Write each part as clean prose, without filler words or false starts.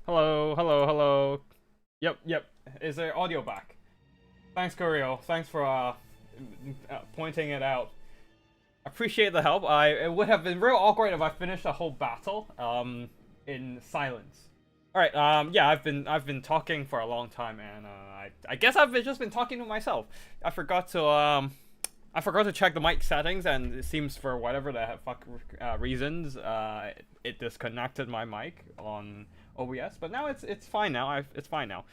Hello, hello, hello. Yep. Is there audio back? Thanks, Corio. Thanks for pointing it out. Appreciate the help. It would have been real awkward if I finished the whole battle in silence. All right. Yeah, I've been talking for a long time, and I guess just been talking to myself. I forgot to check the mic settings, and it seems for whatever the fuck reasons, it disconnected my mic on OBS. But now it's fine now. It's fine now.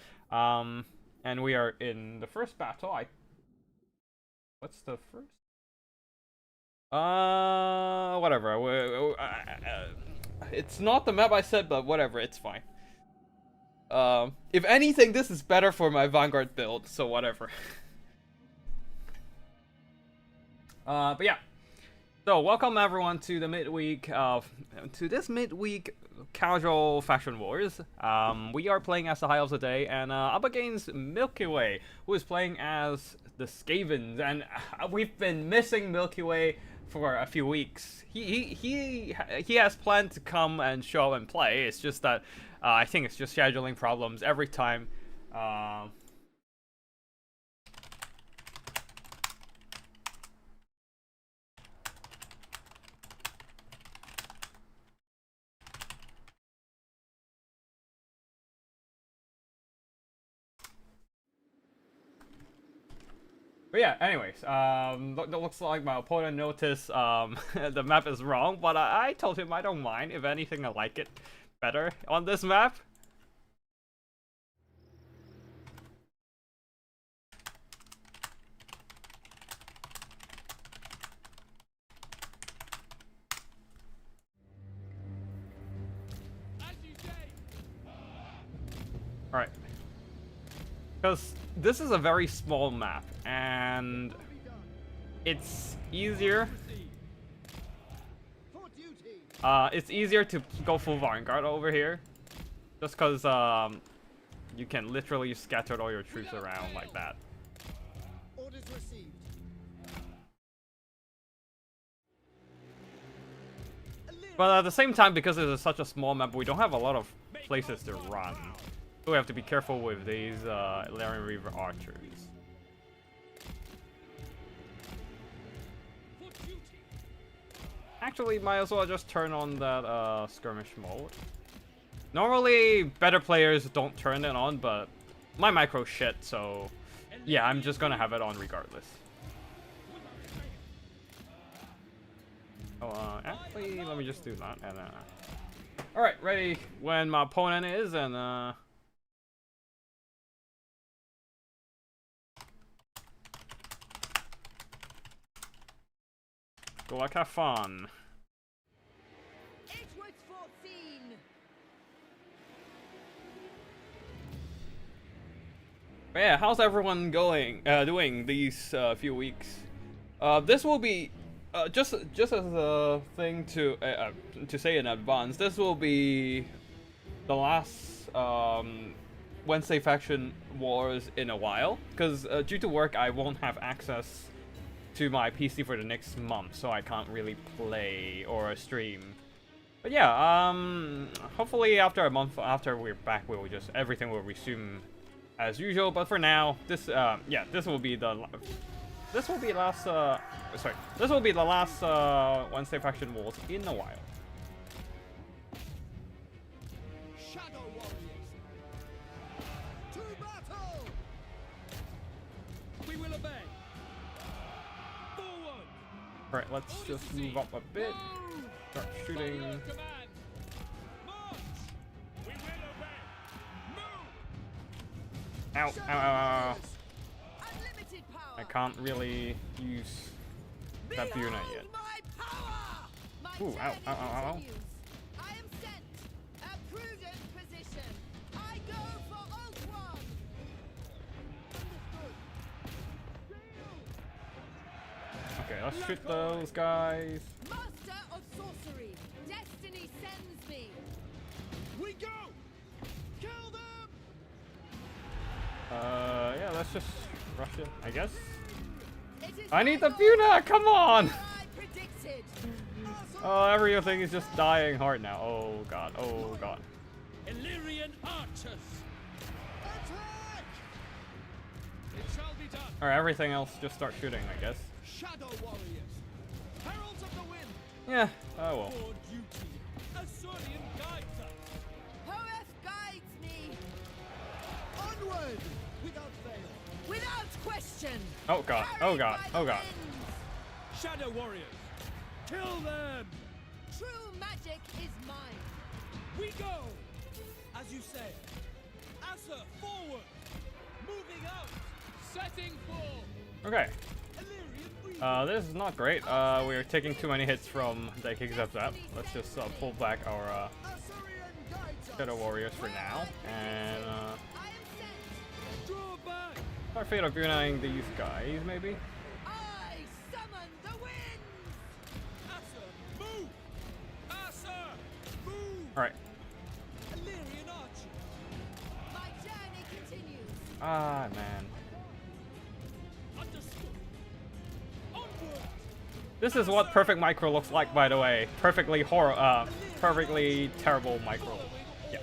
And we are in the first battle. What's the first? Whatever. It's not the map I said, but whatever. It's fine. If anything, this is better for my Vanguard build. So whatever. But yeah. So welcome everyone to the this midweek casual faction wars. We are playing as the High Elves today, and up against Milky Way, who is playing as the Skavens, and we've been missing Milky Way for a few weeks. He has planned to come and show and play. It's just that I think it's just scheduling problems every time. But yeah, anyways, looks like my opponent noticed the map is wrong, but I told him I don't mind. If anything, I like it better on this map. Alright. Because this is a very small map, and it's easier. It's easier to go full Vanguard over here, just because you can literally scatter all your troops around like that. But at the same time, because it is such a small map, we don't have a lot of places to run. So we have to be careful with these Larian Reaver archers. Actually, might as well just turn on that skirmish mode. Normally, better players don't turn it on, but my micro shit, so yeah, I'm just gonna have it on regardless. Oh, actually, let me just do that, and alright, ready when my opponent is, and go like have fun. But yeah, how's everyone doing these few weeks? This will be just as a thing to say in advance. This will be the last Wednesday faction wars in a while, because due to work I won't have access to my PC for the next month, so I can't really play or stream. But yeah, hopefully after a month, after we're back, everything will resume as usual. But for now, this will be the last Wednesday faction wars in a while. Shadow warriors, to battle! We will obey. Forward. All right, let's just move up a bit. Start shooting. Ow, ow, ow, ow. I can't really use that Buna yet. Ooh, ow, ow, ow, ow. I am sent. A prudent position. I go for Ultron. Okay, let's shoot those guys. Master of sorcery. Destiny sends me. We go. Kill them. Yeah, let's just rush it, I guess. It is I need the my Buna, come on! I predicted. Oh, everything is just dying hard now. Oh god, oh god. Illyrian archers. Attack! It shall be done. Alright, everything else just start shooting, I guess. Shadow warriors. Heralds of the wind. Yeah, oh well. For duty. Azurian guides us. Horeth guides me. Onward! Without fail. Without question. Oh god, oh god, oh god. Shadow warriors. Kill them! True magic is mine. We go! As you say. Asa, forward! Moving out! Setting full! Okay. Illyrian breeze. This is not great. We're taking too many hits from the Zap Zap. Let's just pull back our Azurian guides us. Shadow Warriors for now. And I am sent. Draw back! start Fate of Unite these guys, maybe? I summon the winds. Asa, move! Asa, move! Alright. Illyrian archers. My journey continues. Ah, man. Understood. Onward! This is what perfect micro looks like, by the way. Perfectly perfectly terrible micro. Yeah.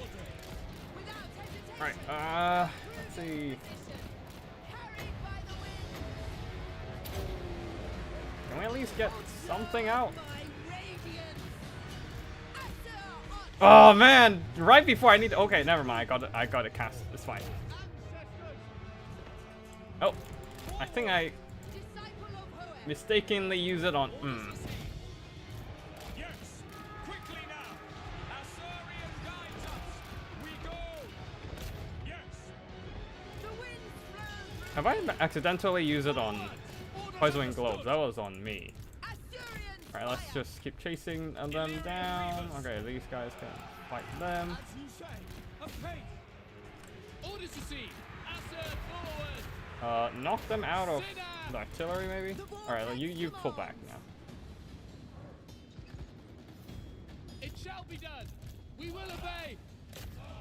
Without hesitation. Alright, let's see. Carried by the wind. Can we at least get something out? My radiance. Asa, Oh man! Right before I need to, okay, never mind. I got it cast. It's fine. Oh. I think I disciple of Horeth. mistakenly used it on Yes! Quickly now! Azurian guides us! We go! Yes! The winds blow through. Have I accidentally used it on Poisoning Globes? That was on me. Assyrian Alright, let's fire. just keep chasing them down. Okay, these guys can fight them. As you say! A pace! Orders to see! Asa, forward! Knock them out of the artillery, maybe? Alright, you pull back now. It shall be done! We will obey!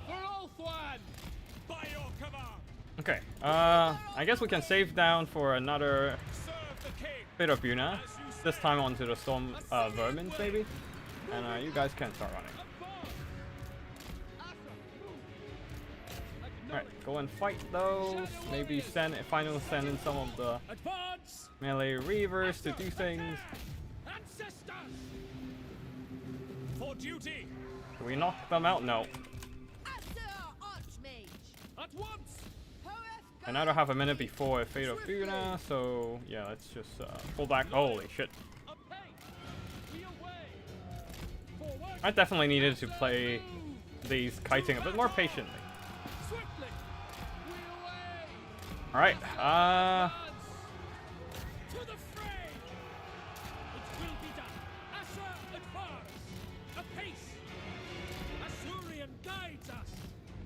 For Ulthuan! By your command! Okay, I guess we can save down for another Serve the king! bit of Yuna. This time onto the storm vermin, maybe? And you guys can start running. Alright, go and fight those. Maybe finally send in some of the Advance! melee reavers to do things. Ancestors! For duty! Do we knock them out? No. Asa, Archmage. At once! Horeth And I don't have a minute before Fate of Yuna, so yeah, let's just pull back. Holy shit. A pace! We away! Forward! I definitely needed to play these kiting a bit more patiently. Swiftly! We away! Alright, Advance! To the fray! It will be done! Asa, advance! Apace! Azurian guides us!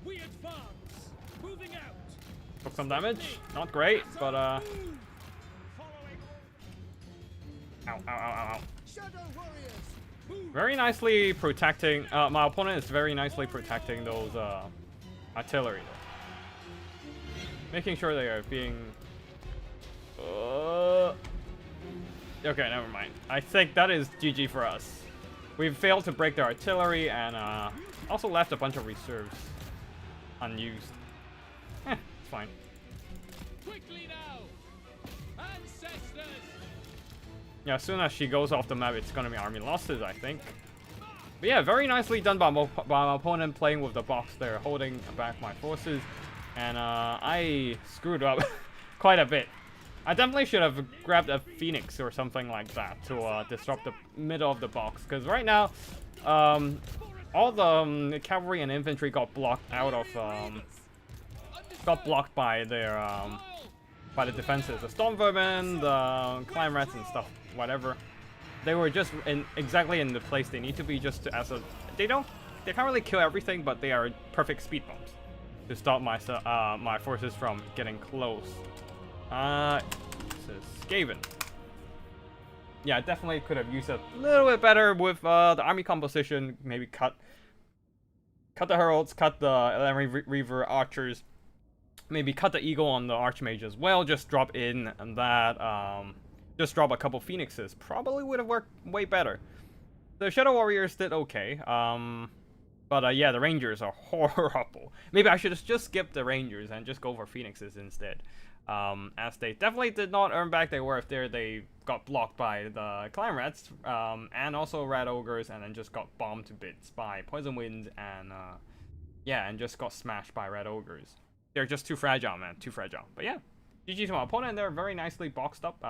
We advance! Moving out! took some damage. Not great, but Move! Following! ow, ow, ow, ow. Shadow warriors! Move! Very nicely protecting, my opponent is very nicely protecting those, artillery. Making sure they are being, okay, never mind. I think that is GG for us. We've failed to break their artillery and, also left a bunch of reserves unused. It's fine. Quickly now! Ancestors! Yeah, as soon as she goes off the map, it's gonna be army losses, I think. But yeah, very nicely done by my opponent playing with the box there, holding back my forces. And I screwed up quite a bit. I definitely should have grabbed a Phoenix or something like that to disrupt the middle of the box. Because right now, all the cavalry and infantry got blocked out of, got blocked by their, by the defenses. The Storm Vermin, the Climb Rats and stuff, whatever. They were just exactly in the place they need to be just to, as a, they can't really kill everything, but they are perfect speed bumps to stop my, my forces from getting close. This is Skaven. Yeah, I definitely could have used it a little bit better with the army composition. Maybe cut the heralds, cut the Ellery Reaver archers. Maybe cut the eagle on the archmage as well. Just drop in and that. Just drop a couple phoenixes. Probably would have worked way better. The Shadow Warriors did okay. But yeah, the Rangers are horrible. Maybe I should have just skipped the Rangers and just go for Phoenixes instead. As they definitely did not earn back their worth there. They got blocked by the Clan Rats, and also Red Ogres, and then just got bombed to bits by Poison Winds, and yeah, and just got smashed by Red Ogres. They're just too fragile, man, too fragile. But yeah, GG to my opponent. They're very nicely boxed up,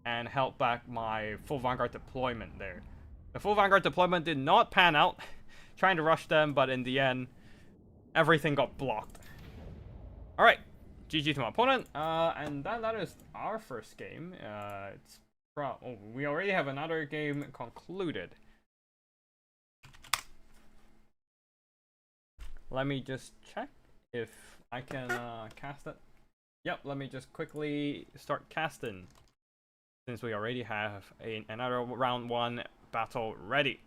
and held back my full Vanguard deployment there. The full Vanguard deployment did not pan out, trying to rush them, but in the end, everything got blocked. Alright, GG to my opponent, and that is our first game. We already have another game concluded. Let me just check if I can cast it. Yep, let me just quickly start casting, since we already have another round 1 battle ready.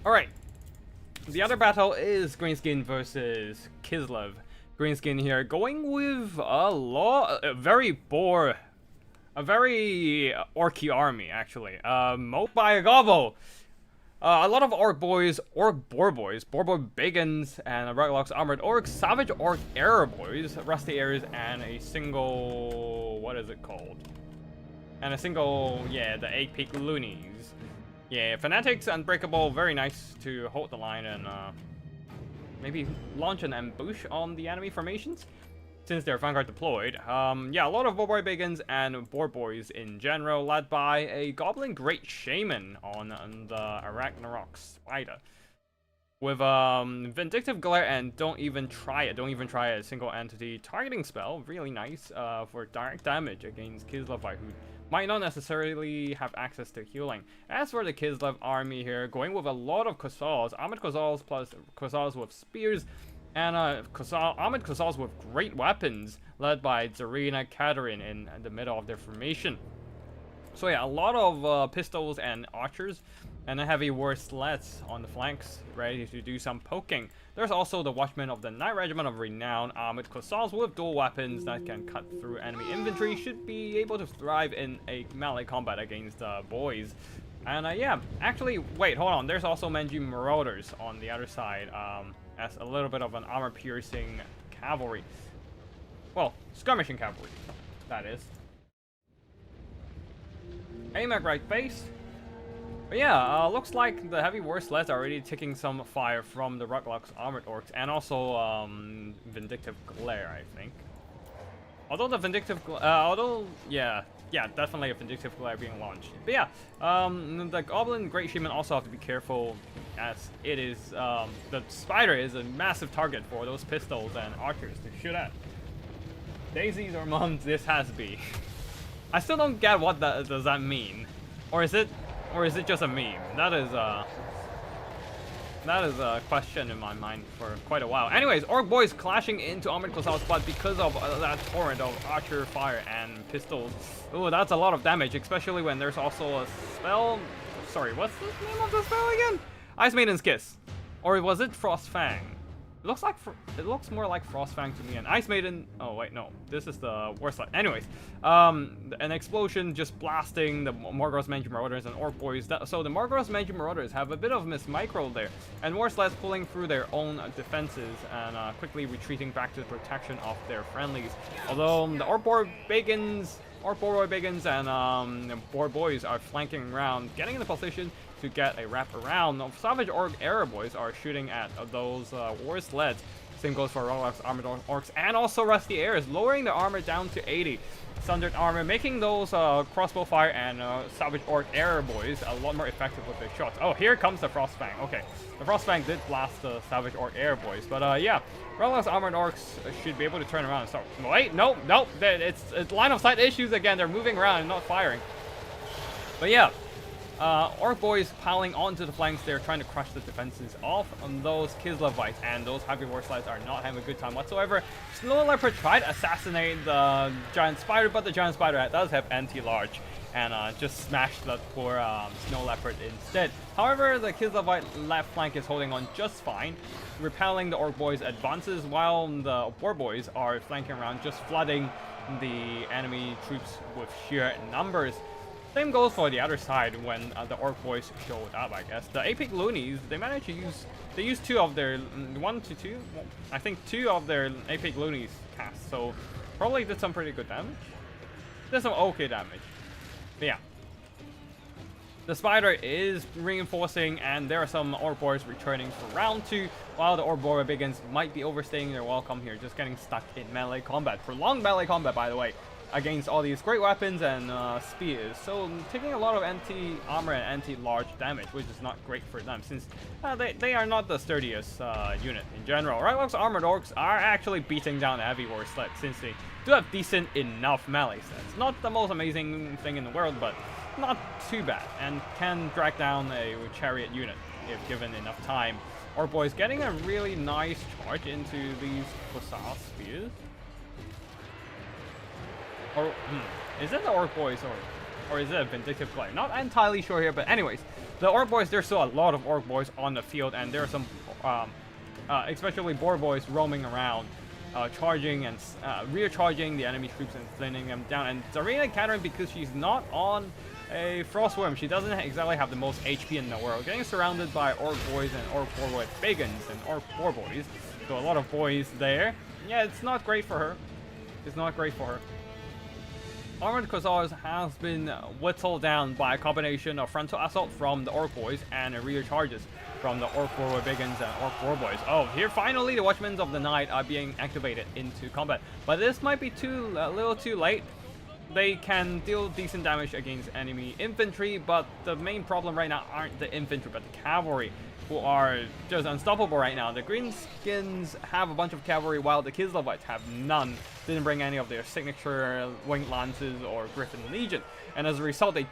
Alright, the other battle is Greenskin versus Kislev. Greenskin here going with a very orky army, actually. Mowed by a gobble. A lot of orc boys, boar boy Bigans, and Ruglocks armored orcs, savage orc error boys, rusty arrows, and a single, what is it called? And a single, yeah, the 8-peak loonies. Yeah, Fanatics, Unbreakable, very nice to hold the line and maybe launch an ambush on the enemy formations, since they're Vanguard deployed. Yeah, a lot of Boar Bigans and Boar Boys in general, led by a Goblin Great Shaman on the Arachnarok Spider. With Vindictive Glare and don't even try a single entity targeting spell, really nice for direct damage against Kislev, who might not necessarily have access to healing. As for the Kislev army here, going with a lot of Khazars, armored Khazars plus Khazars with spears, and armored Khazars with great weapons, led by Zarina Katerin in the middle of their formation. So yeah, a lot of pistols and archers, and a heavy war sleds on the flanks, ready to do some poking. There's also the Watchmen of the Night Regiment of Renown, armored Khazars with dual weapons that can cut through enemy infantry, should be able to thrive in a melee combat against boys. And yeah, actually, wait, hold on, there's also Menji Marauders on the other side, as a little bit of an armor-piercing cavalry. Well, skirmishing cavalry, that is. Aim at right base. But yeah, looks like the heavy war sleds are already taking some fire from the Ruglocks armored orcs, and also Vindictive Glare, I think. Although the Vindictive yeah, definitely a Vindictive Glare being launched. But yeah, the Goblin Great Shaman also have to be careful, as it is, the spider is a massive target for those pistols and archers to shoot at. Daisies or mums, this has to be. I still don't get what does that mean. Or is it just a meme? That is a question in my mind for quite a while. Anyways, Orc Boys clashing into Armored Khazars, but because of that torrent of archer fire and pistols, ooh, that's a lot of damage, especially when there's also a spell. Sorry, what's the name of the spell again? Ice Maiden's Kiss. Or was it Frost Fang? It looks more like Frostfang to me. And Ice Maiden. Oh wait, no, this is the worst line. Anyways, an explosion just blasting the Morgoth's Menji Marauders and Orc Boys. So the Morgoth's Menji Marauders have a bit of Miss Micro there, and more sleds pulling through their own defenses and quickly retreating back to the protection of their friendlies. Although the Orc Boar Bigans and Boar Boys are flanking around, getting in the position to get a wrap around. Savage Orc Arrow Boys are shooting at those war sleds. Same goes for Ruglocks armored orcs and also Rusty Airs, lowering the armor down to 80. Sundered armor, making those crossbow fire and Savage Orc Arrow Boys a lot more effective with their shots. Oh, here comes the Frostfang. Okay, the Frostfang did blast the Savage Orc Arrow Boys, but yeah, Ruglocks armored orcs should be able to turn around and start. Wait, nope, it's line of sight issues again. They're moving around and not firing. But yeah. Orc Boys piling onto the flanks, they're trying to crush the defenses off on those Kislevites, and those heavy war slides are not having a good time whatsoever. Snow Leopard tried to assassinate the Giant Spider, but the Giant Spider does have anti-large. and just smash that poor Snow Leopard instead. However, the Kislev left flank is holding on just fine, repelling the Orc Boys' advances, while the Boar Boys are flanking around, just flooding the enemy troops with sheer numbers. Same goes for the other side when the Orc Boys showed up, I guess. The Epic Loonies, they managed to use two of their, I think two of their Epic Loonies cast, so probably did some pretty good damage. Did some okay damage. But yeah. The Spider is reinforcing, and there are some Orc Boys returning for round 2, while the Orc Boar Biggins might be overstaying their welcome here, just getting stuck in melee combat. Prolonged melee combat, by the way, against all these great weapons and spears, so taking a lot of anti-armor and anti-large damage, which is not great for them, since they are not the sturdiest unit in general. Ryloth's Armored Orcs are actually beating down the Heavy War Sled, since they do have decent enough melee sets. Not the most amazing thing in the world, but not too bad, and can drag down a Chariot unit if given enough time. Orc Boys getting a really nice charge into these Kossar spears. Or, is it the Orc Boys or is it a Vindictive Glare? Not entirely sure here, but anyways, the Orc Boys, there's still a lot of Orc Boys on the field, and there are some, especially Boar Boys roaming around, charging and recharging the enemy troops and thinning them down. And Tsarina Katerin, because she's not on a Frostworm, she doesn't exactly have the most HP in the world, getting surrounded by Orc Boys and Orc Boar Biggins and Orc Boar Boys, so a lot of boys there. Yeah, it's not great for her. It's not great for her. Armored Kossars has been whittled down by a combination of frontal assault from the Orc Boys and rear charges from the Orc Boar Biggins and Orc Boar Boys. Oh, here finally the Watchmen of the Night are being activated into combat, but this might be a little too late. They can deal decent damage against enemy infantry, but the main problem right now aren't the infantry, but the cavalry, who are just unstoppable right now. The Greenskins have a bunch of cavalry, while the Kislevites have none. Didn't bring any of their signature Winged Lances or Griffin Legion, and as a result, they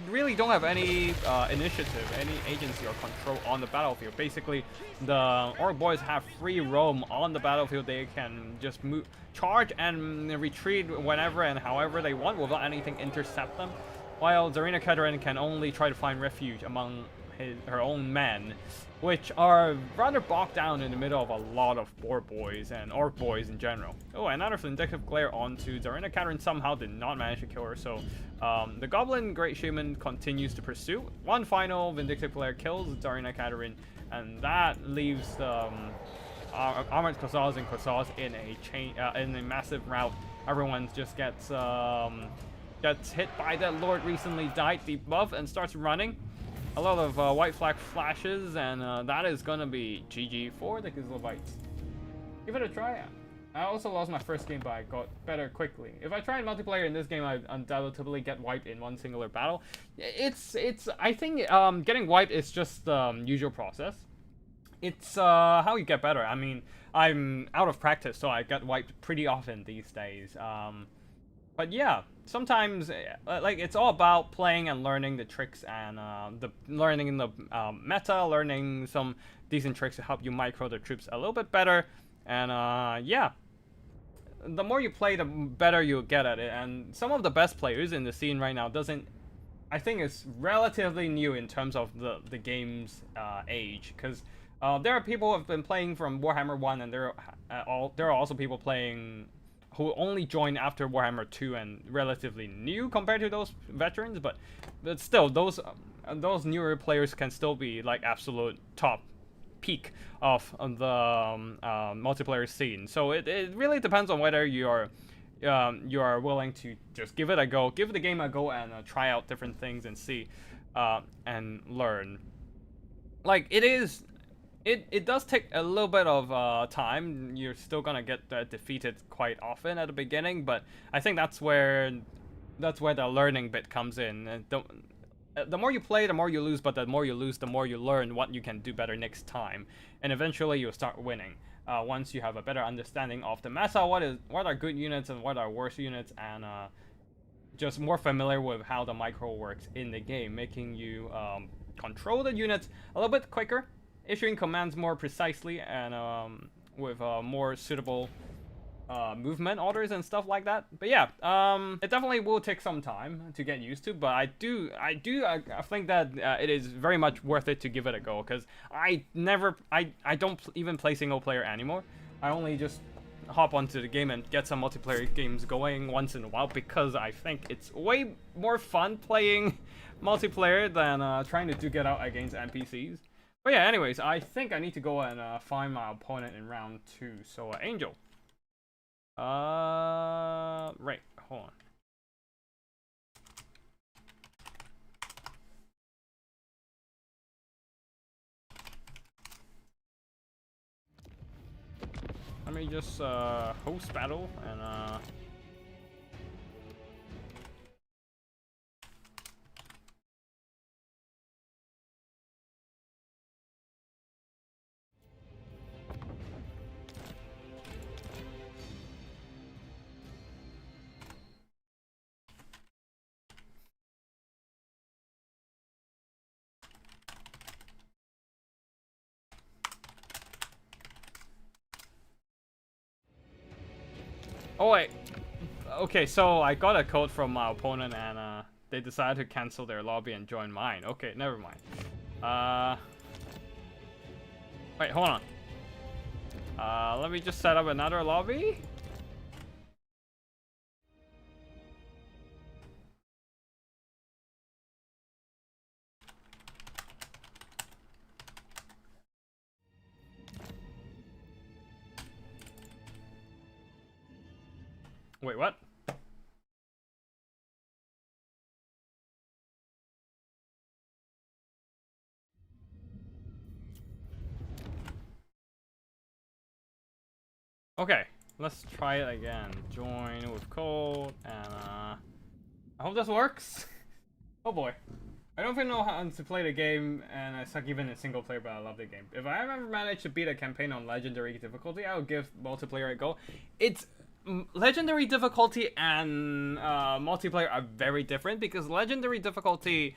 really don't have any initiative, any agency or control on the battlefield. Basically, the Orc Boys have free roam on the battlefield. They can just move, charge and retreat whenever and however they want without anything intercept them, while Tsarina Katerin can only try to find refuge among her own men, which are rather bogged down in the middle of a lot of Boar Boys and Orc Boys in general. Oh, another Vindictive Glare onto Tsarina Katerin somehow did not manage to kill her, so the Goblin Great Shaman continues to pursue. One final Vindictive Glare kills Tsarina Katerin, and that leaves the Armored Kossars and Kossars in a chain, in a massive rout. Everyone just gets hit by that Lord recently died debuff and starts running. A lot of white flag flashes, and that is gonna be GG for the Kislevites. Give it a try. I also lost my first game, but I got better quickly. If I try multiplayer in this game, I undoubtedly get wiped in one singular battle. I think getting wiped is just the usual process. It's how you get better. I mean, I'm out of practice, so I get wiped pretty often these days. But yeah, sometimes like it's all about playing and learning the tricks and learning the meta, learning some decent tricks to help you micro the troops a little bit better. And yeah, the more you play, the better you'll get at it. And some of the best players in the scene right now I think it's relatively new in terms of the game's age, because there are people who have been playing from Warhammer 1, and there are also people playing who only joined after Warhammer 2 and relatively new compared to those veterans, but still, those newer players can still be like absolute top peak of the multiplayer scene. So it really depends on whether you are willing to just give it a go, give the game a go, and try out different things and see and learn. Like it does take a little bit of time. You're still gonna get defeated quite often at the beginning, but I think that's where the learning bit comes in. The more you play, the more you lose, but the more you lose, the more you learn what you can do better next time, and eventually you'll start winning. Once you have a better understanding of the meta, what are good units and what are worse units, and just more familiar with how the micro works in the game, making you control the units a little bit quicker, issuing commands more precisely, and with more suitable movement orders and stuff like that. But yeah, it definitely will take some time to get used to, but I think that it is very much worth it to give it a go, because I don't even play single player anymore. I only just hop onto the game and get some multiplayer games going once in a while, because I think it's way more fun playing multiplayer than trying to get out against NPCs. But yeah, anyways, I think I need to go and find my opponent in round 2. So Angel. Right, hold on. Let me just host battle and oh wait. Okay, so I got a code from my opponent and they decided to cancel their lobby and join mine. Okay, never mind. Wait, hold on. Let me just set up another lobby. Wait, what? Okay, let's try it again. Join with code, and I hope this works. Oh boy. I don't even know how to play the game, and I suck even in single player, but I love the game. If I ever managed to beat a campaign on legendary difficulty, I would give multiplayer a go. It's legendary difficulty and multiplayer are very different, because legendary difficulty,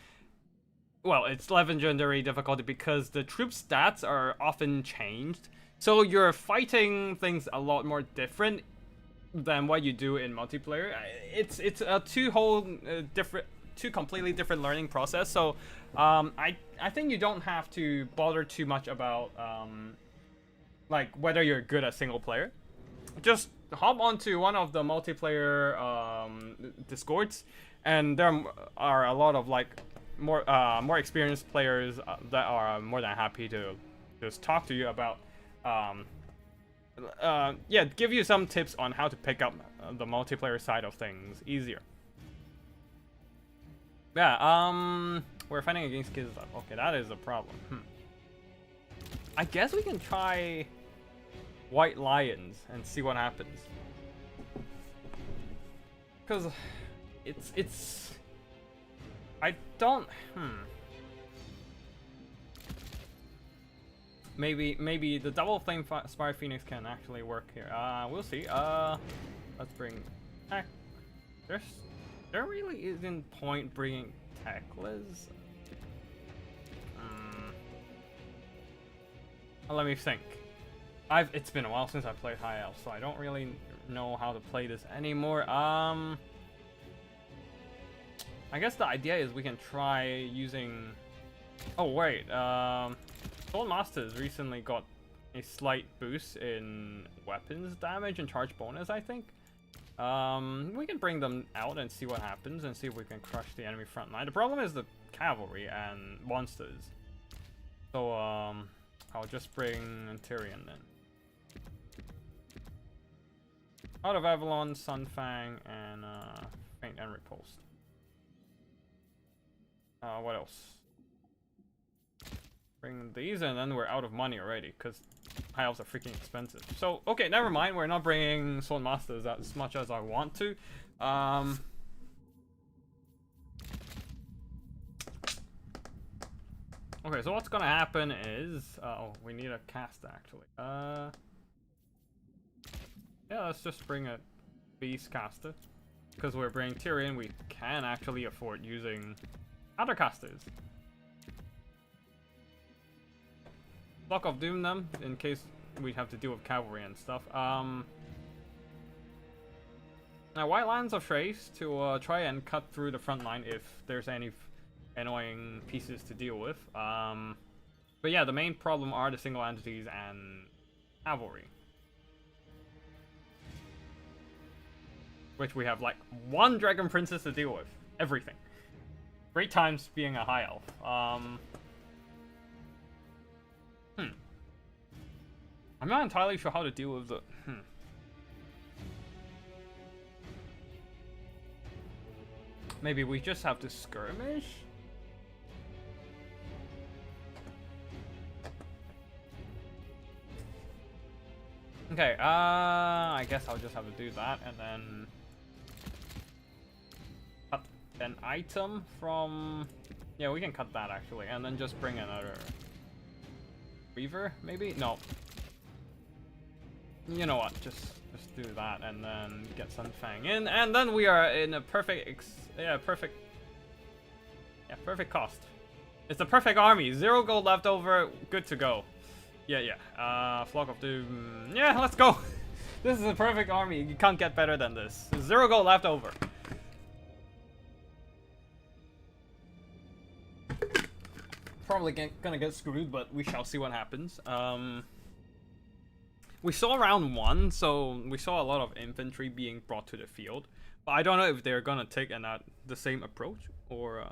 well, it's legendary difficulty because the troop stats are often changed, so you're fighting things a lot more different than what you do in multiplayer. It's a two completely different learning process. So I think you don't have to bother too much about like whether you're good at single player. Just hop onto one of the multiplayer discords, and there are a lot of like more experienced players that are more than happy to just talk to you about yeah, give you some tips on how to pick up the multiplayer side of things easier. Yeah, we're fighting against kids. Okay, that is a problem. I guess we can try White Lions and see what happens. Because it's I don't maybe the double flame Spire Phoenix can actually work here. We'll see. Let's bring tech. There really isn't point bringing Techless. Let me think. It's been a while since I played High Elf, so I don't really know how to play this anymore. I guess the idea is we can try using. Oh wait, Soul Masters recently got a slight boost in weapons damage and charge bonus, I think. We can bring them out and see what happens, and see if we can crush the enemy front line. The problem is the cavalry and monsters. So, I'll just bring Tyrion then. Out of Avalon, Sunfang, and Faint and Repulsed. What else? Bring these, and then we're out of money already, because High Elves are freaking expensive. So, okay, never mind. We're not bringing Soul Masters as much as I want to. Okay, so what's gonna happen is... oh, we need a cast, actually. Yeah, let's just bring a Beast Caster. Because we're bringing Tyrion, we can actually afford using other casters. Block of Doom them, in case we have to deal with cavalry and stuff. White Lands of Trace to try and cut through the front line if there's any annoying pieces to deal with. But yeah, the main problem are the single entities and cavalry. Which we have like one Dragon Princess to deal with. Everything. Great times being a high elf. I'm not entirely sure how to deal with the... Maybe we just have to skirmish? Okay, I guess I'll just have to do that and then cut an item from... Yeah, we can cut that actually, and then just bring another Reaver, maybe? No. You know what, just do that and then get Sun Fang in, and then we are in a perfect perfect cost. It's the perfect army. 0 gold left over, good to go. Yeah. Flock of Doom. Yeah, let's go. This is a perfect army. You can't get better than this. 0 gold left over. Probably gonna get screwed, but we shall see what happens. We saw round 1, so we saw a lot of infantry being brought to the field. But I don't know if they're gonna take the same approach, or...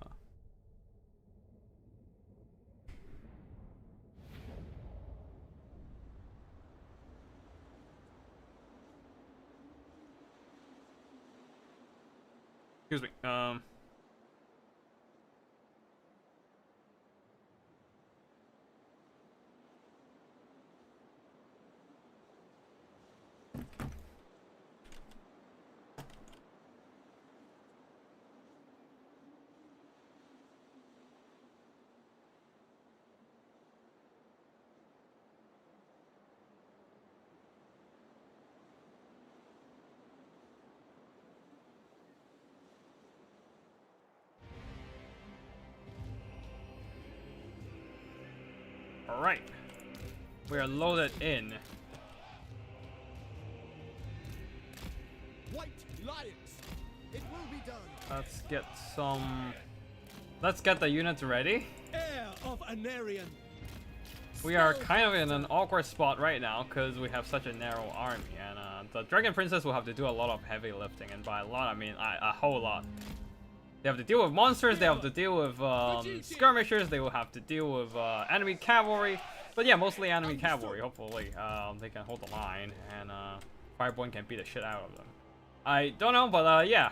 Excuse me, Alright. We are loaded in. White Lions, it will be done. Let's get the units ready. Heir of Anarian. We are kind of in an awkward spot right now because we have such a narrow army, and the Dragon Princess will have to do a lot of heavy lifting, and by a lot I mean a whole lot. They have to deal with monsters, they have to deal with skirmishers, they will have to deal with enemy cavalry. But yeah, mostly enemy cavalry, hopefully. They can hold the line, and Fireborn can beat the shit out of them. I don't know, but yeah.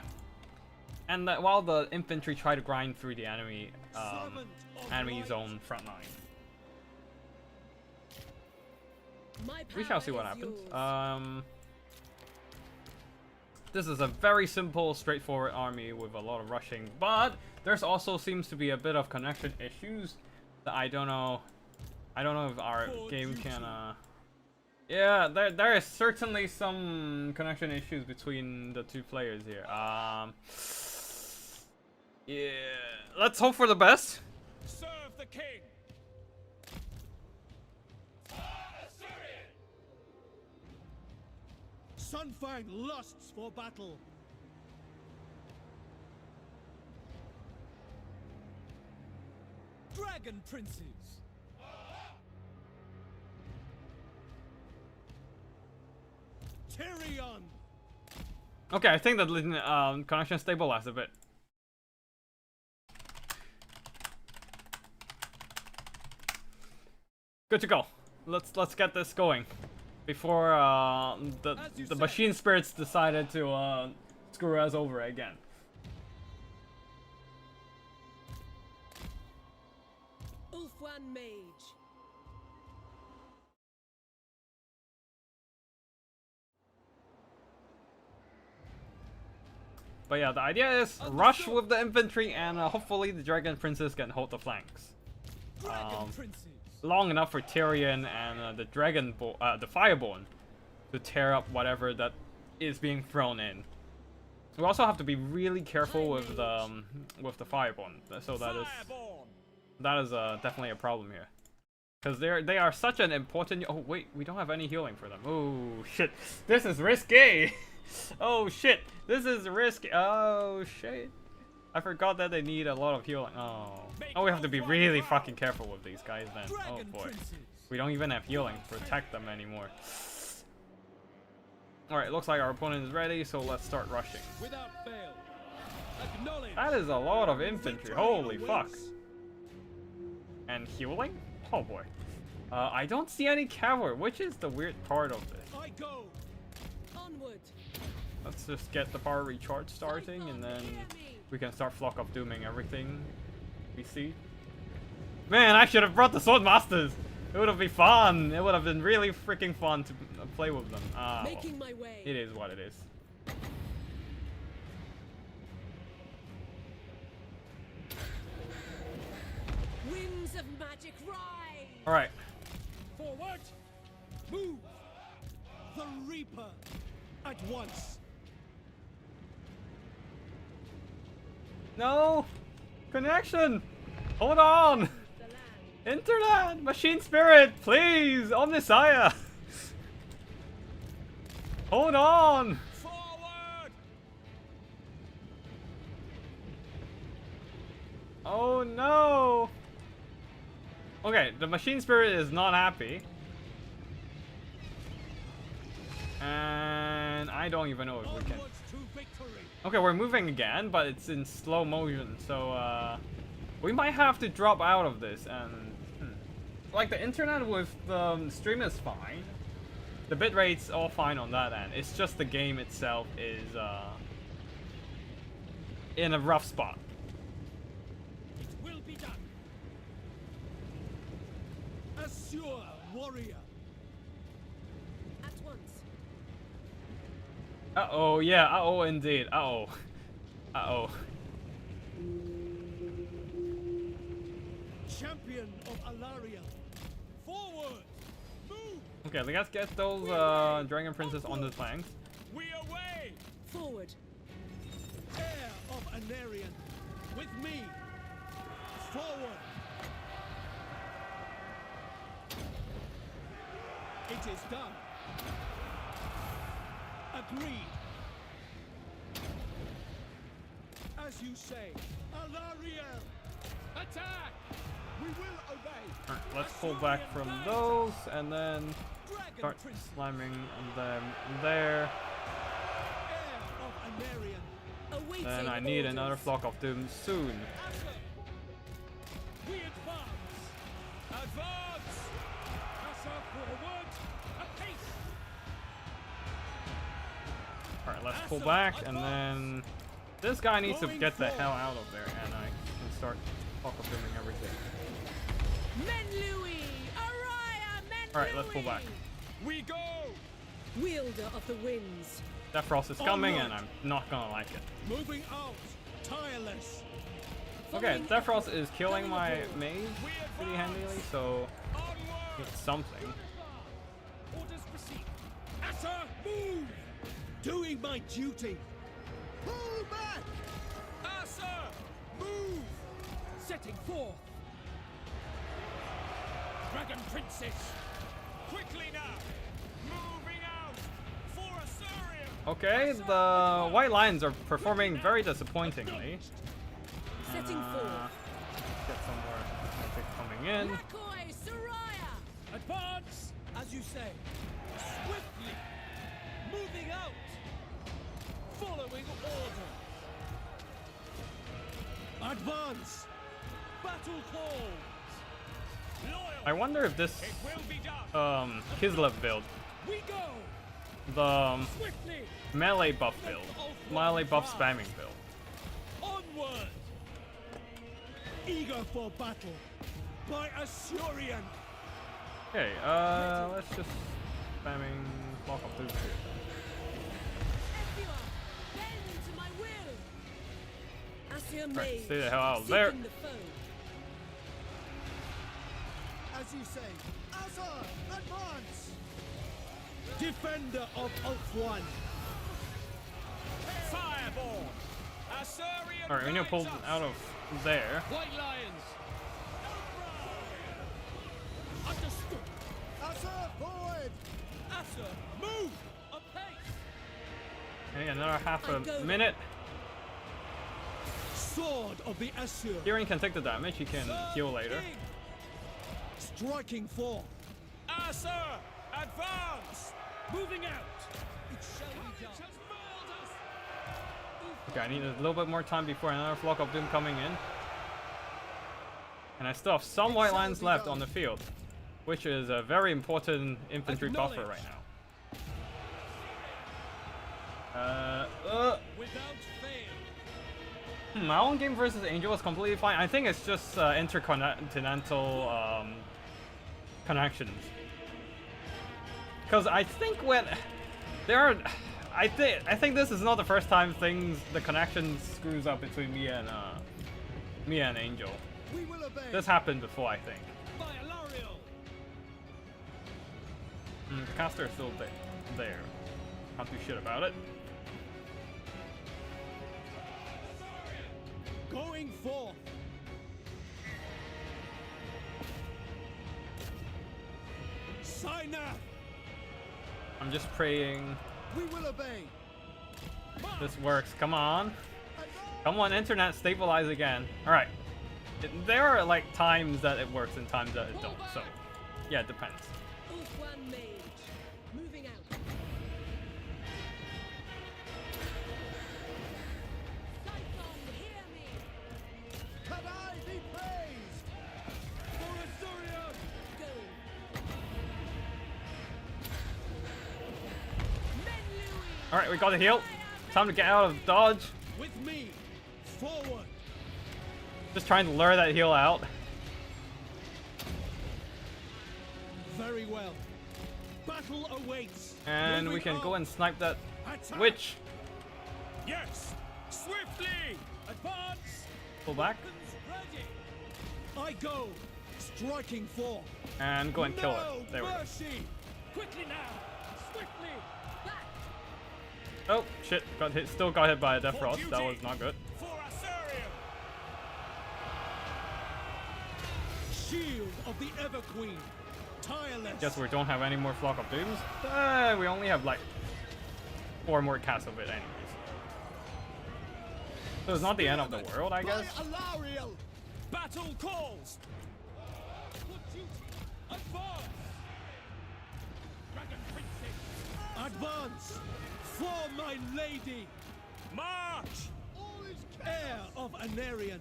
And while the infantry try to grind through the enemy zone front line. We shall see what happens. This is a very simple, straightforward army with a lot of rushing, but there's also seems to be a bit of connection issues that I don't know if our game can. Yeah, there is certainly some connection issues between the two players here. Yeah, let's hope for the best. Serve the king. Sunfang lusts for battle. Dragon Princes. Tyrion. Okay, I think the connection stabilized a bit. Good to go. Let's get this going before the machine spirits decided to screw us over again. Ulfwan Mage. But yeah, the idea is rush with the infantry, and hopefully the Dragon Princess can hold the flanks. Long enough for Tyrion and the Fireborn to tear up whatever that is being thrown in. We also have to be really careful with the Fireborn, so that is definitely a problem here, because they are such an important. Oh wait, we don't have any healing for them. Oh shit, this is risky. Oh shit! This is risky. Oh shit! I forgot that they need a lot of healing. Oh. Oh, we have to be really fucking careful with these guys then. Oh boy. We don't even have healing to protect them anymore. Alright, looks like our opponent is ready, so let's start rushing. Without fail. Acknowledge. That is a lot of infantry. Holy fuck. And healing? Oh boy. I don't see any cavalry, which is the weird part of this. I go. Onward. Let's just get the power recharge starting, and then we can start Flock of Dooming everything we see. Man, I should have brought the Swordmasters! It would have been fun! It would have been really freaking fun to play with them. Ah, well, Making my way. it is what it is. Winds of magic rise. Alright. Forward. Move. The Reaper. At once. No! Connection! Hold on! The land. Internet! Machine Spirit! Please! Omnisire! Hold on! Forward. Oh no! Okay, the Machine Spirit is not happy. And I don't even know if we can. Onwards to victory. Okay, we're moving again, but it's in slow motion, so we might have to drop out of this. And like the internet with the stream is fine, the bitrate's all fine on that end. It's just the game itself is in a rough spot. It will be done. Assure, warrior. At once. Uh-oh, yeah, uh-oh indeed, uh-oh. Uh-oh. Champion of Alaria. Forward. Move. Okay, let's get those Dragon Princes on the flanks. We away. Forward. Heir of Anarian. With me. Forward. It is done. Agreed. As you say, Alariel. Attack. We will obey. Alright, let's pull back from those and then Dragon start Prince. slamming them there. Heir of Anarian. Awaiting Then I need orders. another Flock of Doom soon. Asher. We advance. Advance. Asher forward. Apace. Alright, let's pull back and then this guy needs to get the hell out of there and I can start Flock of Dooming everything. Men Louis! Araya Men Alright, let's pull back. We go. Wielder of the winds. Death Frost is coming and I'm not gonna like it. Moving out. Tireless. Okay, Death Frost is killing my mage pretty handily, so Onward. it's something. Orders proceed. Asher, move. Doing my duty. Pull back. Asher, move. Setting forth. Dragon Princess. Quickly now. Moving out. For Assyria. Okay, the White Lions are performing very disappointing. Setting forth. Get some more magic coming in. Lakoi Soraya! Advance, as you say. Swiftly. Moving out. Following order. Advance. Battle calls. Loyal. I wonder if this It will be done. Kislev build, We go. the Swiftly. melee buff build, melee buff spamming build. Onward. Eager for battle. By Assyrian. Okay, let's just spamming Flock of Doom here. Everyone, bend to my will! Asir Right, Mage, stay the hell out of there. seeking the foe. As you say. Azar, advance. Defender of Ulthuan. Fireborn. Assyrian. Alright, we need to pull out of there. White Lions. Understood. Asher, forward. Asher, move. Apace. Okay, another half a minute. Sword of the Asur. Tyrion can take the damage, he can heal later. Striking forth. Asur, advance! Moving out. It shall be done. Okay, I need a little bit more time before another Flock of Doom coming in. And I still have some white lines left on the field, which is a very important infantry buffer right now. Without fail. My own game versus Angel is completely fine. I think it's just intercontinental connections. Because I think when there are, I think this is not the first time the connection screws up between me and Angel. We will obey. This happened before, I think. By Alariel. The caster is still there. Can't do shit about it. Going forth. Signer. I'm just praying We will obey. this works. Come on. Come on, internet, stabilize again. Alright. There are like times that it works and times that it don't, so yeah, it depends. Ulthuan Mage. Moving out. Cyclone, hear me. Can I be praised? For Azurion. Go. Menlui. Alright, we got a heal. Time to get out of dodge. With me. Forward. Just trying to lure that heal out. Very well. Battle awaits. And we Moving can go on. and snipe that Attack. witch. Yes. Swiftly. Advance. Pull back. Weapons ready. I go. Striking forth. And go and kill No it. There we go. mercy. Quickly now. Swiftly. Back. Oh, shit. Got hit. Still got hit by a Death For Frost. That duty. was not good. For Asurion. Shield of the Ever Queen. Tireless. Guess we don't have any more Flock of Dooms. We only have like 4 more casts of it anyways. So it's not the end of the world, I guess. By Alariel. Battle calls. For duty. Advance. Dragon Princess. Advance. For my lady. March. Heir of Anarion.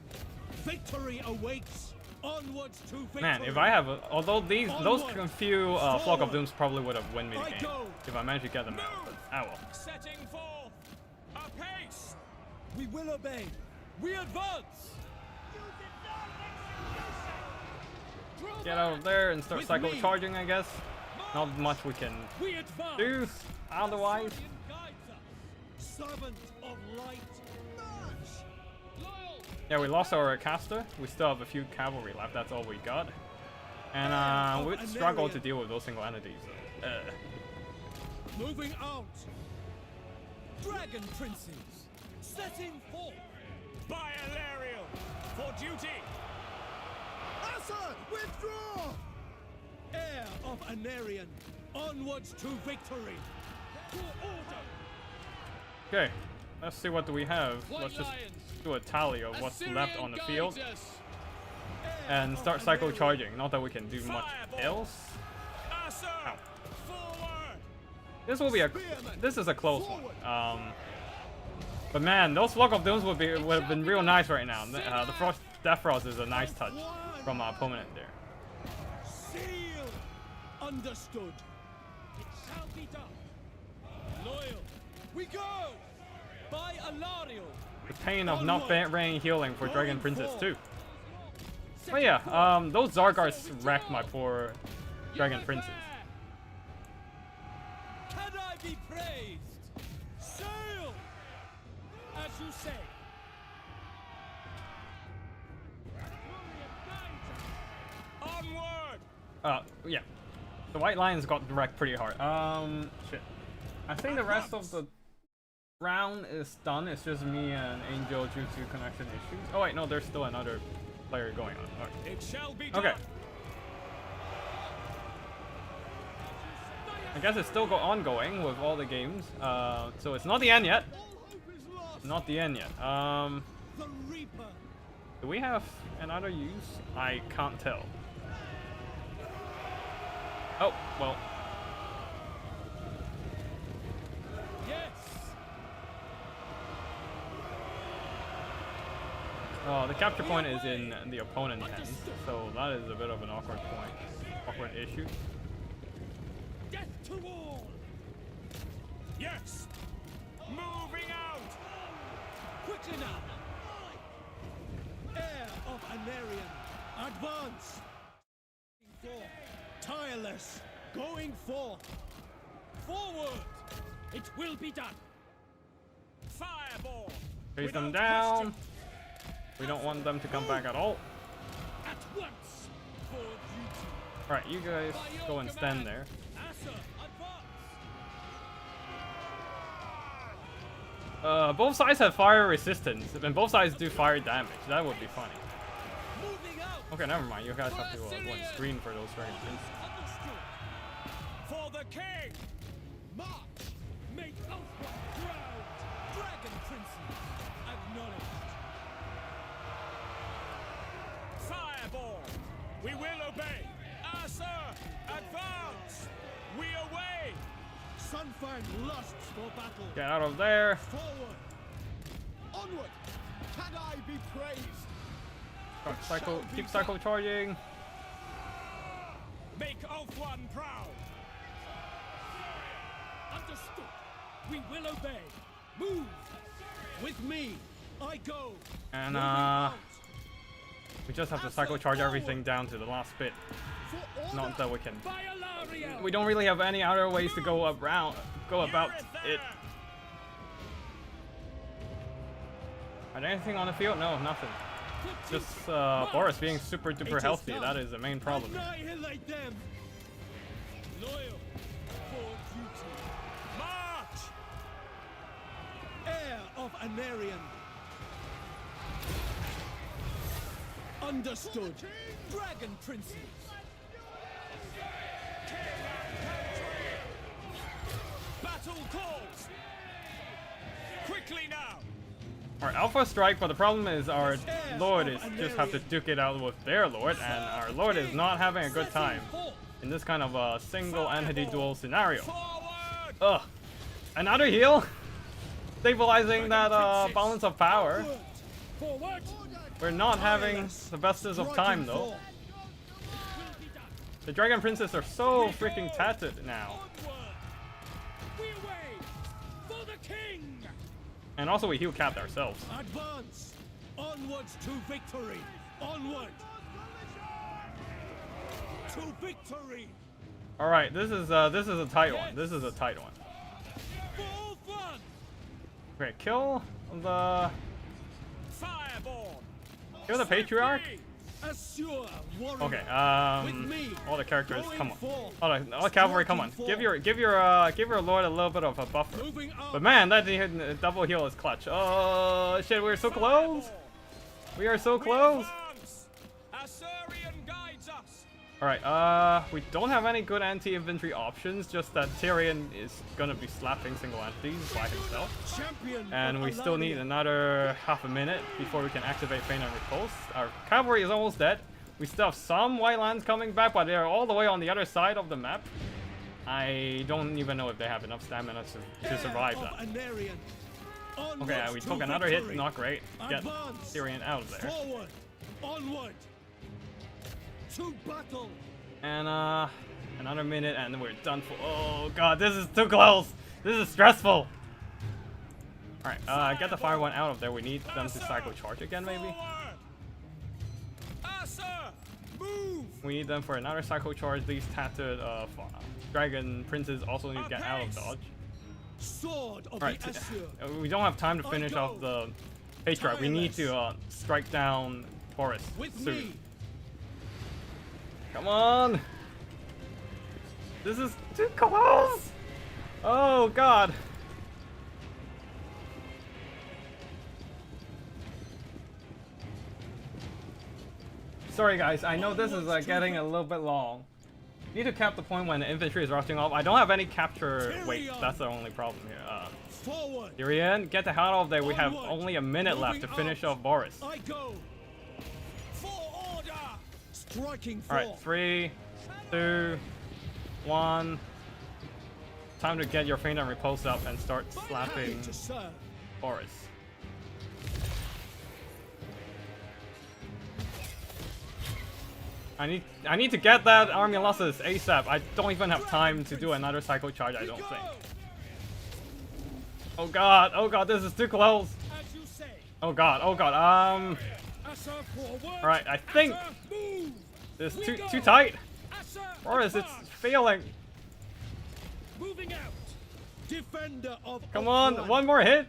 Victory awaits. Onwards to victory. Man, if I have although those Onward. few Flock of Forward. Dooms probably would have won me the I game go. if I managed to get them out. But Move. ah well. Setting forth. Apace. We will obey. We advance. Get out of there and start With cycle me. charging, I guess. Not much we can We advance. do otherwise. Asurion guides us. Servant of light. March. Loyal. Yeah, we lost our caster. We still have a few cavalry left. That's all we got. And we struggle to deal with those single entities. Moving out. Dragon Princes. Setting forth. By Alariel. For duty. Asa, withdraw. Heir of Anarion. Onwards to victory. To order. Okay, let's see what do we have. White Let's just Lions. do a tally of what's left Assyrian on the field guides us. and start cycle charging. Not that we can do much else. Asa, Ow. forward. This will be this is a close one. But man, those Flock of Dooms would have been real nice right now. The Death Frost is a nice touch from our opponent there. Seal. Understood. It shall be done. Loyal. We go. By Alariel. The pain of not bringing healing for Dragon Princess too. Oh yeah, those Zargars wrecked my poor Dragon Princess. Can I be praised? Sail. As you say. Onward. Yeah. The White Lions got wrecked pretty hard. Shit. I think the rest of the round is done. It's just me and Angel due to connection issues. Oh wait, no, there's still another player going on. Alright. It shall be done. Okay. I guess it's still ongoing with all the games. So it's not the end yet. All hope is lost. Not the end yet. The Reaper. Do we have another use? I can't tell. Oh, well. Yes. Oh, the capture point is in the opponent's hands, so that is a bit of an awkward point. Awkward issue. Death to all. Yes. Moving out. Quickly now. Heir of Anarian. Advance. Tireless. Going forth. Forward. It will be done. Fireball. Chase them Without down. question. We don't want them to come back at all. At once. For duty. Alright, you guys By your go and stand command. there. Asa, advance. Both sides have fire resistance, and both sides do fire damage. That would be funny. Moving out. Okay, never mind. You guys have to go and screen for those dragon princes. Understood. For the king. March. Make Elfman proud. Dragon princes. Acknowledged. Fireball. We will obey. Asa, advance. We away. Sunfang lusts for battle. Get out of there. Forward. Onward. Can I be praised? Keep cycle charging. Make Ulthuan proud. Understood. We will obey. Move. With me. I go. And Moving out. we just have to cycle charge everything down to the last bit. For order. Not that we can. By Alario. We don't really have any other ways to go about it. Are there anything on the field? No, nothing. Just Boris being super duper healthy. That is the main problem. Annihilate them. Loyal for duty. March. Heir of Anarian. Understood. Dragon princes. Battle calls. Quickly now. Our Alpha Strike, but the problem is our Lord is just have to duke it out with their Lord, and our Lord is not having a good time in this kind of a single entity duel scenario. Forward. Ugh. Another heal? Stabilizing that balance of power. Forward. We're not having the bestest of time though. The Dragon Princes are so freaking tattered now. Onward. We away for the king. And also we heal capped ourselves. Advance. Onwards to victory. Onward. To victory. Alright, this is a tight one. This is a tight one. Full fun. Okay, kill the Fireball. Patriarch. Assure warrior. Okay, With me. all the characters, Going come on. forth. All the cavalry, come on. Give your lord a little bit of a buffer. Moving up. But man, that double heal is clutch. Oh shit, we're so close. We are so close. Assyrian guides us. Alright, we don't have any good anti-infantry options, just that Tyrion is gonna be slapping single entities by himself. Champion. And of we still need Alaria. another half a minute before we can activate Feign and Repulse. Our cavalry is almost dead. We still have some white lands coming back, but they're all the way on the other side of the map. I don't even know if they have enough stamina to survive Heir that. of Anarian. Okay, Onwards we to took another hit, victory. not great. Get Advance. Tyrion out of there. Forward. Onward. To battle. And another minute and we're done for. Oh god, this is too close. This is stressful. Alright, get the fire one out of there. We need them to cycle charge again, maybe. Forward. Asa, move. We need them for another cycle charge. These tattered dragon princes also need to get out of dodge. Sword of Alright, the Assur. we don't have time to finish off the Patriarch. We need to strike down Taurus With soon. me. Come on! This is too close! Oh god! Sorry guys, I know this is getting a little bit long. Need to cap the point when the infantry is rushing off. I don't have any capture. Wait, that's the only problem here. Forward. Tyrion, get the hell out of there. We have Onward. only a minute left to finish off Boris. I go. For order. Striking All right, forth. 3, 2, 1. Time to get your feint and repulse up and start slapping To serve. Boris. I need to get that army losses ASAP. I don't even have time to do another cycle charge, I don't think. Oh god, this is too close. As you say. Oh god. Asa forward. Alright, I think Asa, move. this is We too go. tight. Asa, Boris, it's advance. failing. Moving out. Defender of Come on, Ulthuan. one more hit.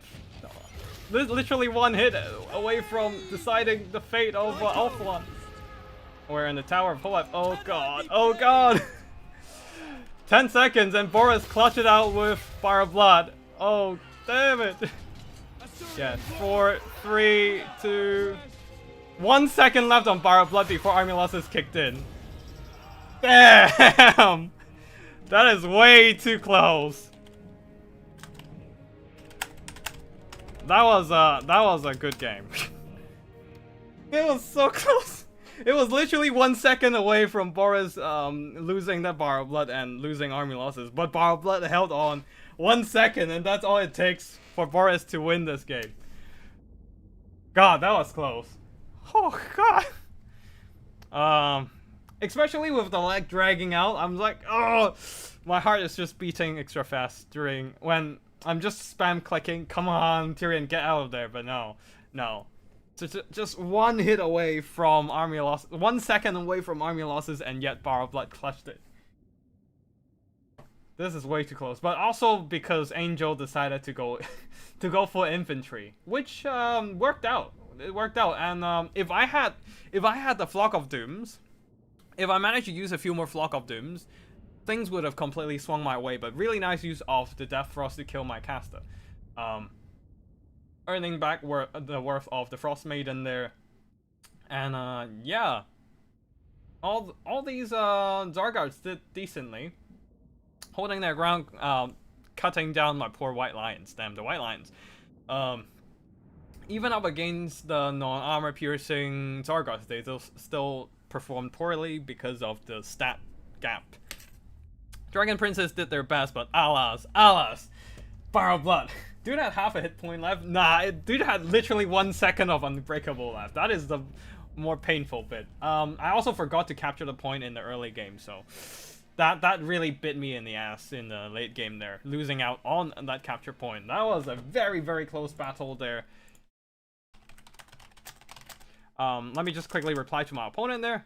Literally one hit away from deciding the fate of Ulthuan. We're in the Tower of Hope. Oh god. 10 seconds and Boris clutched it out with Fire of Blood. Oh, damn it. Yeah, 4, 3, 2... 1 second left on Fire of Blood before army losses kicked in. Damn! That is way too close. That was a good game. It was so close. It was literally 1 second away from Boris losing that Bar of Blood and losing army losses, but Bar of Blood held on 1 second, and that's all it takes for Boris to win this game. God, that was close. Oh god. Especially with the leg dragging out, I'm like, oh, my heart is just beating extra fast during when I'm just spam clicking. Come on, Tyrion, get out of there. But no. So just one hit away from army loss, 1 second away from army losses, and yet Bar of Blood clutched it. This is way too close, but also because Angel decided to go to go for infantry, which worked out. It worked out, and if I had the Flock of Dooms, if I managed to use a few more Flock of Dooms, things would have completely swung my way. But really nice use of the Death Frost to kill my caster. Earning back the worth of the Frost Maiden there, and yeah, all these Zargards did decently, holding their ground, cutting down my poor White Lions. Damn, the White Lions. Even up against the non-armor piercing Zargards, they still performed poorly because of the stat gap. Dragon Princes did their best, but alas, Bar of Blood. Dude had half a hit point left. Nah, dude had literally 1 second of Unbreakable left. That is the more painful bit. I also forgot to capture the point in the early game, so that really bit me in the ass in the late game there, losing out on that capture point. That was a very, very close battle there. Let me just quickly reply to my opponent there.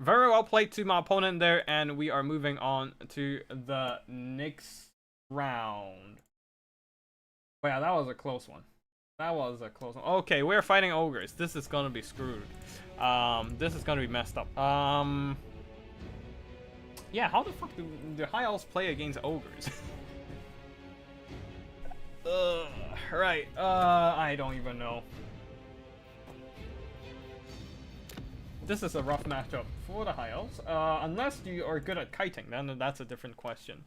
Very well played to my opponent there, and we are moving on to the next round. Wow, that was a close one. Okay, we're fighting ogres. This is gonna be screwed. This is gonna be messed up. Yeah, how the fuck do the high elves play against ogres? Right. I don't even know. This is a rough matchup for the high elves. Unless you are good at kiting, then that's a different question.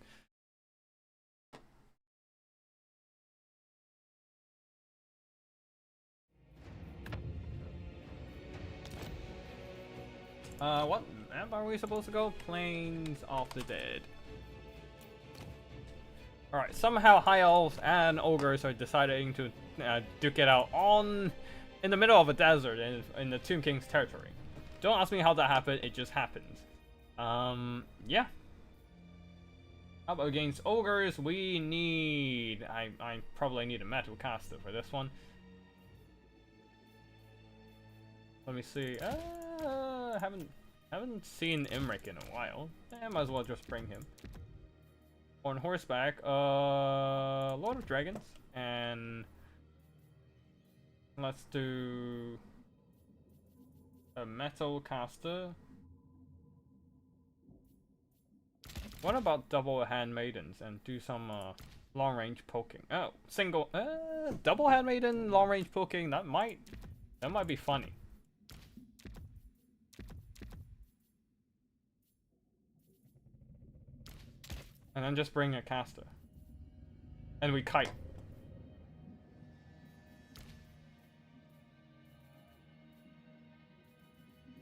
What map are we supposed to go? Plains of the Dead. Alright, somehow high elves and ogres are deciding to duke it out in the middle of a desert in the Tomb King's territory. Don't ask me how that happened, it just happened. Yeah. Up against ogres, we need... I probably need a metal caster for this one. Let me see. Haven't seen Imric in a while. Might as well just bring him. On horseback, Lord of Dragons, and let's do a metal caster. What about double handmaidens and do some long range poking? Oh, single double handmaiden long range poking. That might be funny. And then just bring a caster. And we kite.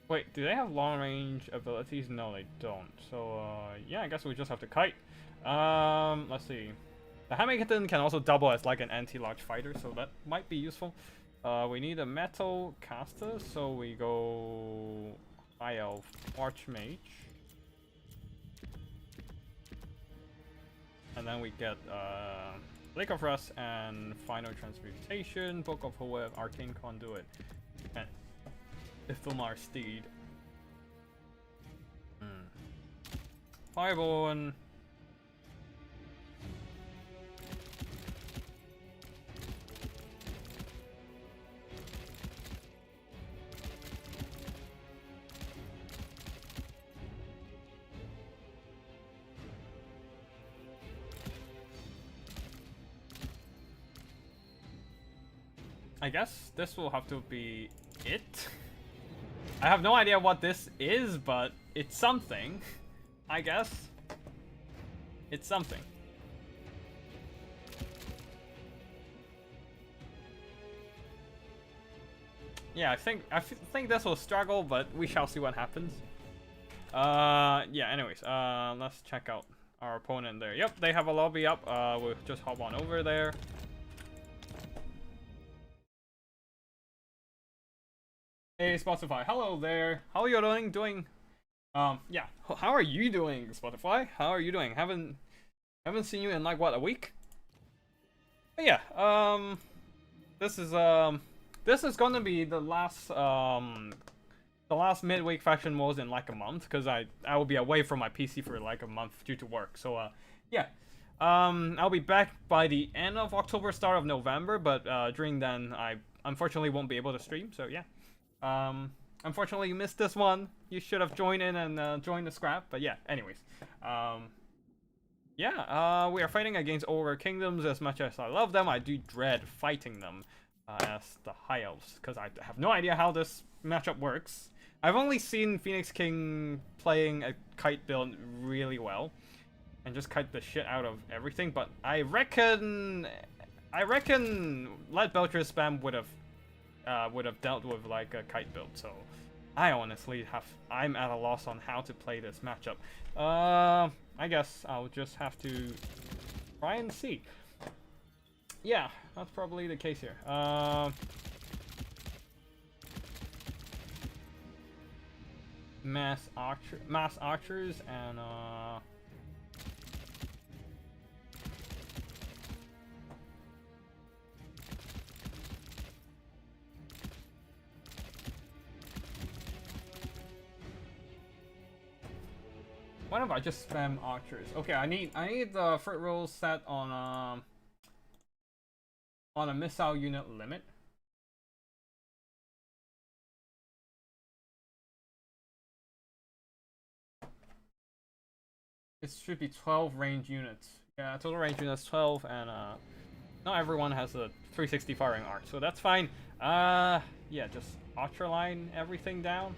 Wait, do they have long range abilities? No, they don't. So, yeah, I guess we just have to kite. Let's see. The Hamilton can also double as like an anti-large fighter, so that might be useful. We need a metal caster, so we go High Elf Archmage. And then we get Lake of Rust and Final Transmutation, Book of Hoev, Arcane Conduit, and Ithilmar Steed. Fireborn. I guess this will have to be it. I have no idea what this is, but it's something. I guess. It's something. Yeah, I think this will struggle, but we shall see what happens. Yeah, anyways, let's check out our opponent there. Yep, they have a lobby up. We'll just hop on over there. Hey Spotify, hello there. How are you doing? Yeah. How are you doing, Spotify? How are you doing? Haven't seen you in like what, a week? But yeah. This is gonna be the last midweek faction wars in like a month, because I will be away from my PC for like a month due to work. So yeah. I'll be back by the end of October, start of November, but during then I unfortunately won't be able to stream. So yeah. Unfortunately you missed this one. You should have joined in and joined the scrap, but yeah, anyways. Yeah, we are fighting against Ogre Kingdoms. As much as I love them, I do dread fighting them as the High Elves, because I have no idea how this matchup works. I've only seen Phoenix King playing a kite build really well, and just kite the shit out of everything, but I reckon Lead Belcher spam would have dealt with like a kite build, so I honestly I'm at a loss on how to play this matchup. I guess I'll just have to try and see. Yeah, that's probably the case here. Mass archers and what if I just spam archers? Okay, I need the fruit roll set on a missile unit limit. It should be 12 range units. Yeah, total range units 12, and not everyone has a 360 firing arc, so that's fine. Yeah, just archer line everything down.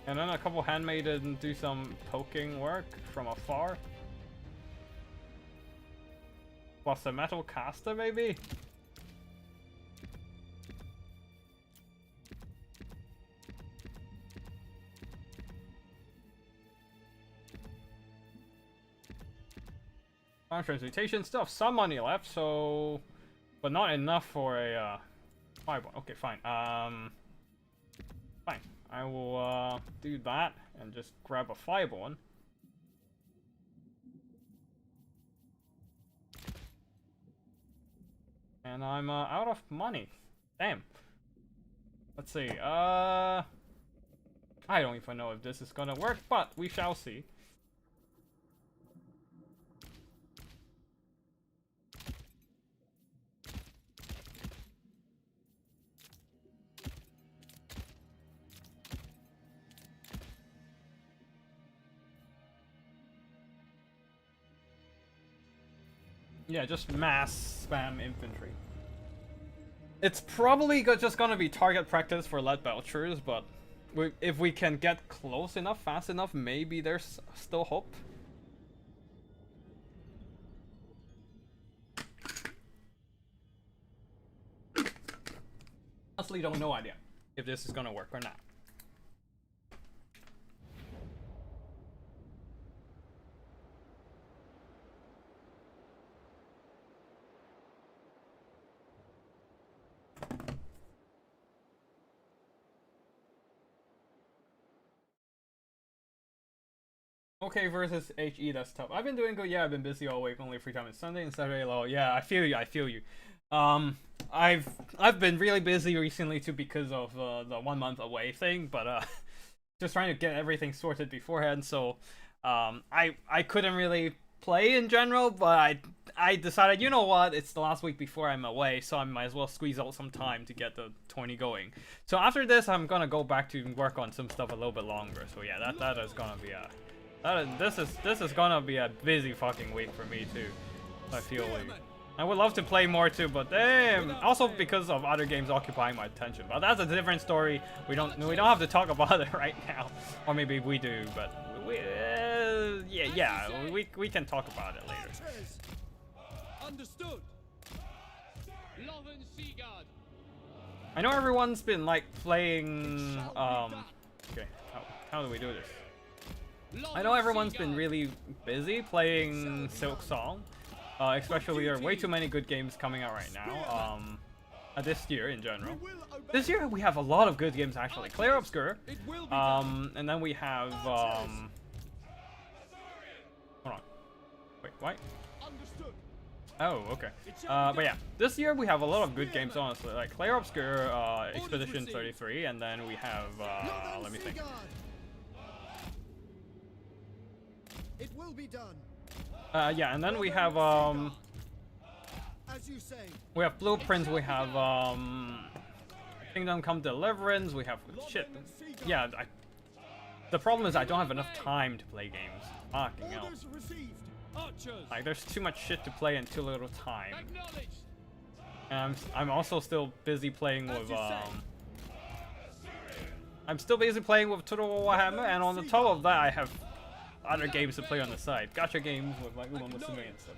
And then a couple handmaiden do some poking work from afar. Plus a metal caster, maybe? Transmutation, still have some money left, so... But not enough for a, fireball. Okay, fine. Fine. I will, do that and just grab a fireborn. And I'm, out of money. Damn. Let's see, I don't even know if this is gonna work, but we shall see. Yeah, just mass spam infantry. It's probably just gonna be target practice for lead belchers, but if we can get close enough, fast enough, maybe there's still hope. Honestly, don't no idea if this is gonna work or not. Okay, versus HE, that's tough. I've been doing good. Yeah, I've been busy all week. Only free time is Sunday and Saturday low. Yeah, I feel you. I feel you. I've been really busy recently too because of the 1 month away thing, but just trying to get everything sorted beforehand. So I couldn't really play in general, but I decided, you know what, it's the last week before I'm away, so I might as well squeeze out some time to get the 20 going. So after this, I'm gonna go back to work on some stuff a little bit longer. So yeah, that is gonna be a this is gonna be a busy fucking week for me too. I feel like I would love to play more too, but damn, also because of other games occupying my attention. But that's a different story. We don't have to talk about it right now, or maybe we do, but we can talk about it later. Understood. Loven Seaguard. I know everyone's been like playing. Okay, how do we do this? I know everyone's been really busy playing Silk Song, especially there are way too many good games coming out right now. This year in general. This year we have a lot of good games actually. Clair Obscur, and then we have hold on. Wait, what? Oh, okay. But yeah, this year we have a lot of good games honestly, like Clair Obscur, Expedition 33, and then we have let me think. It will be done. Yeah, and then we have As you say. we have Blueprints, we have Kingdom Come Deliverance, we have shit. Yeah, the problem is I don't have enough time to play games. Fucking hell. Orders received. Archers. Like there's too much shit to play and too little time. And I'm also still busy playing with I'm still busy playing with Total Warhammer, and on the top of that I have other games to play on the side. Gacha games with like Uma Musume and stuff.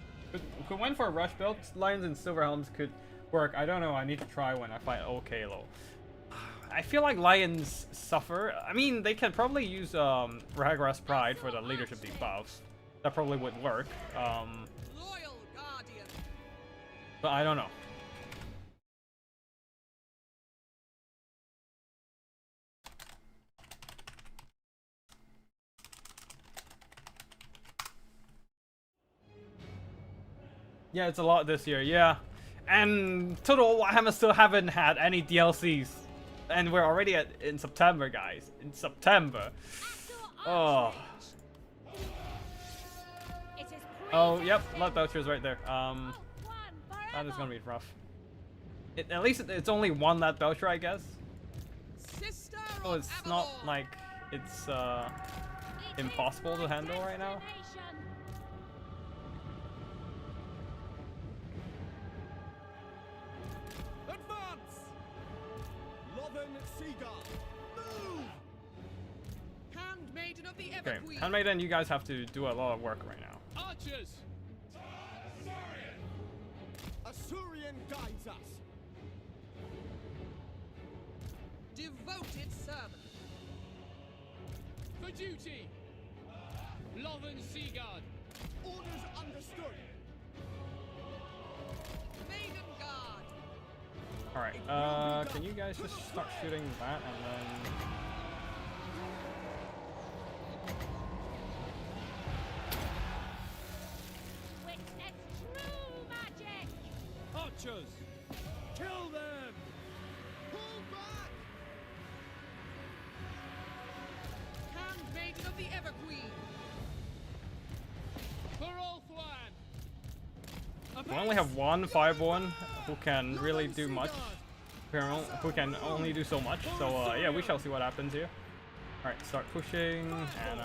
Could win for a rush build. Lions and Silver Helms could work. I don't know. I need to try when I fight OKLO. I feel like Lions suffer. I mean, they can probably use Ragras Pride for the leadership debuffs. That probably would work. Loyal Guardian. But I don't know. Yeah, it's a lot this year, yeah. And Total Warhammer still haven't had any DLCs. And we're already in September, guys. In September. Oh. Oh, yep, Blood Belcher's right there. That is gonna be rough. At least it's only one Lead Belcher, I guess. So it's not like it's impossible to handle right now. Okay, Handmaiden, you guys have to do a lot of work right now. Archers. Assyrian guides us. Devoted servant. For duty. Loven Seaguard. Orders understood. Maiden Guard. Alright, can you guys just start shooting that and then... Archers. Kill them. Pull back. Handmaiden of the Everqueen. For Ulthuan. We only have one Fireborn who can really do much. Who can only do so much. So yeah, we shall see what happens here. Alright, start pushing and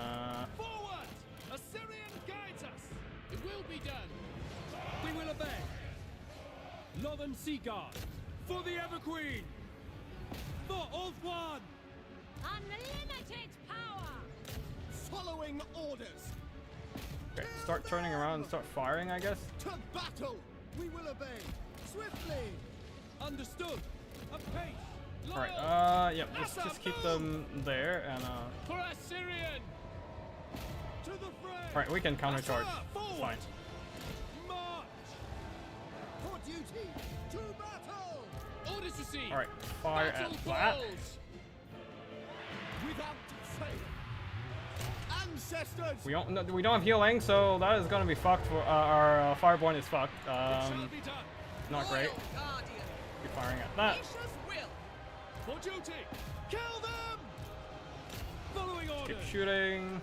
Forward! Assyrian guides us. It will be done. We will obey. Northern Sea Guard. For the Everqueen. For Ulthuan. Unlimited power! Following orders. Okay, start turning around and start firing, I guess. To battle. We will obey. Swiftly. Understood. Apace. Alright, Loyal. yeah, just keep them there and For Assyrian. To the fray. alright, we can countercharge. Assa, forward. Fine. March. For duty. To battle. Orders received. Alright, fire Battle at that. calls. Without fail. Ancestors. We don't have healing, so that is gonna be fucked. For our Fireborn is fucked. It shall be done. Not great. Guardian, Be firing at that. gracious will. For duty. Kill them. Following orders. Keep shooting.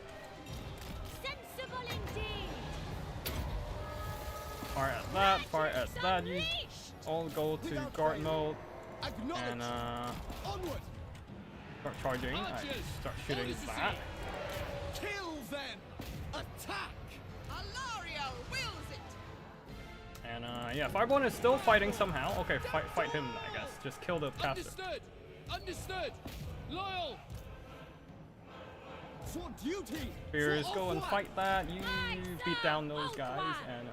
Sensible indeed. Fire at that. Fire at that. You all go to Without guard fail. mode Acknowledge. and Onward. start charging. I Archers. start shooting Orders that. received. Kill them. Attack. Alario wills it. And yeah, Fireborn is still fighting somehow. Okay, fight him, I guess. Just kill the caster. Understood. Understood. Loyal. For duty. Spears, For go and Ulthuan. fight that. You beat down those guys. And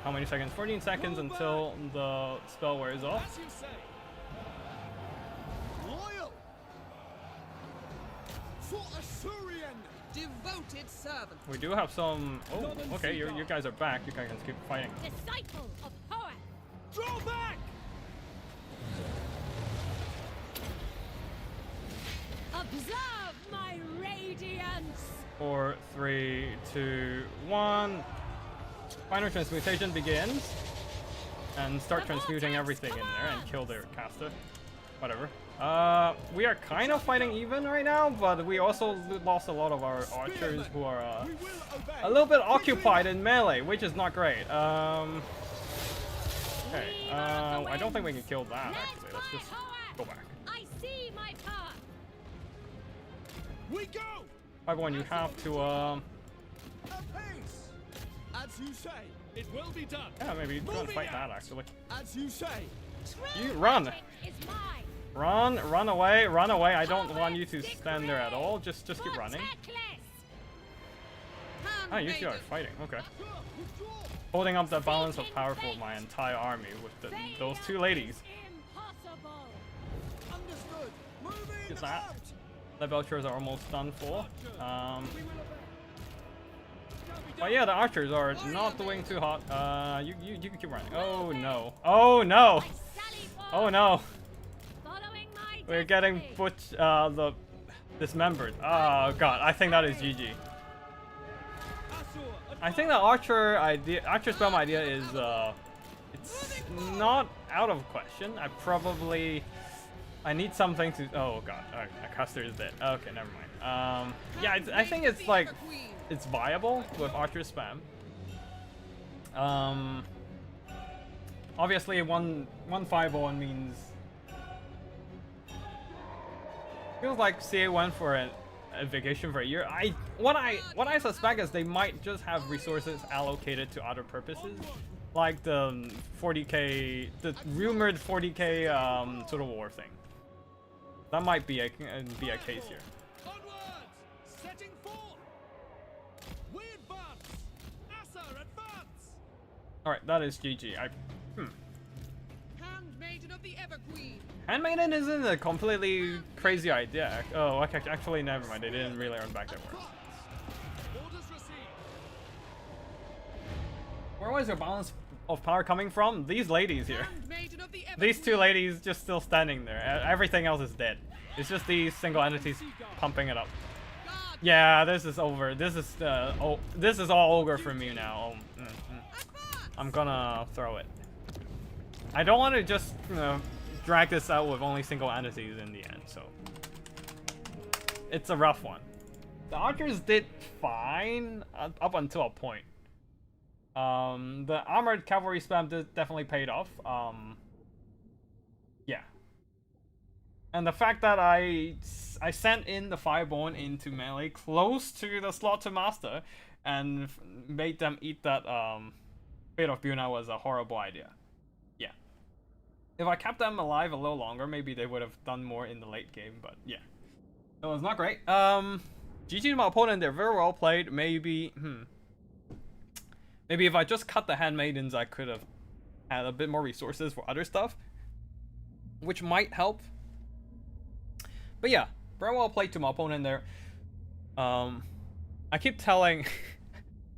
how many seconds? 14 seconds until the spell wears off. As you say. Loyal. For Assyrian. Devoted servant. We do have some. Oh, okay, you guys are back. You guys can keep fighting. Disciple of Hoa. Draw back. Observe my radiance. 4, 3, 2, 1. Final transmutation begins. And start transmuting everything in there and kill their caster. Whatever. We are kind of fighting even right now, but we also lost a lot of our archers who are We will obey. a little bit occupied in melee, which is not great. Okay, I don't think we can kill that actually. Let's just go back. I see my path. We go. Everyone, you have to Apace. As you say. It will be done. yeah, maybe go and Moving fight that out. actually. As you say. You run. Magic is mine. Run away, run away. I don't want you to stand there at all. Just keep running. Ah, you two are fighting. Okay. Withdraw. Holding up the balance of power for my entire army with those two ladies. Impossible. Understood. Moving Get that. out. The Belchers are almost done for. We will obey. Shall be But done. yeah, the archers are not doing too hot. You can keep running. Oh no. Oh no. I sally forth. Oh no. Following my We're getting destiny. dismembered. Oh god, I think that is GG. Assur, I think the archer spam idea is it's not out of question. I need something to. Oh god, alright, a caster is dead. Okay, never mind. Yeah, I think it's like it's viable with archer spam. Obviously one fireball means feels like CA went for a vacation for a year. What I suspect is they might just have resources allocated to other purposes, like the 40k, the rumored 40k Total War thing. That might be a case here. onwards. Setting forth. We advance. Assur, advance. All right, that is GG. Handmaiden of the Everqueen. Handmaiden isn't a completely crazy idea. Oh, okay, actually, never mind. They didn't really earn back their work. Orders received. Where was your balance of power coming from? These ladies here. Handmaiden of the Everqueen. These two ladies just still standing there. Everything else is dead. It's just these single entities pumping it up. Guard. Yeah, this is over. This is all over for me now. I'm gonna throw it. I don't want to just drag this out with only single entities in the end. So it's a rough one. The archers did fine up until a point. The armored cavalry spam definitely paid off. Yeah. And the fact that I sent in the Fireborn into melee close to the Slaughter Master and made them eat that Fate of Buna was a horrible idea. Yeah. If I kept them alive a little longer, maybe they would have done more in the late game, but yeah. It was not great. GG to my opponent, they're very well played. Maybe, maybe if I just cut the handmaidens, I could have had a bit more resources for other stuff, which might help. But yeah, very well played to my opponent there. I keep telling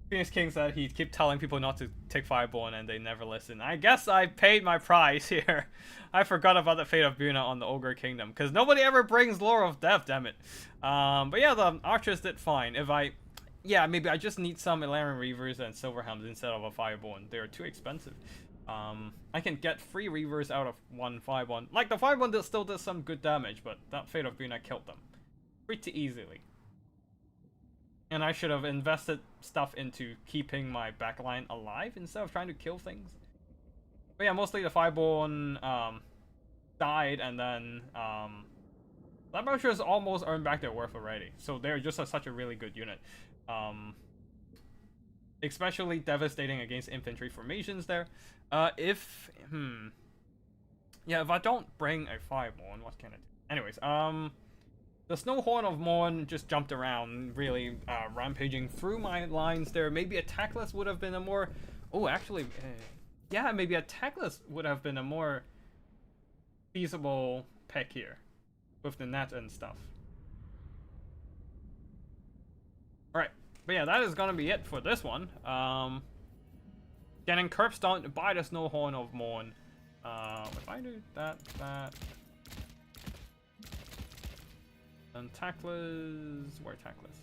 Phoenix King said he keep telling people not to take Fireborn and they never listen. I guess I paid my price here. I forgot about the Fate of Buna on the Ogre Kingdom because nobody ever brings Lore of Death, damn it. But yeah, the archers did fine. Yeah, maybe I just need some Ilarian Reavers and Silverhelms instead of a Fireborn. They're too expensive. I can get 3 Reavers out of 1 Fireborn. Like, the Fireborn still does some good damage, but that Fate of Buna killed them pretty easily. And I should have invested stuff into keeping my backline alive instead of trying to kill things. But yeah, mostly the Fireborn died, and then Lab Archers almost earned back their worth already. So they're just such a really good unit. Especially devastating against infantry formations there. Yeah, if I don't bring a Fireborn, what can I do? Anyways, the Snowhorn of Morn just jumped around, really rampaging through my lines there. Maybe a Tackless would have been a more... Oh, actually, yeah, maybe a Tackless would have been a more feasible pick here with the net and stuff. Alright, but yeah, that is gonna be it for this one. Getting curbstoned by the Snowhorn of Morn. If I do that... And Tackless... Where Tackless?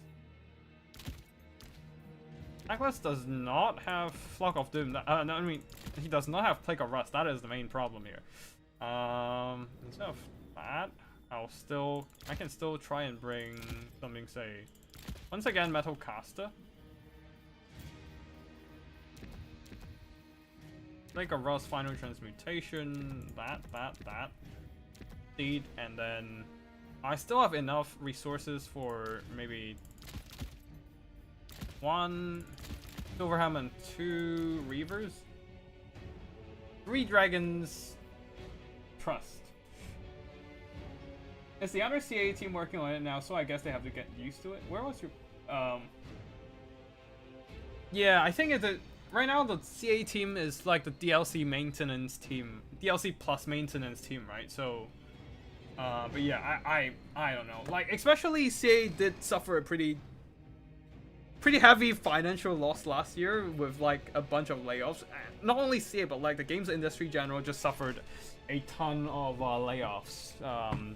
Tackless does not have Flock of Doom. No, I mean, he does not have Plague of Rust. That is the main problem here. Instead of that, I can still try and bring something, say... Once again, Metal Caster. Plague of Rust, Final Transmutation, that. Seed, and then... I still have enough resources for maybe 1 Silverhelm and 2 Reavers. 3 Dragons. Trust. Is the other CA team working on it now, so I guess they have to get used to it? Where was your... Yeah, I think right now the CA team is like the DLC maintenance team. DLC plus maintenance team, right? So... but yeah, I don't know. Like, especially CA did suffer a pretty heavy financial loss last year with like a bunch of layoffs. Not only CA, but like the games industry in general just suffered a ton of layoffs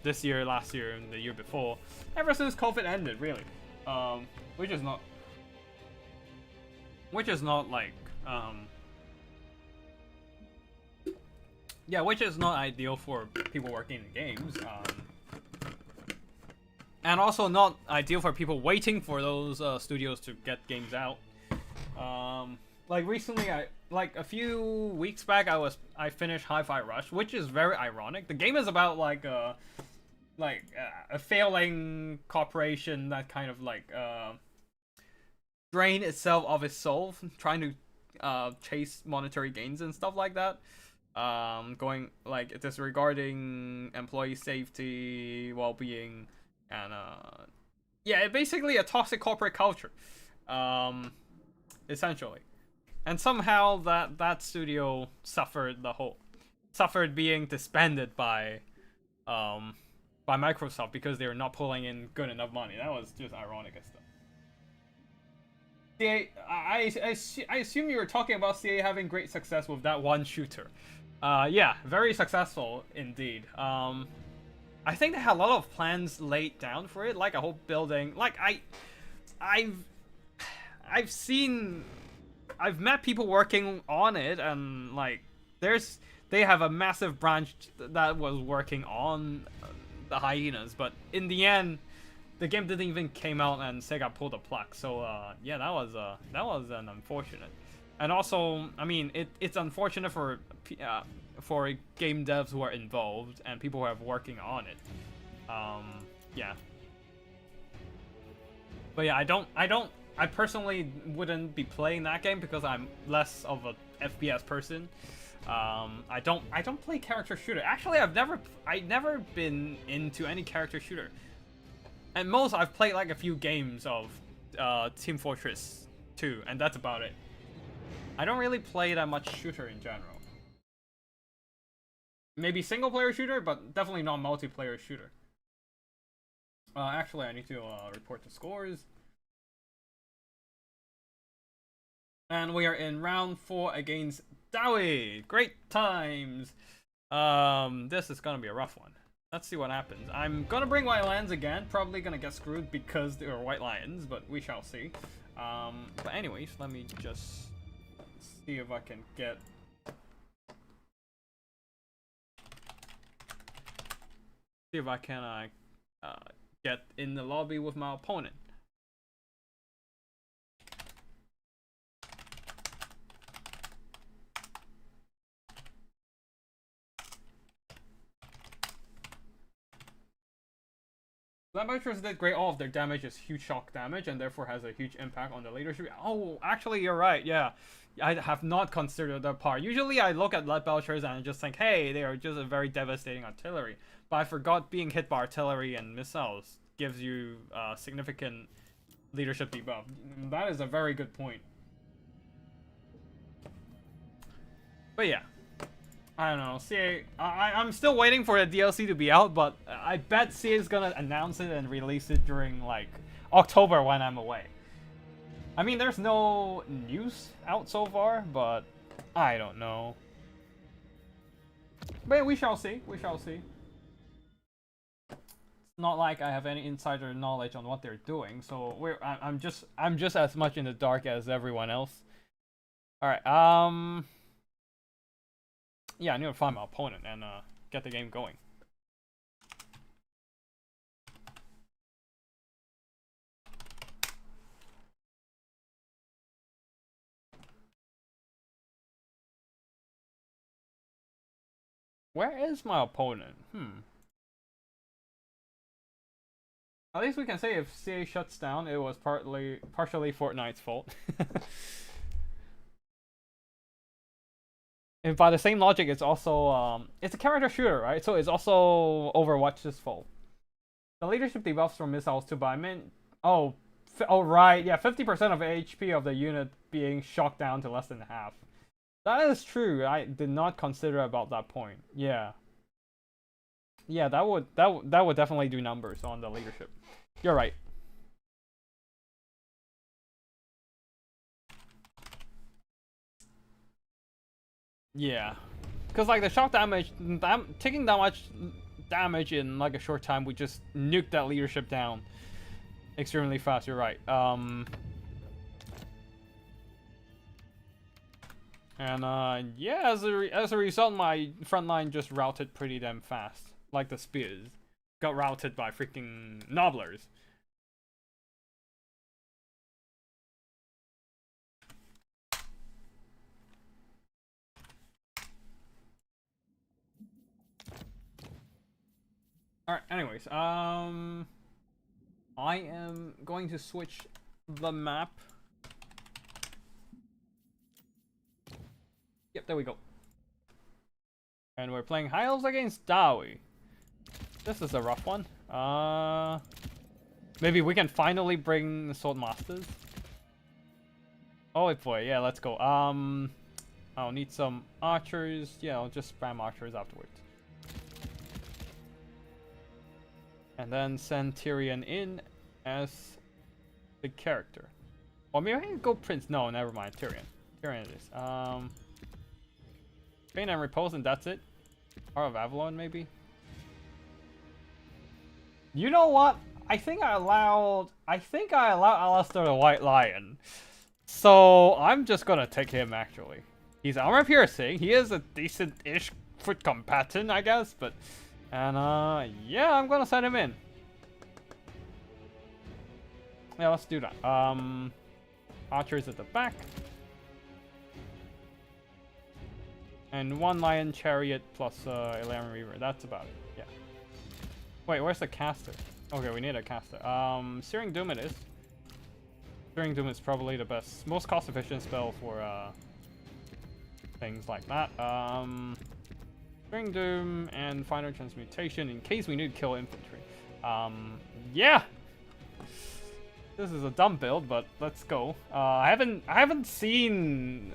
this year, last year, and the year before. Ever since COVID ended, really. Which is not like yeah, which is not ideal for people working in games, and also not ideal for people waiting for those studios to get games out. Like recently, like a few weeks back, I finished Hi-Fi Rush, which is very ironic. The game is about like a failing corporation that kind of like drain itself of its soul, trying to chase monetary gains and stuff like that. Going like disregarding employee safety, well-being, and yeah, basically a toxic corporate culture, essentially. And somehow that studio suffered being disbanded by Microsoft because they were not pulling in good enough money. That was just ironic as stuff. CA, I assume you were talking about CA having great success with that one shooter. Yeah, very successful indeed. I think they had a lot of plans laid down for it, like a whole building. Like I've met people working on it, and like they have a massive branch that was working on the hyenas, but in the end, the game didn't even came out and Sega pulled the plug. So yeah, that was an unfortunate. And also, I mean, it's unfortunate for game devs who are involved and people who are working on it. Yeah. But yeah, I I personally wouldn't be playing that game because I'm less of a FPS person. I don't play character shooter. Actually, I've never been into any character shooter. At most, I've played like a few games of Team Fortress 2, and that's about it. I don't really play that much shooter in general. Maybe single player shooter, but definitely not multiplayer shooter. Actually, I need to report the scores. And we are in round 4 against Dowie. Great times. This is gonna be a rough one. Let's see what happens. I'm gonna bring White Lions again. Probably gonna get screwed because they are White Lions, but we shall see. But anyways, let me just see if I can get... See if I can get in the lobby with my opponent. Laboratories did great. All of their damage is huge shock damage and therefore has a huge impact on the leadership. Oh, actually, you're right. Yeah, I have not considered that part. Usually, I look at lead belchers and I just think, hey, they are just a very devastating artillery. But I forgot being hit by artillery and missiles gives you significant leadership debuff. That is a very good point. But yeah. I don't know, CA, I'm still waiting for the DLC to be out, but I bet CA is gonna announce it and release it during, like, October when I'm away. I mean, there's no news out so far, but I don't know. But we shall see, we shall see. It's not like I have any insider knowledge on what they're doing, so I'm just as much in the dark as everyone else. Alright, yeah, I need to find my opponent and get the game going. Where is my opponent? At least we can say if CA shuts down, it was partially Fortnite's fault. And by the same logic, it's also it's a character shooter, right? So it's also Overwatch's fault. The leadership debuffs from missiles too, but I meant oh right, yeah, 50% of HP of the unit being shocked down to less than half. That is true. I did not consider about that point. Yeah, that would definitely do numbers on the leadership. You're right. Yeah, because like the shock damage, taking that much damage in like a short time, we just nuked that leadership down extremely fast. You're right. And yeah, as a result, my front line just routed pretty damn fast. Like the spears got routed by freaking nobblers. Alright, anyways, I am going to switch the map. Yep, there we go. And we're playing High Elves against Dowie. This is a rough one. Maybe we can finally bring the Sword Masters. Oh boy, yeah, let's go. I'll need some archers. Yeah, I'll just spam archers afterwards. And then send Tyrion in as the character. Or maybe I can go Prince. No, never mind. Tyrion. Tyrion it is. Pain and Repose, and that's it. Heart of Avalon, maybe. You know what? I think I allowed Alistair the White Lion. So I'm just gonna take him actually. He's armor piercing. He is a decent-ish foot combatant, I guess, but and yeah, I'm gonna send him in. Yeah, let's do that. Archers at the back. And one Lion Chariot plus Illyrian Reaver. That's about it. Yeah. Wait, where's the caster? Okay, we need a caster. Searing Doom it is. Searing Doom is probably the best, most cost-efficient spell for things like that. Searing Doom and Final Transmutation in case we need to kill infantry. Yeah. This is a dumb build, but let's go. I haven't seen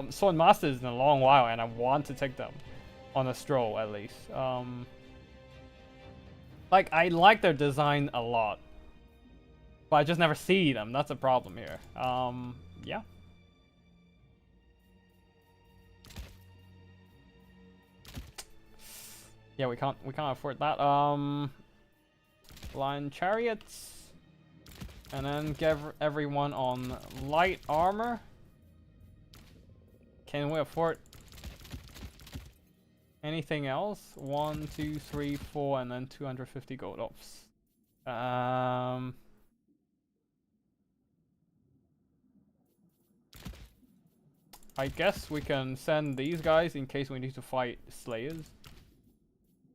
Sword Masters in a long while, and I want to take them on a stroll at least. Like I like their design a lot, but I just never see them. That's a problem here. Yeah. Yeah, we can't afford that. Lion chariots, and then give everyone on light armor. Can we afford anything else? 1, 2, 3, 4, and then 250 gold ops. I guess we can send these guys in case we need to fight Slayers.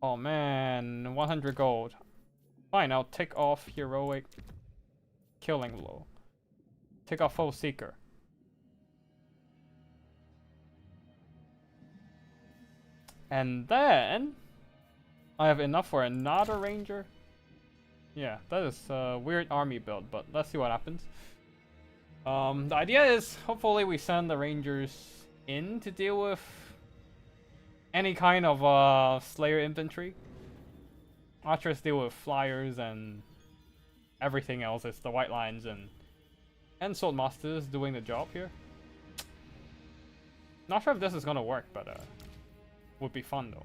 Oh man, 100 gold. Fine, I'll take off heroic killing blow. Take off foe seeker. And then I have enough for another ranger. Yeah, that is a weird army build, but let's see what happens. The idea is hopefully we send the rangers in to deal with any kind of Slayer infantry. Archers deal with flyers and everything else. It's the White Lions and Sword Masters doing the job here. Not sure if this is gonna work, but would be fun though.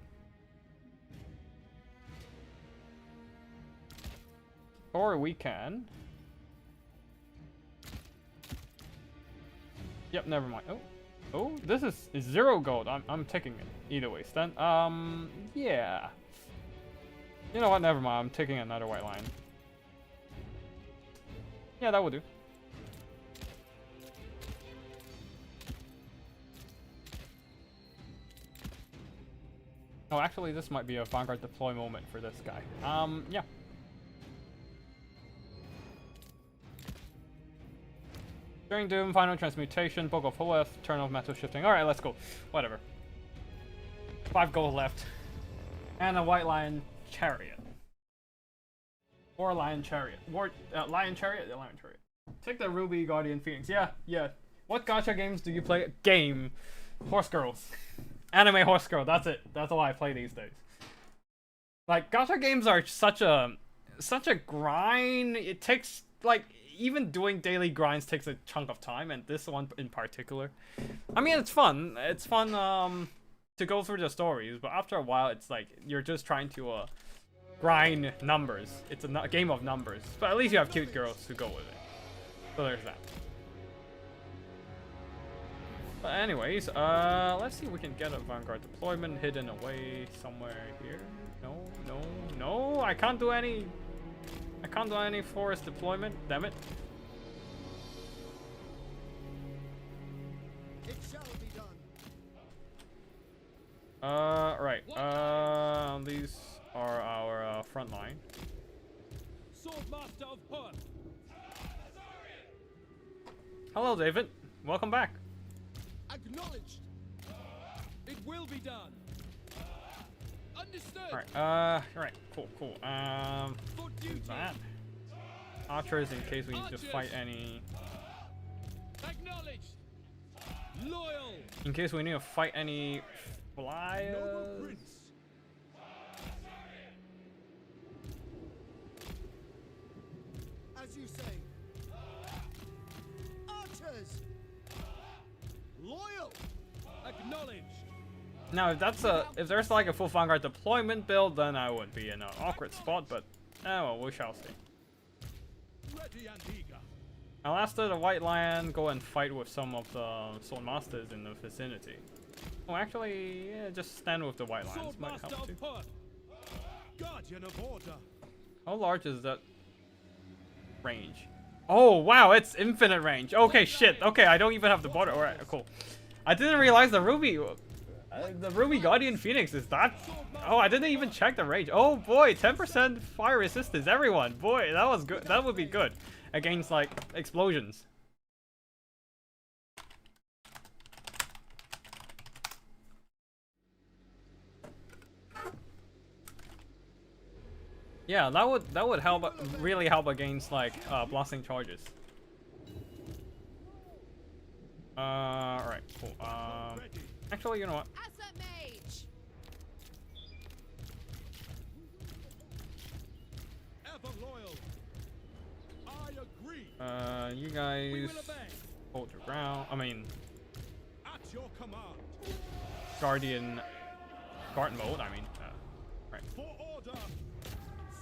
Or we can. Yep, never mind. Oh, this is 0 gold. I'm taking it either way. Then, yeah. You know what? Never mind. I'm taking another White Lion. Yeah, that will do. Oh, actually, this might be a Vanguard deploy moment for this guy. Yeah. During Doom, Final Transmutation, Book of Hoeth, Turn of Metal Shifting. Alright, let's go. Whatever. 5 gold left. And a White Lion Chariot. Or Lion Chariot. Lion Chariot? Yeah, Lion Chariot. Take the Ruby Guardian Phoenix. Yeah. What gacha games do you play? Game. Horse Girls. Anime Horse Girl. That's it. That's all I play these days. Like, gacha games are such a grind. It takes, like, even doing daily grinds takes a chunk of time, and this one in particular. I mean, it's fun. It's fun to go through the stories, but after a while, it's like you're just trying to grind numbers. It's a game of numbers, but at least you have cute girls to go with it. So there's that. But anyways, let's see if we can get a Vanguard deployment hidden away somewhere here. No, I can't do any forest deployment, damn it. It shall be done. Right. These are our front line. Swordmaster of Hoeth. Hello, David. Welcome back. Acknowledged. It will be done. Understood. Right. Cool. For Do duty. that. Archers in case we need to fight any. Acknowledged. Loyal. In case we need to fight any flyers. Noble Prince. As you say. Archers. Loyal. Acknowledged. Now, if there's like a full Vanguard deployment build, then I would be in an awkward spot. But well, we shall see. Ready and eager. I'll ask the White Lion go and fight with some of the Sword Masters in the vicinity. Oh, actually, yeah, just stand with the White Lions might Swordmaster help of too. Hoeth. Guardian of order. How large is that range? Oh wow, it's infinite range. Okay, shit. Okay, I don't even have the border. Alright, cool. I didn't realize the Ruby Guardian Phoenix is that. Oh, I didn't even check the range. Oh boy, 10% fire resistance. Everyone, boy, that was good. That would be good. against like explosions. Yeah, that would help, really help against like blasting charges. Alright, cool. Actually, you know what? As a mage. Ever loyal. I agree. You We guys will obey. hold your ground. I mean, At your command. guard mode. I mean, right. For order.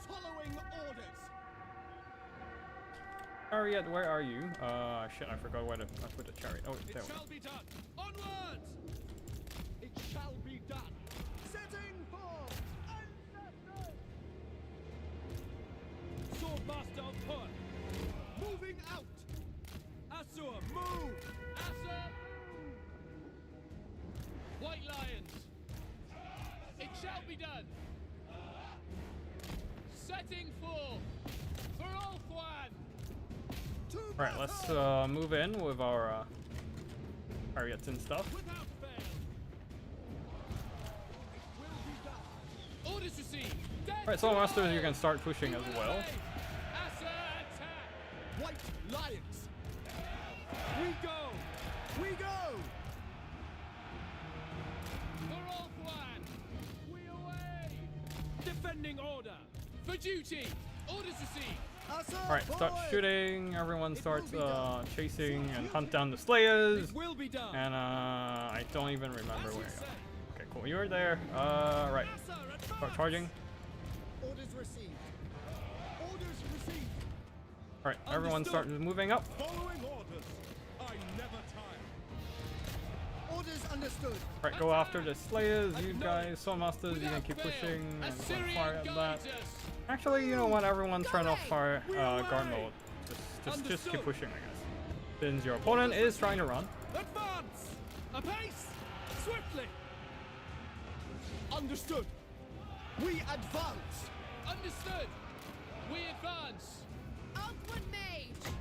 Following orders. Chariot, where are you? Shit, I forgot where to put the chariot. Oh, It there we shall go. be done. Onwards. It shall be done. Setting forth. Ancestors. Swordmaster of Pun. Moving out. Asur, move. Asur. White Lions. It shall be done. Setting forth. For Ulthuan. To Right, let's battle. move in with our chariots and stuff. Without fail. It will be done. Orders received. Right, so masters, you can start pushing as well. Asur attack. White Lions. We go. We go. For Ulthuan. We away. Defending order. For duty. Orders received. Alright, start shooting. Everyone starts chasing and hunt down the slayers. It will be done. And I don't even remember As you where. say. Okay, cool. You're there. Right. Asur, advance. Start charging. Orders received. Orders received. Alright, everyone start moving up. Following orders. I never tire. Orders understood. Right, go after the slayers. You guys, Soul Masters, you can keep pushing and fire at that. Actually, you know what? Everyone turn off fire guard mode. Just keep pushing, I guess. Since your opponent is trying to run. Advance! Apace! Swiftly! Understood. We advance. Understood! We advance! Ulthuan mage.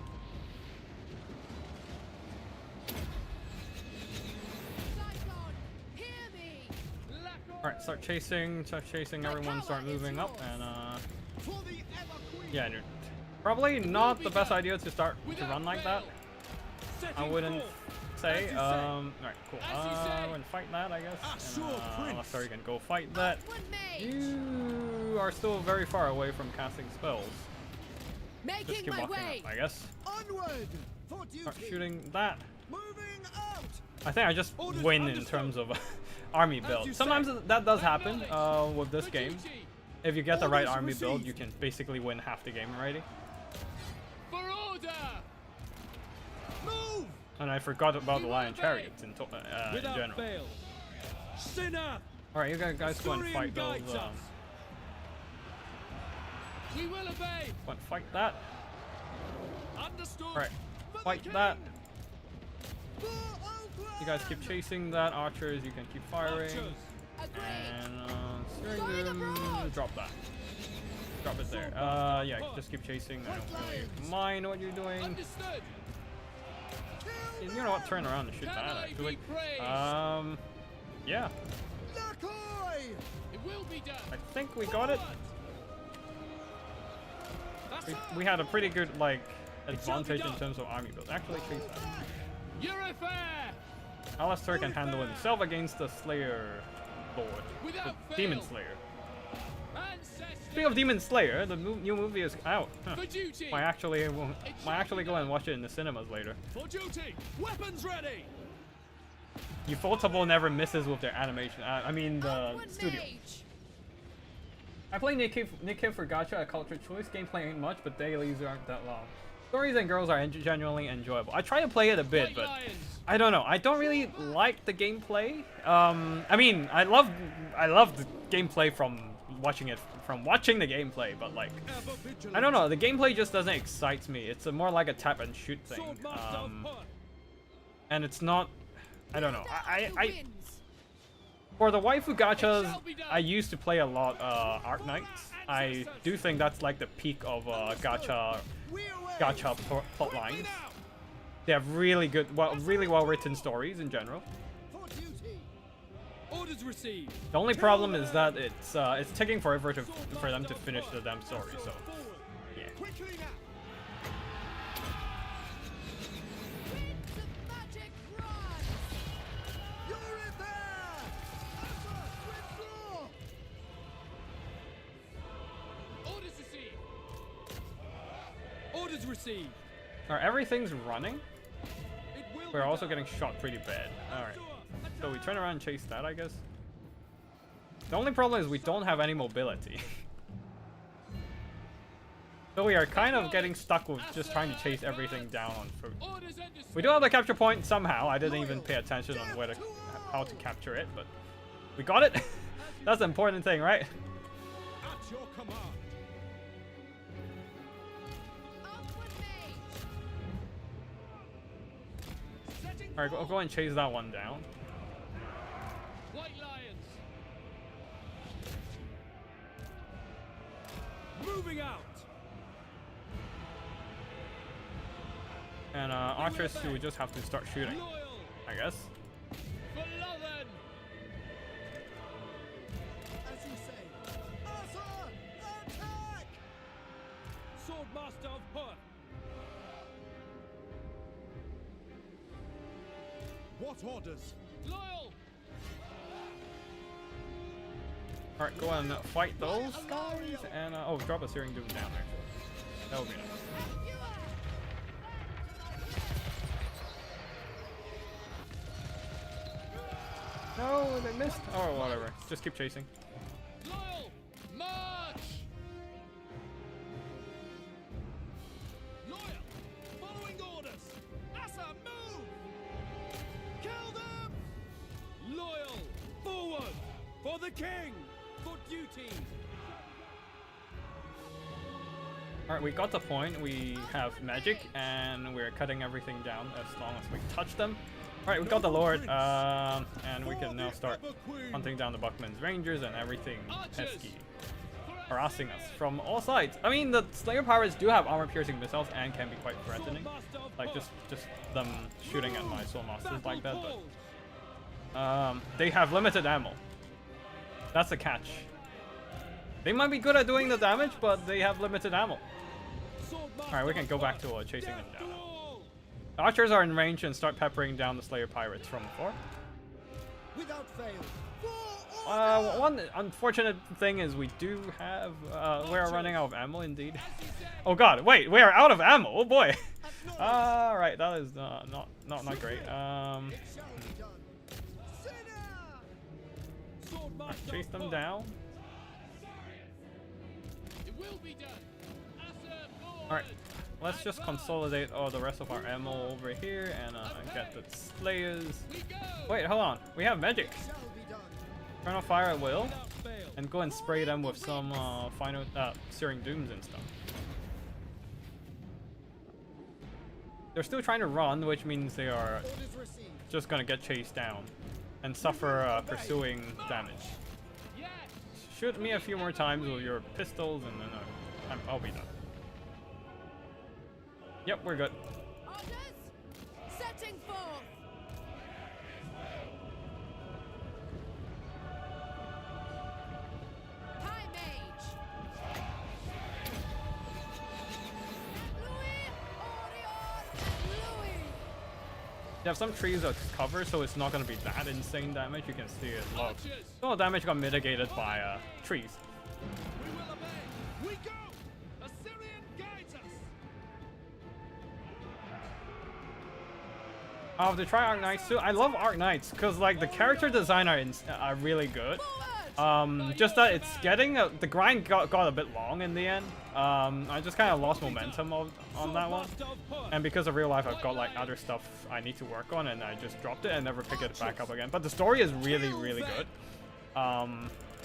Saigon, hear me. Alright, start chasing. Everyone start moving up. And For the ever queen. yeah, dude. Probably not the best idea to start to run like that. I wouldn't say. Alright, cool. I wouldn't fight that, I guess. And, let's start again. Go fight that. Ulthuan mage. You are still very far away from casting spells. Just Making keep my walking way. up, I guess. Onward. For duty. Start shooting that. Moving out. I think I just Orders win in understood. terms of army you build. say. Sometimes that does happen with this For game. duty. If you get the right Orders army build, received. you can basically win half the game already. For order! Move. And I forgot about We the will lion obey. chariots in Without general. fail. Sinner! Alright, you guys go and Asturian fight those. guides us. We will obey! Go and fight that. Understood! Alright, For the fight king. that. For Ulthuan. You guys keep chasing that. Archers, you can keep firing. Archers. Agreed. And steering Going them. abroad. Drop that. Drop it there. Yeah, just keep chasing. I don't really mind what you're doing. Understood! You know what? Turn around and shoot Can that I actually. be praised? Yeah. Lakoy. It will be done! I think we got it. Forward. We had a pretty good like shall be advantage in done. terms of army build. Actually, chase that. Your affair! Alistair can handle himself against the Slayer Lord, Without the fail. Demon Slayer. Ancestors! Speaking of Demon Slayer, the new movie is out. Huh. For duty! Might actually go and watch it in the cinemas later. For duty! Weapons ready! Ufotable never misses with their animation. I mean the Ulthuan studio. mage. I play Nick Cave for Gacha, a culture choice. Gameplay ain't much, but dailies aren't that long. Stories and girls are genuinely enjoyable. I try to play it a bit, White but Lions! I don't know. I don't really like the gameplay. I mean, I love the gameplay from watching the gameplay, but like, Ever vigilant! I don't know. The gameplay just doesn't excite me. It's more like a tap and shoot thing, Swordmaster of Pun. and it's not. I don't know. Who I wins? for the waifu gachas, shall be done. I used to play a lot Arc Knights, I do think that's like the peak of gacha plot lines. They have really good, really well written stories in general. For duty. Orders received. The only problem is that it's taking forever for them to finish the damn story. So yeah. Quickly now. Winds of magic rise. You're in there. Upper, withdraw. Orders received. Orders received. Alright, everything's running. It will We're be also done. getting shot pretty bad. Alright. So we turn around and chase that, I guess. The only problem is we don't have any mobility. So we are kind of getting stuck with just trying to chase everything down on foot. Orders understood. We do have the capture point somehow. I didn't even pay attention on how to capture it, but we got it. That's the important thing, right? At your command. Upward mage. Setting Alright, go and chase that one down. White lions. Moving out. And archers, we just have to start shooting, Loyal. I guess. For Lothern. As you say. Arthur, attack. Swordmaster of Hoth. What orders? Loyal. Alright, go and fight those guys, and oh, drop a Searing Doom down there. That would be nice. You are. No, they missed. Oh, whatever. Just keep chasing. Loyal. March. Loyal. Following orders. Asa, move. Kill them. Loyal. Forward. For the king. For duty. Alright, we got the point. We have magic, and we're cutting everything down as long as we touch them. Alright, we got the Lord, and we can now start hunting down the Buckman's Rangers and everything pesky, harassing us from all sides. I mean, the Slayer pirates do have armor-piercing missiles and can be quite threatening. Like, just them shooting at my Soul Masters like that, but they have limited ammo. That's the catch. They might be good at doing the damage, but they have limited ammo. Alright, we can go back to chasing them down. The archers are in range and start peppering down the Slayer pirates from afar. Without fail. For order. One unfortunate thing is we do have, we're running out of ammo indeed. Oh god, wait, we are out of ammo, oh boy. Alright, that is not great. It shall be done. Sinner. Alright, chase them down. It will be done. Asa forward. Alright, let's just consolidate all the rest of our ammo over here and get the Slayers. We go. Wait, hold on, we have magic. Shall be done. Turn on fire at will. Without fail. And go and spray them with some final Searing Dooms and stuff. They're still trying to run, which means they are Orders received. just gonna get chased down and suffer pursuing damage. Yes. Shoot me a few more times with your pistols, and then I'll be done. Yep, we're good. Orders. Setting forth. High mage. Louis, Orion, and Louis. They have some trees that cover, so it's not gonna be that insane damage. You can see it. Look, Archers. some of the damage got mitigated by trees. We will obey. We go. Assyrian guides us. Oh, they try Arc Knights too. I love Arc Knights because like the character design are really good. Forward. Just that it's getting the grind got a bit long in the end. I just kind of lost momentum on that one, Swordmaster of Hoth. and because of real life, I've got like other stuff I need to work on, and I just dropped it and never picked it back up again. But the story is really good.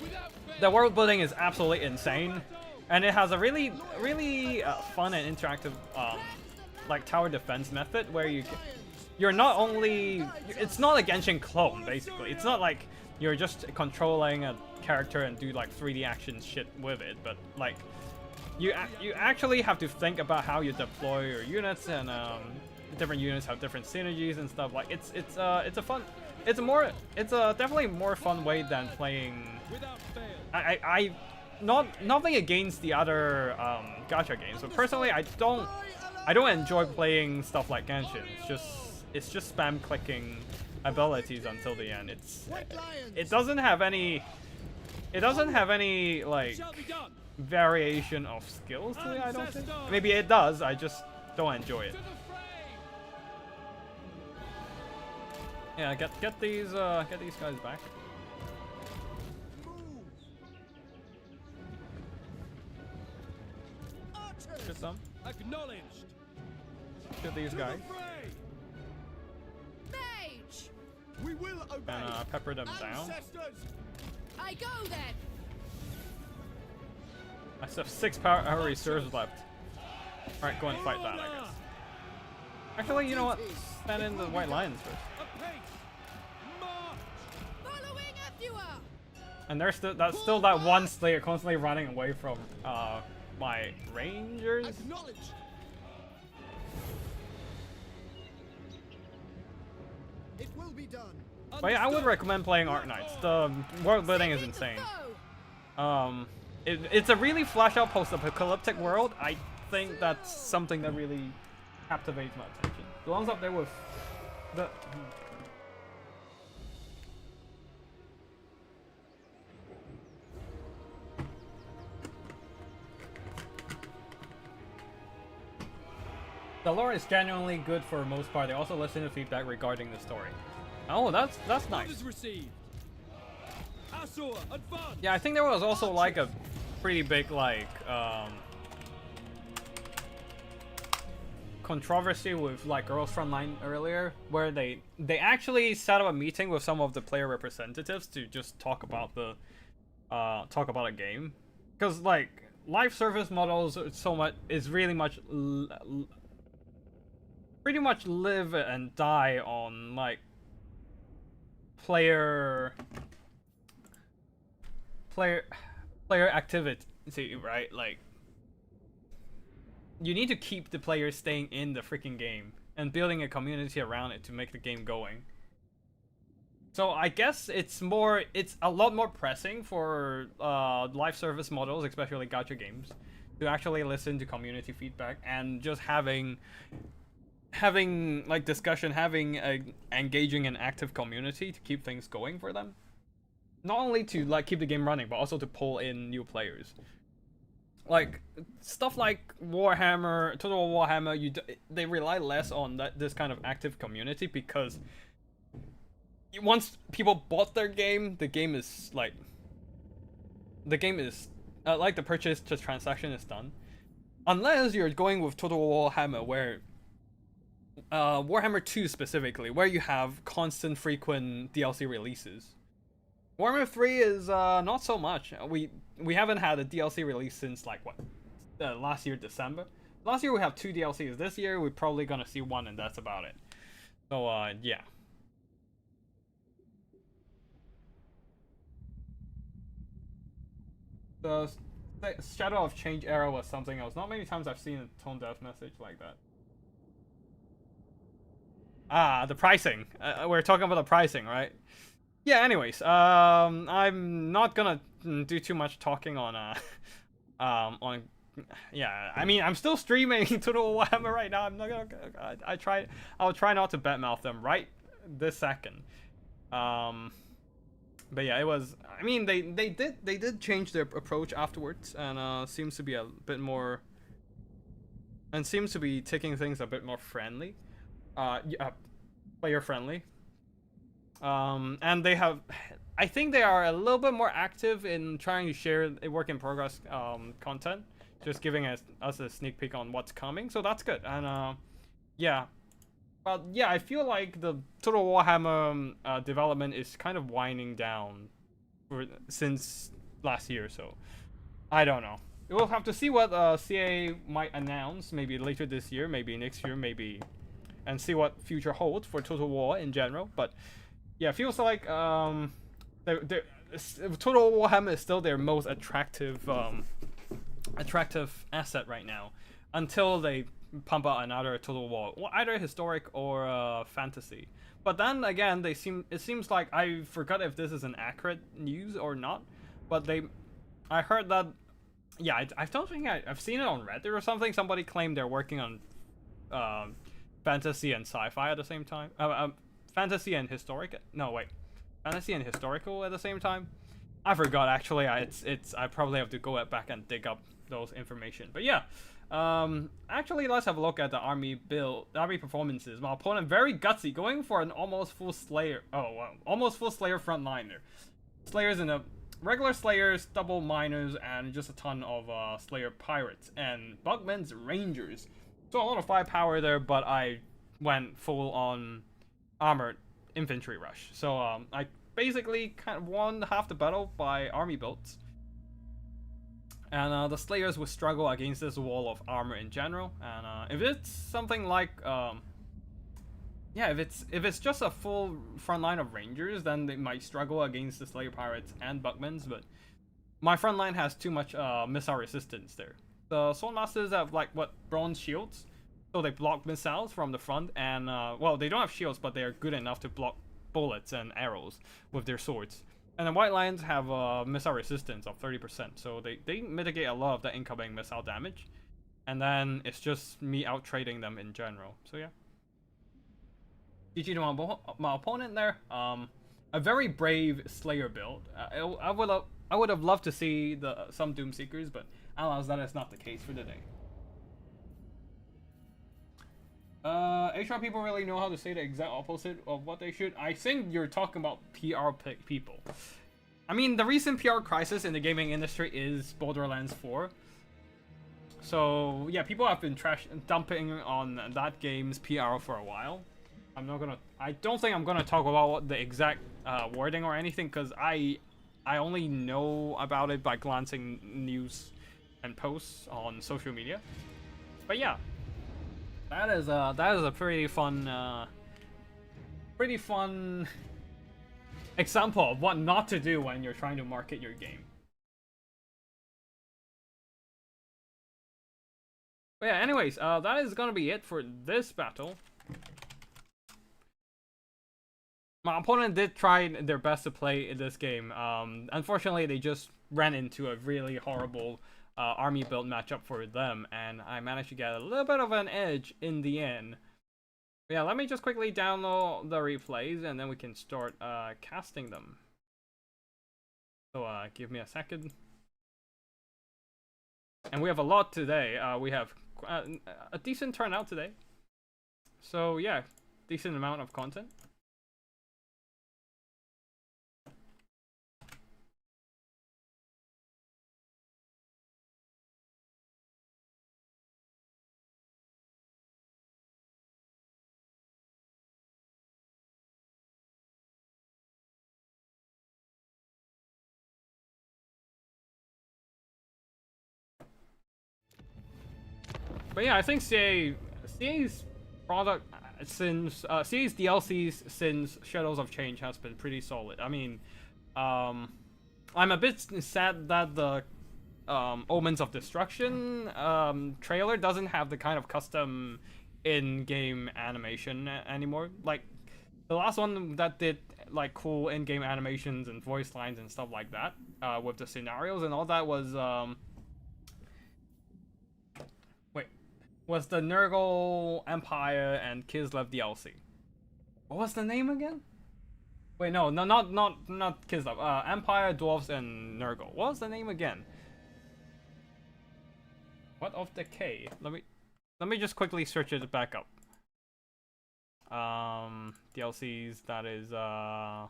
Without The fail. world building is absolutely insane, and it has a really fun and interactive like tower defense method where you're not only, it's not a Genshin clone basically. It's not like you're just controlling a character and do like 3D action shit with it, but like you actually have to think about how you deploy your units, and different units have different synergies and stuff. Like it's a definitely more fun way than playing. Without fail. Nothing against the other gacha games, but personally I don't enjoy playing stuff like Genshin. It's just spam clicking abilities until the end. It doesn't have any like Shall be done. variation of skills to it, I don't think. Maybe it does, I just don't enjoy it. To the fray. Yeah, get these guys back. Move. Archers. Get some. Acknowledged. Get these To guys. the fray. Mage! We will obey. And pepper them down. Ancestors. I go then! I still have 6 power reserves left. Alright, go and fight that, I guess. Actually, you know what? Stand in the White Lions first. Apace. March. Following Athua! And there's that's still that one Slayer constantly running away from my Rangers. Acknowledge. It will be done. But yeah, I would recommend playing Arknights. The world building is insane. It's a really flashed out post-apocalyptic world. I think that's something that really captivates my attention. Belongs up there with the. The lore is genuinely good for the most part. They also listen to feedback regarding the story. Oh, that's nice. Orders received. Asura, advance. Yeah, I think there was also like a pretty big like controversy with like Girls Frontline earlier, where they actually set up a meeting with some of the player representatives to just talk about the a game, because like live service models is really much pretty much live and die on like player activity, right? Like you need to keep the players staying in the freaking game and building a community around it to make the game going. So I guess it's a lot more pressing for live service models, especially gacha games, to actually listen to community feedback and just having like discussion, having a engaging and active community to keep things going for them. Not only to like keep the game running, but also to pull in new players. Like stuff like Warhammer, Total Warhammer, they rely less on this kind of active community, because once people bought their game, the game is like the purchase to transaction is done. Unless you're going with Total Warhammer, where Warhammer 2 specifically, where you have constant frequent DLC releases. Warhammer 3 is not so much. We haven't had a DLC release since like what, last year December. Last year we have 2 DLCs. This year we're probably gonna see 1, and that's about it. So yeah. The Shadow of Change era was something else. Not many times I've seen a tone deaf message like that. Ah, the pricing. We're talking about the pricing, right? Yeah, anyways, I'm not gonna do too much talking on, yeah, I mean, I'm still streaming Total Warhammer right now. I'm not gonna, I'll try not to badmouth them right this second. But yeah, it was, I mean, they did change their approach afterwards, and seems to be a bit more, and seems to be taking things a bit more friendly, player friendly. And they have, I think they are a little bit more active in trying to share a work in progress content, just giving us a sneak peek on what's coming, so that's good. And yeah, but yeah, I feel like the Total Warhammer development is kind of winding down since last year, so I don't know. We'll have to see what CA might announce, maybe later this year, maybe next year, maybe, and see what future holds for Total War in general. But yeah, it feels like Total Warhammer is still their most attractive asset right now, until they pump out another Total War, either historic or fantasy. But then again, it seems like, I forgot if this is an accurate news or not, but I heard that, yeah, I don't think I've seen it on Reddit or something. Somebody claimed they're working on fantasy and sci-fi at the same time. Fantasy and historic. No, wait. Fantasy and historical at the same time. I forgot actually. I probably have to go back and dig up those information. But yeah, actually let's have a look at the army performances. My opponent very gutsy, going for an almost full Slayer. Oh wow, almost full Slayer frontliner. Slayers in the regular Slayers, double miners, and just a ton of Slayer pirates and Bugman's Rangers. So a lot of firepower there, but I went full on armored infantry rush. So I basically kind of won half the battle by army builds. And the Slayers would struggle against this wall of armor in general. And if it's something like, yeah, if it's just a full front line of Rangers, then they might struggle against the Slayer Pirates and Bugmans. But my front line has too much missile resistance there. The Swordmasters have like bronze shields, so they block missiles from the front. And well, they don't have shields, but they are good enough to block bullets and arrows with their swords. And the White Lions have missile resistance of 30%, so they mitigate a lot of the incoming missile damage. And then it's just me out trading them in general. So yeah. GG to my opponent there. A very brave Slayer build. I would have loved to see some Doomseekers, but alas, that is not the case for today. HR people really know how to say the exact opposite of what they should. I think you're talking about PR people. I mean, the recent PR crisis in the gaming industry is Borderlands 4. So yeah, people have been dumping on that game's PR for a while. I don't think I'm gonna talk about what the exact wording or anything, because I only know about it by glancing news and posts on social media. But yeah. That is a pretty fun example of what not to do when you're trying to market your game. But yeah, anyways, that is gonna be it for this battle. My opponent did try their best to play in this game. Unfortunately, they just ran into a really horrible army build matchup for them, and I managed to get a little bit of an edge in the end. But yeah, let me just quickly download the replays, and then we can start casting them. So give me a second. And we have a lot today. We have a decent turnout today. So yeah, decent amount of content. But yeah, I think CA's product since CA's DLCs since Shadows of Change has been pretty solid. I mean, I'm a bit sad that the Omens of Destruction trailer doesn't have the kind of custom in-game animation anymore. Like the last one that did like cool in-game animations and voice lines and stuff like that with the scenarios and all that was the Nurgle Empire and Kislev DLC. What was the name again? Wait, no, not Kislev. Empire, Dwarves, and Nurgle. What was the name again? What of the K? Let me just quickly search it back up. DLCs. That is come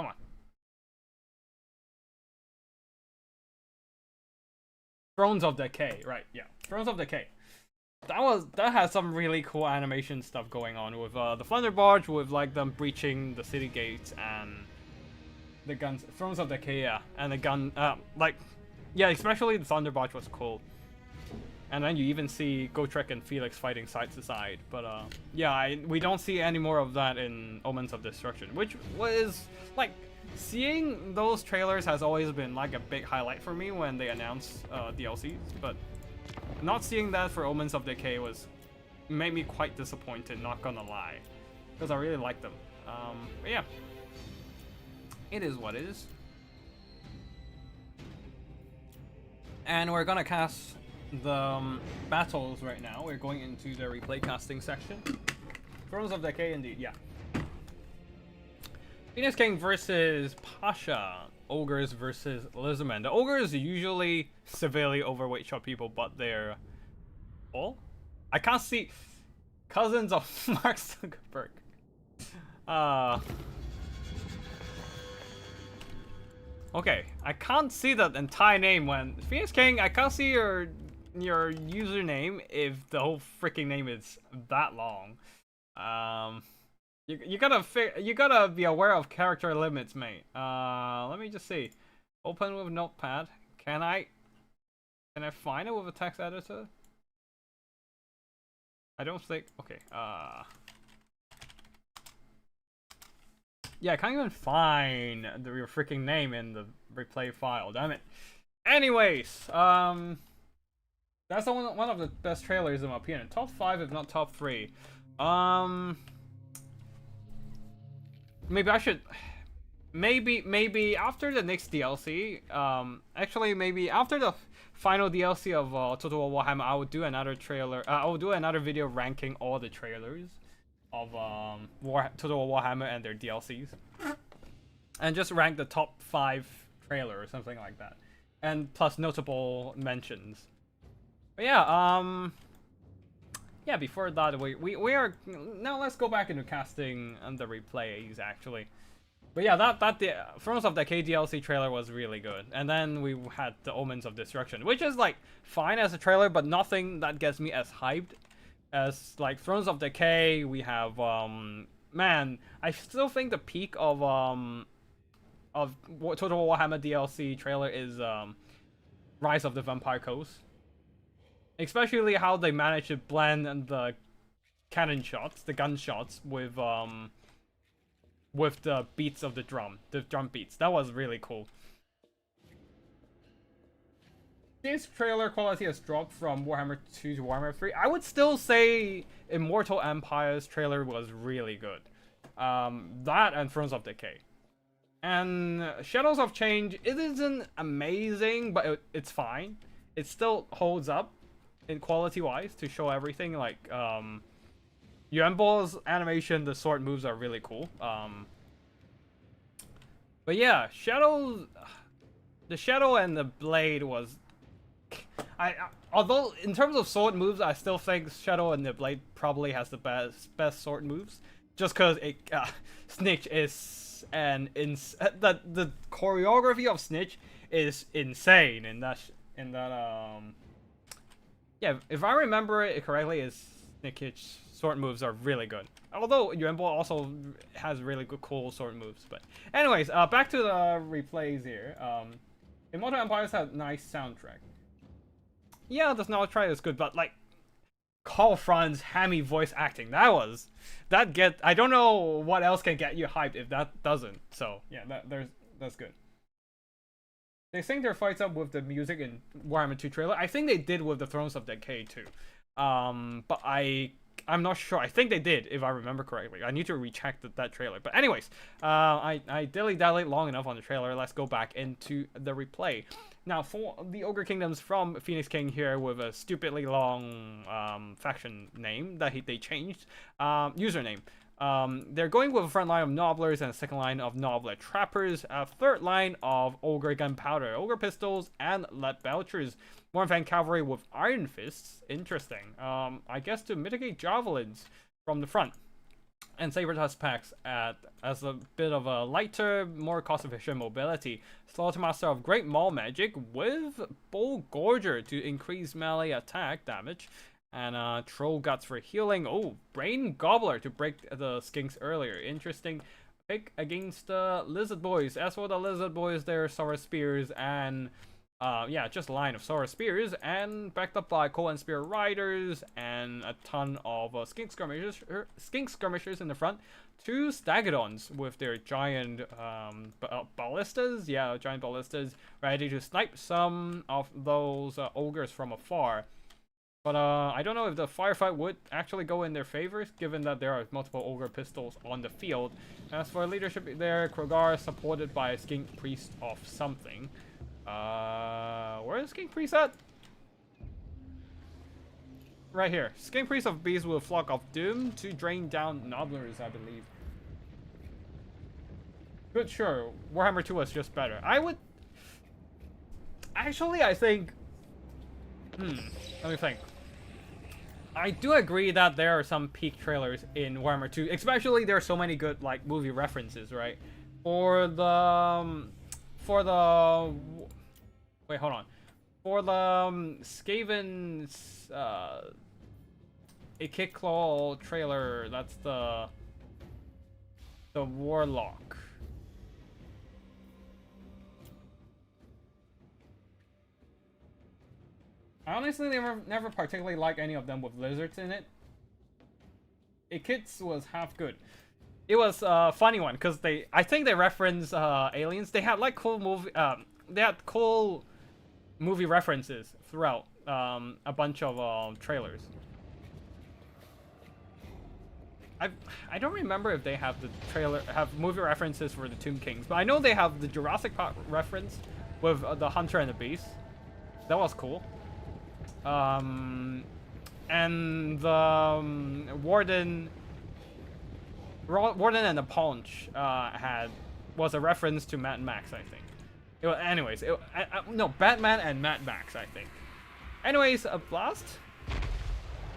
on. Thrones of Decay, right? Yeah, Thrones of Decay. That has some really cool animation stuff going on with the Thunder Barge, with like them breaching the city gates and the guns. Thrones of Decay, yeah, and the gun, like, yeah, especially the Thunder Barge was cool. And then you even see Gotrek and Felix fighting side to side. But yeah, we don't see any more of that in Omens of Destruction, which was like seeing those trailers has always been like a big highlight for me when they announce DLCs, but not seeing that for Omens of Decay made me quite disappointed, not gonna lie, because I really like them. But yeah, it is what it is. And we're gonna cast the battles right now. We're going into the replay casting section. Thrones of Decay, indeed, yeah. Phoenix King versus Pasha. Ogres versus Lizardmen. The ogres usually severely overweight short people, but they're all. I can't see cousins of Mark Zuckerberg. Okay, I can't see the entire name when Phoenix King. I can't see your username if the whole freaking name is that long. You gotta be aware of character limits, mate. Let me just see. Open with Notepad. Can I find it with a text editor? I don't think. Okay. Yeah, I can't even find your freaking name in the replay file. Damn it. Anyways, that's one of the best trailers in my opinion. Top 5, if not top 3. Maybe I should. Maybe after the next DLC. Actually, maybe after the final DLC of Total War Warhammer, I will do another trailer. I will do another video ranking all the trailers of Total War Warhammer and their DLCs, and just rank the top 5 trailer or something like that, and plus notable mentions. But yeah, yeah. Before that, we are now. Let's go back into casting and the replays actually. But yeah, that the Thrones of Decay DLC trailer was really good, and then we had the Omens of Destruction, which is like fine as a trailer, but nothing that gets me as hyped as like Thrones of Decay. We have man, I still think the peak of Total Warhammer DLC trailer is Rise of the Vampire Coast. Especially how they managed to blend the cannon shots, the gunshots with the beats of the drum beats. That was really cool. This trailer quality has dropped from Warhammer 2 to Warhammer 3. I would still say Immortal Empire's trailer was really good. That and Thrones of Decay. And Shadows of Change, it isn't amazing, but it's fine. It still holds up in quality-wise to show everything. Like, Yuanbo's animation, the sword moves are really cool. But yeah, the Shadow and the Blade was... although in terms of sword moves, I still think Shadow and the Blade probably has the best sword moves, just because Snitch is the choreography of Snitch is insane in that yeah, if I remember it correctly, Snitch's sword moves are really good. Although Yuanbo also has really good cool sword moves. But anyways, back to the replays here. Immortal Empires had nice soundtrack. Yeah, the soundtrack is good, but like Carl Franz hammy voice acting, I don't know what else can get you hyped if that doesn't. So yeah, that's good. They sync their fights up with the music in Warhammer 2 trailer. I think they did with the Thrones of Decay too. But I'm not sure. I think they did, if I remember correctly. I need to recheck that trailer. But anyways, I dilly-dally long enough on the trailer. Let's go back into the replay. Now, for the Ogre Kingdoms from Phoenix King here with a stupidly long faction name that they changed. Username. They're going with a front line of Nobblers and a second line of Nobbler Trappers, a third line of Ogre Gunpowder, Ogre Pistols, and Lead Belchers. Mornfang Cavalry with Iron Fists. Interesting. I guess to mitigate Javelins from the front. And Saber Tusk packs as a bit of a lighter, more cost-efficient mobility. Slaughtermaster of Great Maul Magic with Bull Gorger to increase melee attack damage. And Troll Guts for healing. Oh, Brain Gobbler to break the skinks earlier. Interesting pick against the Lizard Boys. As for the Lizard Boys, they're Saurus Spears and Yeah, just a line of Sword Spears, and backed up by Coal and Spear Riders, and a ton of skink skirmishers in the front. 2 Stagadons with their giant ballistas, yeah, giant ballistas, ready to snipe some of those ogres from afar. But I don't know if the firefight would actually go in their favor, given that there are multiple ogre pistols on the field. As for leadership there, Krogar supported by a skink priest of something. Where is Skink Priest at? Right here. Skink Priest of Beast with Flock of Doom to drain down Nobblers, I believe. But sure, Warhammer 2 was just better. I would... Actually, I think... let me think. I do agree that there are some peak trailers in Warhammer 2. Especially, there are so many good, like, movie references, right? For the... Wait, hold on. For the Skaven's a Kick Claw trailer, that's the Warlock. I honestly never particularly liked any of them with lizards in it. Ikits was half good. It was a funny one because I think they reference aliens. They had like cool movie references throughout a bunch of trailers. I don't remember if they have movie references for the Tomb Kings, but I know they have the Jurassic Park reference with the Hunter and the Beast. That was cool. And the Warden and the Paunch was a reference to Mad Max, I think. No, Batman and Mad Max, I think. Anyways, a blast.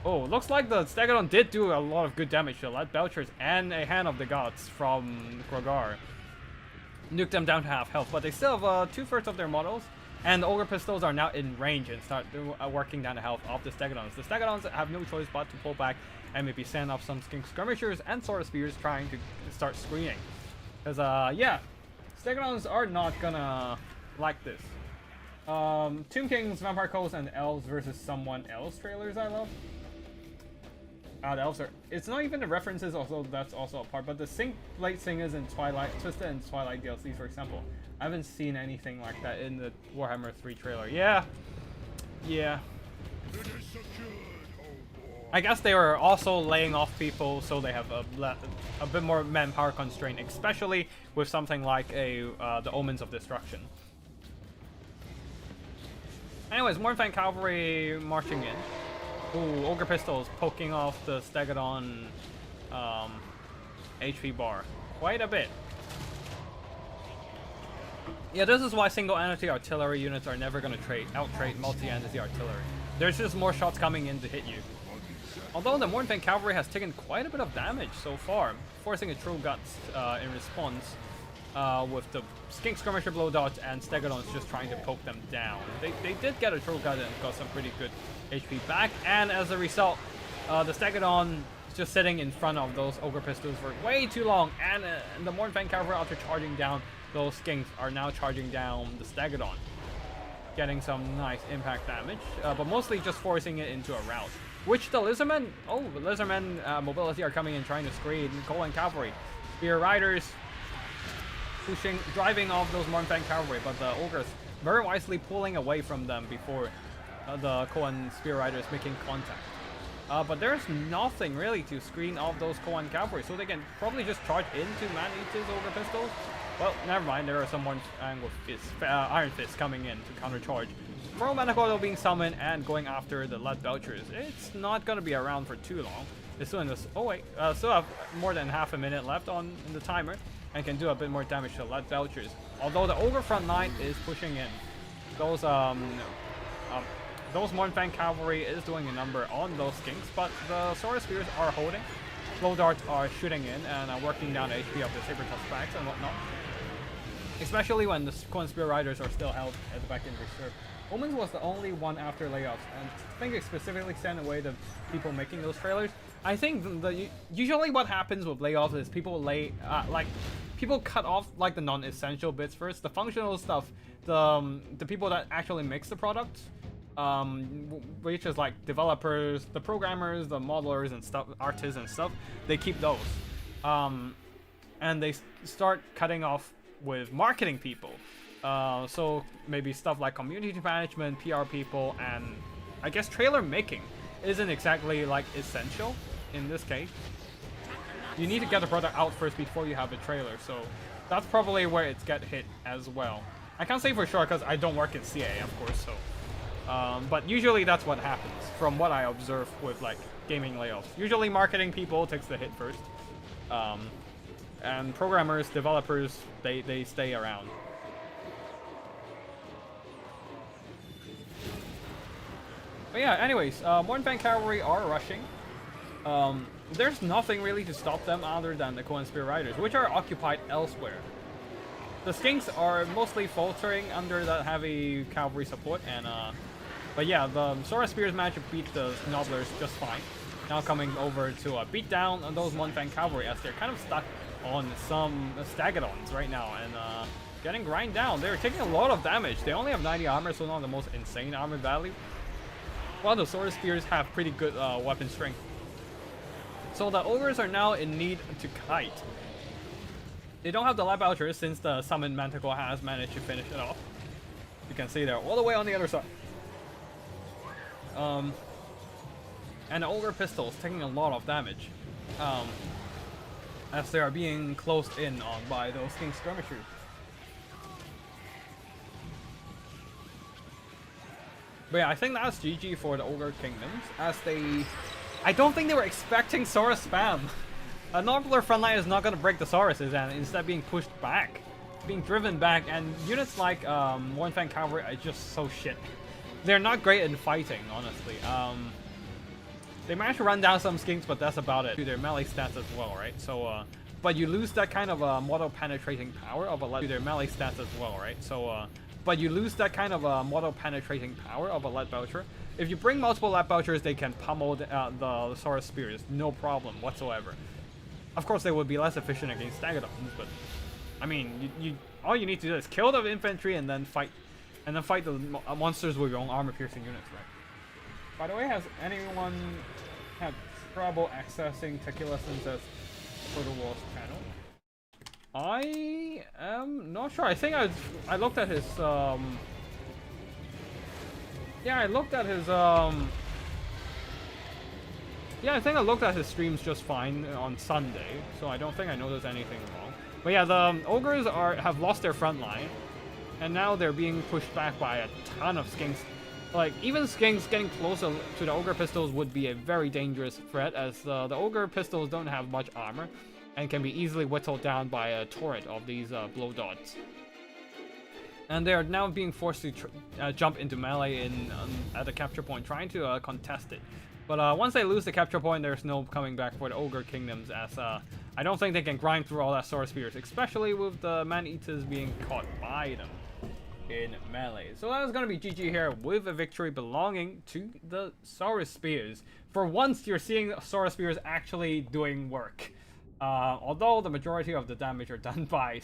Oh, looks like the Stegadon did do a lot of good damage to Lead Belchers and a Hand of the Gods from Krogar. Nuked them down to half health, but they still have 2/3 of their models. And the Ogre Pistols are now in range and start working down the health of the Stegadons. The Stegadons have no choice but to pull back and maybe send off some Skink Skirmishers and Sword of Spears trying to start screening. Because, yeah, Stegadons are not gonna like this. Tomb Kings, Vampire Coast, and Elves versus Someone Else trailers I love. The Elves are... It's not even the references, also that's also a part, but the Blade Singers and Twisted and Twilight DLCs, for example. I haven't seen anything like that in the Warhammer 3 trailer. Yeah. Yeah. I guess they were also laying off people so they have a bit more manpower constraint, especially with something like the Omens of Destruction. Anyways, Mornfang Cavalry marching in. Ooh, Ogre Pistols poking off the Stegadon HP bar quite a bit. Yeah, this is why single entity artillery units are never going to out-trade multi-entity artillery. There's just more shots coming in to hit you. Although the Mornfang Cavalry has taken quite a bit of damage so far, forcing a True Guts in response with the Skink Skirmisher blow dots and Stegadons just trying to poke them down. They did get a True Gut and got some pretty good HP back, and as a result, the Stegadon is just sitting in front of those Ogre Pistols for way too long, and the Mornfang Cavalry, after charging down those Skinks, are now charging down the Stegadon, getting some nice impact damage, but mostly just forcing it into a rout. Which the Lizardmen, the Lizardmen mobility are coming in trying to screen Coal and Cavalry. Spear Riders driving off those Mornfang Cavalry, but the Ogres very wisely pulling away from them before the Coal and Spear Riders making contact. But there's nothing really to screen off those Coal and Cavalry, so they can probably just charge into Man-Eater's Ogre Pistols. Well, never mind, there are some Iron Fists coming in to countercharge. Pro Manicoil being summoned and going after the Lead Belchers. It's not going to be around for too long. It's still in this. Oh wait, still have more than half a minute left on the timer, and can do a bit more damage to Lead Belchers. Although the Ogre front line is pushing in. Those Mornfang Cavalry is doing a number on those Skinks, but the Sword Spears are holding. Blow darts are shooting in and working down the HP of the Saber-Tusk backs and whatnot. Especially when the Coal and Spear Riders are still held at the back in reserve. Omens was the only one after layoffs, and I think it specifically sent away the people making those trailers. I think usually what happens with layoffs is people people cut off like the non-essential bits first. The functional stuff, the people that actually makes the product, which is like developers, the programmers, the modelers and stuff, artists and stuff, they keep those. And they start cutting off with marketing people. So maybe stuff like community management, PR people, and I guess trailer making isn't exactly like essential in this case. You need to get the product out first before you have a trailer, so that's probably where it's get hit as well. I can't say for sure because I don't work in CA, of course, so but usually that's what happens from what I observe with like gaming layoffs. Usually marketing people takes the hit first, and programmers, developers, they stay around. But yeah, anyways, Warhammer Cavalry are rushing. There's nothing really to stop them other than the Cohen Spear Riders, which are occupied elsewhere. The Skinks are mostly faltering under that heavy cavalry support, and but yeah, the Sora Spears managed to beat the Nobblers just fine. Now coming over to beat down on those One-Fang Cavalry as they're kind of stuck on some Stagadons right now, and getting grind down. They're taking a lot of damage. They only have 90 armor, so not the most insane armor value. While the Sora Spears have pretty good weapon strength. So the Ogres are now in need to kite. They don't have the Lab Archers since the Summon Manticore has managed to finish it off. You can see they're all the way on the other side. And the Ogre Pistols taking a lot of damage. As they are being closed in on by those King Skirmishers. But yeah, I think that's GG for the Ogre Kingdoms, as they... I don't think they were expecting Saurus spam. A Nobbler frontline is not going to break the Sauruses, and instead being pushed back. Being driven back, and units like One-Fang Cavalry are just so shit. They're not great in fighting, honestly. They managed to run down some Skinks, but that's about it. Their melee stats as well, right? So, but you lose that kind of model penetrating power of a lead. Their melee stats as well, right? So, but you lose that kind of model penetrating power of a lead Belcher. If you bring multiple Lab Belchers, they can pummel the Saurus Spears, no problem whatsoever. Of course, they would be less efficient against Stagadons, but I mean, all you need to do is kill the infantry and then fight the monsters with your own armor-piercing units, right? By the way, has anyone had trouble accessing Tequila Sunset's Total Wars channel? I am not sure. I think I looked at his yeah, I looked at his yeah, I think I looked at his streams just fine on Sunday, so I don't think I noticed anything wrong. But yeah, the Ogres have lost their front line, and now they're being pushed back by a ton of Skinks. Like, even Skinks getting closer to the Ogre Pistols would be a very dangerous threat, as the Ogre Pistols don't have much armor, and can be easily whittled down by a turret of these blow dots. And they are now being forced to jump into melee at the capture point, trying to contest it. But once they lose the capture point, there's no coming back for the Ogre Kingdoms, as I don't think they can grind through all that Saurus Spears, especially with the Man-Eaters being caught by them in melee. So that is going to be GG here with a victory belonging to the Saurus Spears. For once, you're seeing Saurus Spears actually doing work. Although the majority of the damage are done by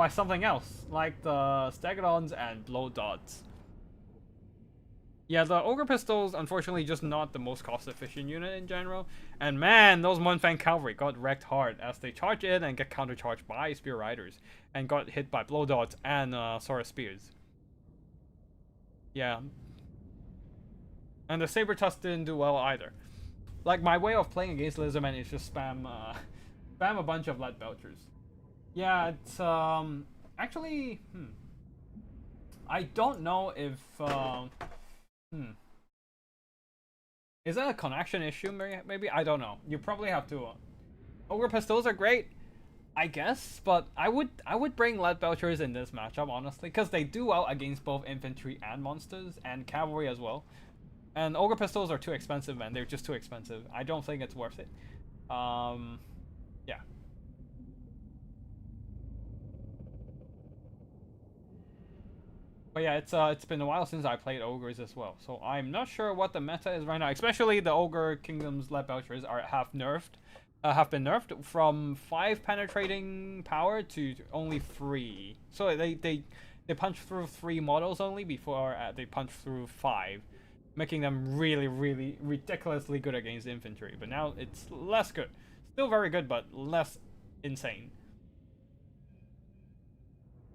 something else, like the Stagadons and Blow Dots. Yeah, the Ogre Pistols, unfortunately, just not the most cost-efficient unit in general. And man, those One-Fang Cavalry got wrecked hard as they charge in and get countercharged by Spear Riders. And got hit by Blow Dots and Saurus Spears. Yeah. And the Saber Tusk didn't do well either. Like, my way of playing against Lizardmen is just spam a bunch of Lead Belchers. Yeah, it's, actually, I don't know if, is that a connection issue, maybe? I don't know. You probably have to, Ogre Pistols are great, I guess, but I would bring Lead Belchers in this matchup, honestly, because they do well against both infantry and monsters, and cavalry as well. And Ogre Pistols are too expensive, man. They're just too expensive. I don't think it's worth it. Yeah. But yeah, it's been a while since I played Ogres as well, so I'm not sure what the meta is right now. Especially the Ogre Kingdom's Lead Belchers have nerfed have been nerfed from 5 penetrating power to only 3. So they punch through 3 models only before they punch through 5, making them really, really ridiculously good against infantry. But now it's less good. Still very good, but less insane.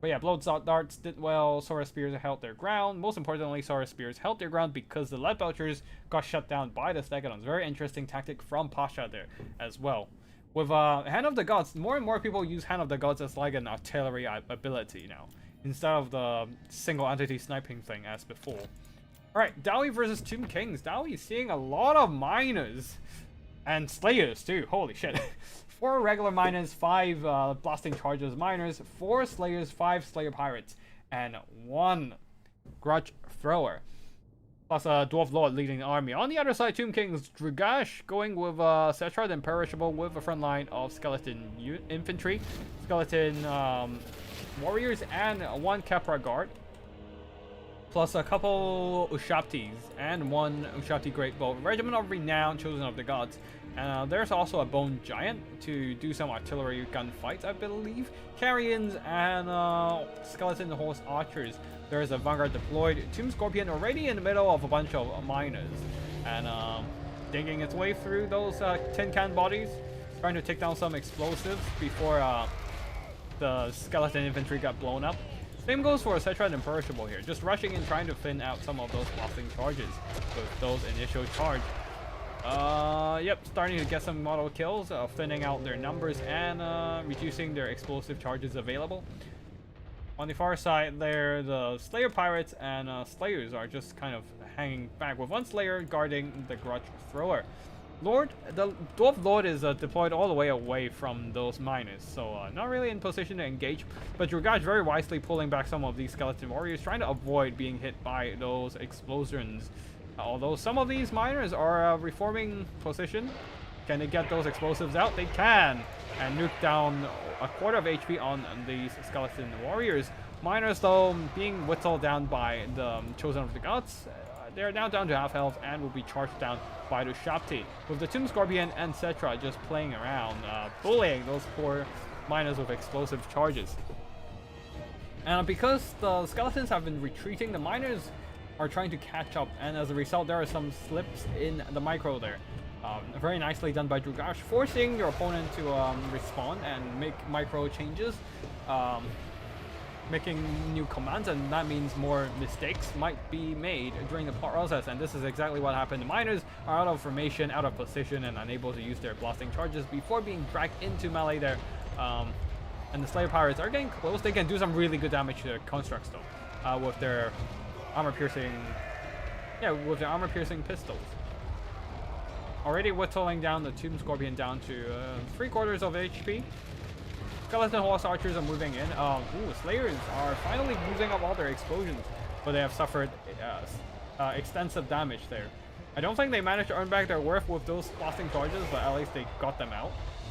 But yeah, Blood Darts did well. Saurus Spears held their ground. Most importantly, Saurus Spears held their ground because the Lead Belchers got shut down by the Stegodons. Very interesting tactic from Pasha there as well. With Hand of the Gods, more and more people use Hand of the Gods as like an artillery ability now, instead of the single entity sniping thing as before. Alright, Dowie versus Tomb Kings. Dowie seeing a lot of miners. And Slayers too, holy shit. 4 regular miners, 5 blasting charges miners, 4 Slayers, 5 Slayer Pirates, and 1 Grudge Thrower. Plus a Dwarf Lord leading the army. On the other side, Tomb Kings, Dragash going with Setra, then Perishable with a front line of Skeleton Infantry, Skeleton Warriors, and 1 Kepra Guard. Plus a couple Ushaptis and 1 Ushapti Great Bow. Regiment of Renown, Chosen of the Gods. There's also a Bone Giant to do some artillery gunfights, I believe. Carrions and Skeleton Horse Archers. There's a Vanguard deployed. Tomb Scorpion already in the middle of a bunch of miners. And digging its way through those tin can bodies. Trying to take down some explosives before the Skeleton Infantry got blown up. Same goes for Setra and Imperishable here. Just rushing and trying to thin out some of those blasting charges with those initial charge. Yep, starting to get some model kills, thinning out their numbers and reducing their explosive charges available. On the far side there, the Slayer Pirates and Slayers are just kind of hanging back, with 1 Slayer guarding the Grudge Thrower. The Dwarf Lord is deployed all the way away from those miners, so not really in position to engage. But Dragash very wisely pulling back some of these Skeleton Warriors, trying to avoid being hit by those explosions. Although some of these miners are reforming position. Can they get those explosives out? They can! And nuke down a quarter of HP on these Skeleton Warriors. Miners, though, being whittled down by the Chosen of the Gods. They're now down to half health and will be charged down by the Shapti. With the Tomb Scorpion and Setra just playing around, bullying those poor miners with explosive charges. And because the Skeletons have been retreating, the miners are trying to catch up, and as a result there are some slips in the micro there. Very nicely done by Dragash, forcing your opponent to respawn and make micro changes, making new commands, and that means more mistakes might be made during the process, and this is exactly what happened. The miners are out of formation, out of position, and unable to use their blasting charges before being dragged into melee there. And the Slayer Pirates are getting close. They can do some really good damage to their constructs though, with their armor-piercing pistols. Already whittling down the Tomb Scorpion down to 3/4 of HP. Skeleton Horse Archers are moving in. Slayers are finally using up all their explosions, but they have suffered extensive damage there. I don't think they managed to earn back their worth with those blasting charges, but at least they got them out,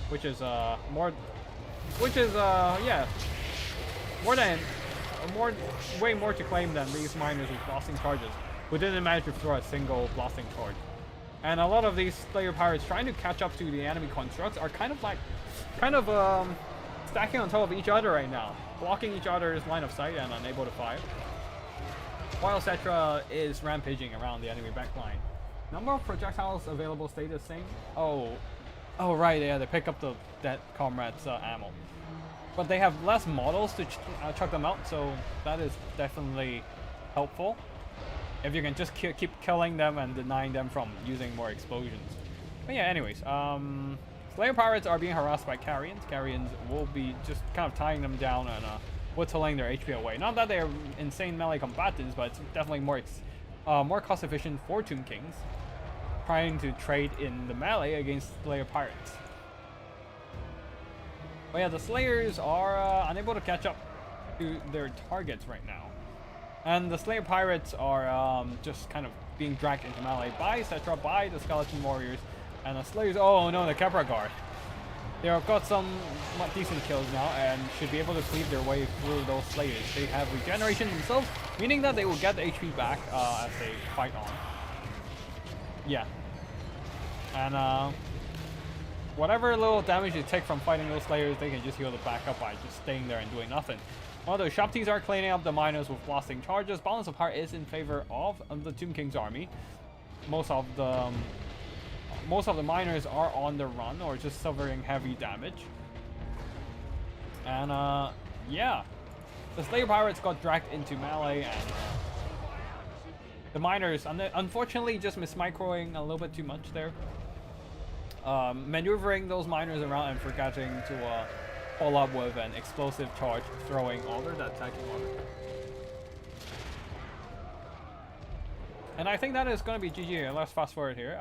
which is way more to claim than these miners with blasting charges, who didn't manage to throw a single blasting charge. And a lot of these Slayer Pirates trying to catch up to the enemy constructs are kind of stacking on top of each other right now, blocking each other's line of sight and unable to fire. While Setra is rampaging around the enemy backline. Number of projectiles available stay the same. Oh right, yeah, they pick up the dead comrades' ammo. But they have less models to chuck them out, so that is definitely helpful. If you can just keep killing them and denying them from using more explosions. But yeah, anyways, Slayer Pirates are being harassed by Carrions. Carrions will be just kind of tying them down and whittling their HP away. Not that they're insane melee combatants, but it's definitely more cost efficient for Tomb Kings, trying to trade in the melee against Slayer Pirates. But yeah, the Slayers are unable to catch up to their targets right now. And the Slayer Pirates are just kind of being dragged into melee by Setra, by the Skeleton Warriors, and the Slayers, oh no, the Kepra Guard. They have got some decent kills now and should be able to cleave their way through those Slayers. They have regeneration themselves, meaning that they will get the HP back as they fight on. Yeah. And whatever little damage you take from fighting those Slayers, they can just heal the back up by just staying there and doing nothing. While the Shopties are cleaning up the miners with blasting charges, balance of heart is in favor of the Tomb King's army. Most of the miners are on the run or just suffering heavy damage. And yeah, the Slayer Pirates got dragged into melee, and the miners unfortunately just mismicroing a little bit too much there. Maneuvering those miners around and forgetting to follow up with an explosive charge, throwing all their attacking armor. And I think that is going to be GG. Let's fast forward here.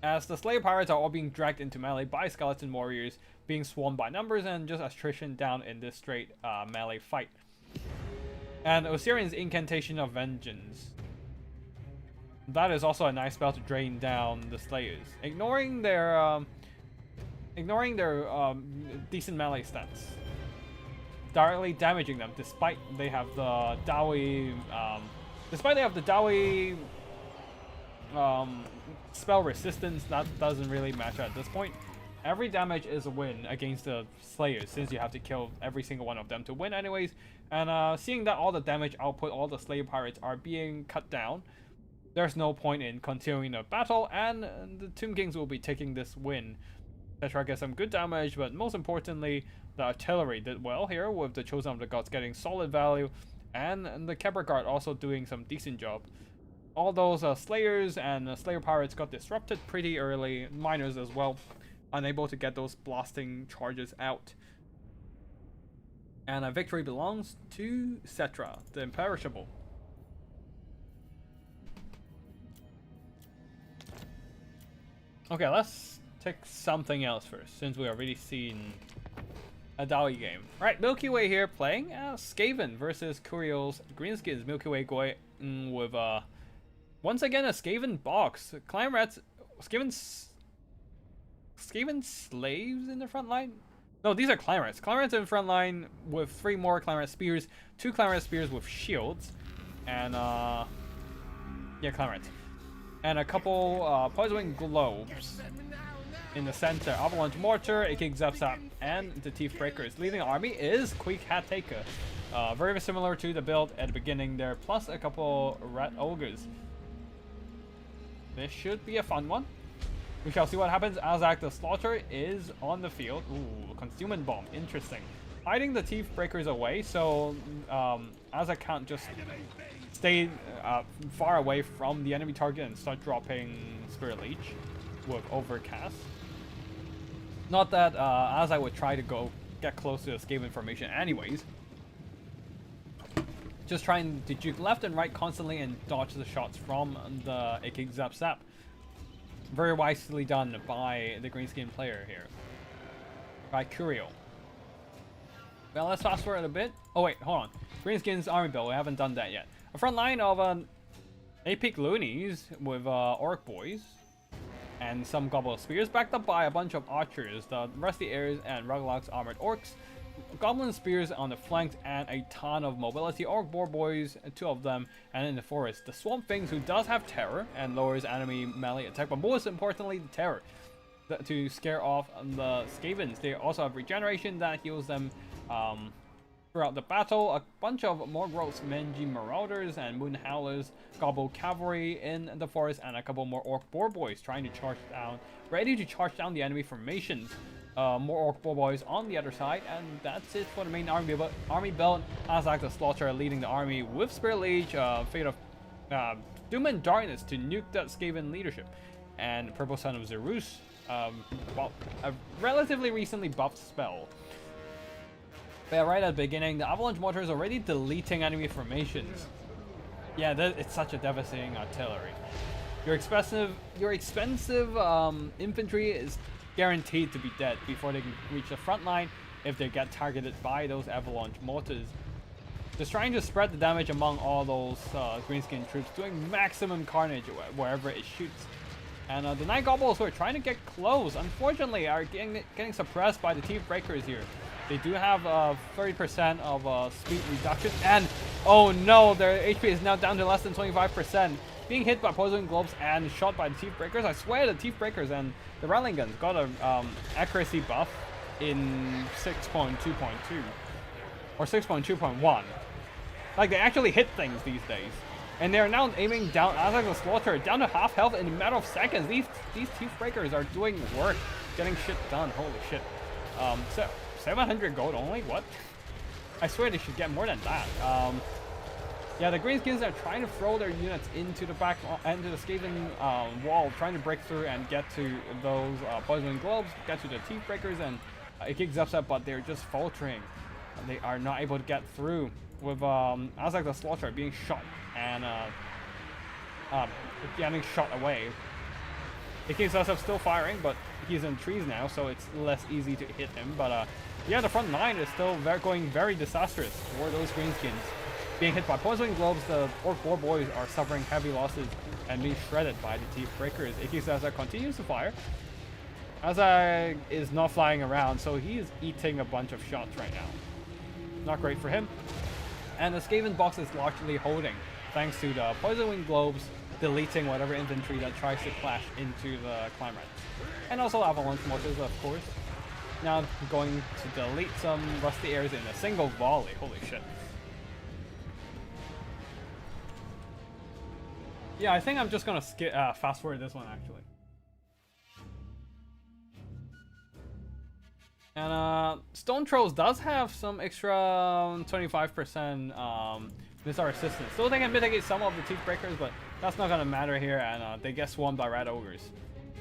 As the Slayer Pirates are all being dragged into melee by skeleton warriors, being swarmed by numbers, and just attrition down in this straight melee fight. And Osirian's Incantation of Vengeance. That is also a nice spell to drain down the Slayers, ignoring their decent melee stats, directly damaging them despite they have the Dawi spell resistance. That doesn't really matter at this point. Every damage is a win against the Slayers, since you have to kill every single one of them to win anyways. And seeing that all the damage output, all the Slayer Pirates are being cut down, there's no point in continuing the battle, and the Tomb Kings will be taking this win. Tetra gets some good damage, but most importantly, the artillery did well here, with the Chosen of the Gods getting solid value, and the Kepler Guard also doing some decent job. All those Slayers and Slayer Pirates got disrupted pretty early, miners as well, unable to get those blasting charges out. And a victory belongs to Cetra, the Imperishable. Okay, let's take something else first, since we already seen a Dawi game. Right, Milky Way here playing Skaven versus Curiel's Greenskins. Milky Way going with once again a Skaven box. Clan Rats, Skaven slaves in the front line? No, these are Clan Rats. Clan Rats in the front line with 3 more Clan Rat spears, 2 Clan Rat spears with shields, and yeah, Clan Rats. And a couple poisoning globes in the center. Avalanche Mortar, AK Zap, and the Teeth Breakers. Leading the army is Quake Hat Taker. Very similar to the build at the beginning there, plus a couple Rat Ogres. This should be a fun one. We shall see what happens. Azak the Slaughter is on the field. Ooh, Concealment Bomb, interesting. Hiding the Teeth Breakers away, so Azak can't just stay far away from the enemy target and start dropping Spirit Leech with Overcast. Not that Azak would try to get close to escape information anyways. Just trying to juke left and right constantly and dodge the shots from the AK Zap. Very wisely done by the Greenskin player here. By Curiel. Well, let's fast forward a bit. Oh wait, hold on. Greenskin's army build, we haven't done that yet. A front line of Epic Loonies with Orc Boys and some Gobble Spears, backed up by a bunch of archers, the Rusty Airs and Ruglocks Armored Orcs, Goblin Spears on the flanks, and a ton of mobility. Orc Boar Boys, 2 of them, and in the forest, the Swamp Things, who does have terror and lowers enemy melee attack, but most importantly, the terror to scare off the Skavens. They also have regeneration that heals them throughout the battle. A bunch of Morgroth's Menji Marauders and Moon Howlers, Gobble Cavalry in the forest, and a couple more Orc Boar Boys trying to charge down, ready to charge down the enemy formations. More Orc Boar Boys on the other side, and that's it for the main army build. Azak the Slaughter leading the army with Spirit Leech, Fate of Doom and Darkness to nuke that Skaven leadership, and Purple Son of Zerus, well, a relatively recently buffed spell. But yeah, right at the beginning, the Avalanche Mortar is already deleting enemy formations. Yeah, it's such a devastating artillery. Your expensive infantry is guaranteed to be dead before they can reach the front line if they get targeted by those Avalanche Mortars. Just trying to spread the damage among all those Greenskin troops, doing maximum carnage wherever it shoots. And the Night Goblins, who are trying to get close, unfortunately are getting suppressed by the Teeth Breakers here. They do have 30% of speed reduction, and oh no, their HP is now down to less than 25%. being hit by poison globes and shot by the Teeth Breakers. I swear the Teeth Breakers and the Rattling Guns got a accuracy buff in 6.2.2 or 6.2.1. Like, they actually hit things these days. And they're now aiming down Azag the Slaughter down to half health in a matter of seconds. These Teeth Breakers are doing work, getting shit done. Holy shit. So 700 gold only? What? I swear they should get more than that. Yeah, the Greenskins are trying to throw their units into the back, into the Skaven wall, trying to break through and get to those poison globes, get to the Teeth Breakers, and it kicks upset, but they're just faltering. They are not able to get through with Azag the Slaughter being shot and getting shot away. It keeps us still firing, but he's in trees now, so it's less easy to hit him. But yeah, the front line is still going very disastrous for those Greenskins. Being hit by poison globes, the Orc War Boys are suffering heavy losses and being shredded by the Teeth Breakers. Ikizaza continues to fire. Azag is not flying around, so he is eating a bunch of shots right now. Not great for him. And the Skaven box is largely holding, thanks to the Poison Wing Globes deleting whatever infantry that tries to clash into the climb ranks. And also Avalanche Mortars, of course. Now going to delete some Rusty Airs in a single volley. Holy shit. Yeah, I think I'm just gonna skip, fast forward this one actually. And Stone Trolls does have some extra 25% missile resistance. Still they can mitigate some of the Teeth Breakers, but that's not gonna matter here, and they get swarmed by Red Ogres.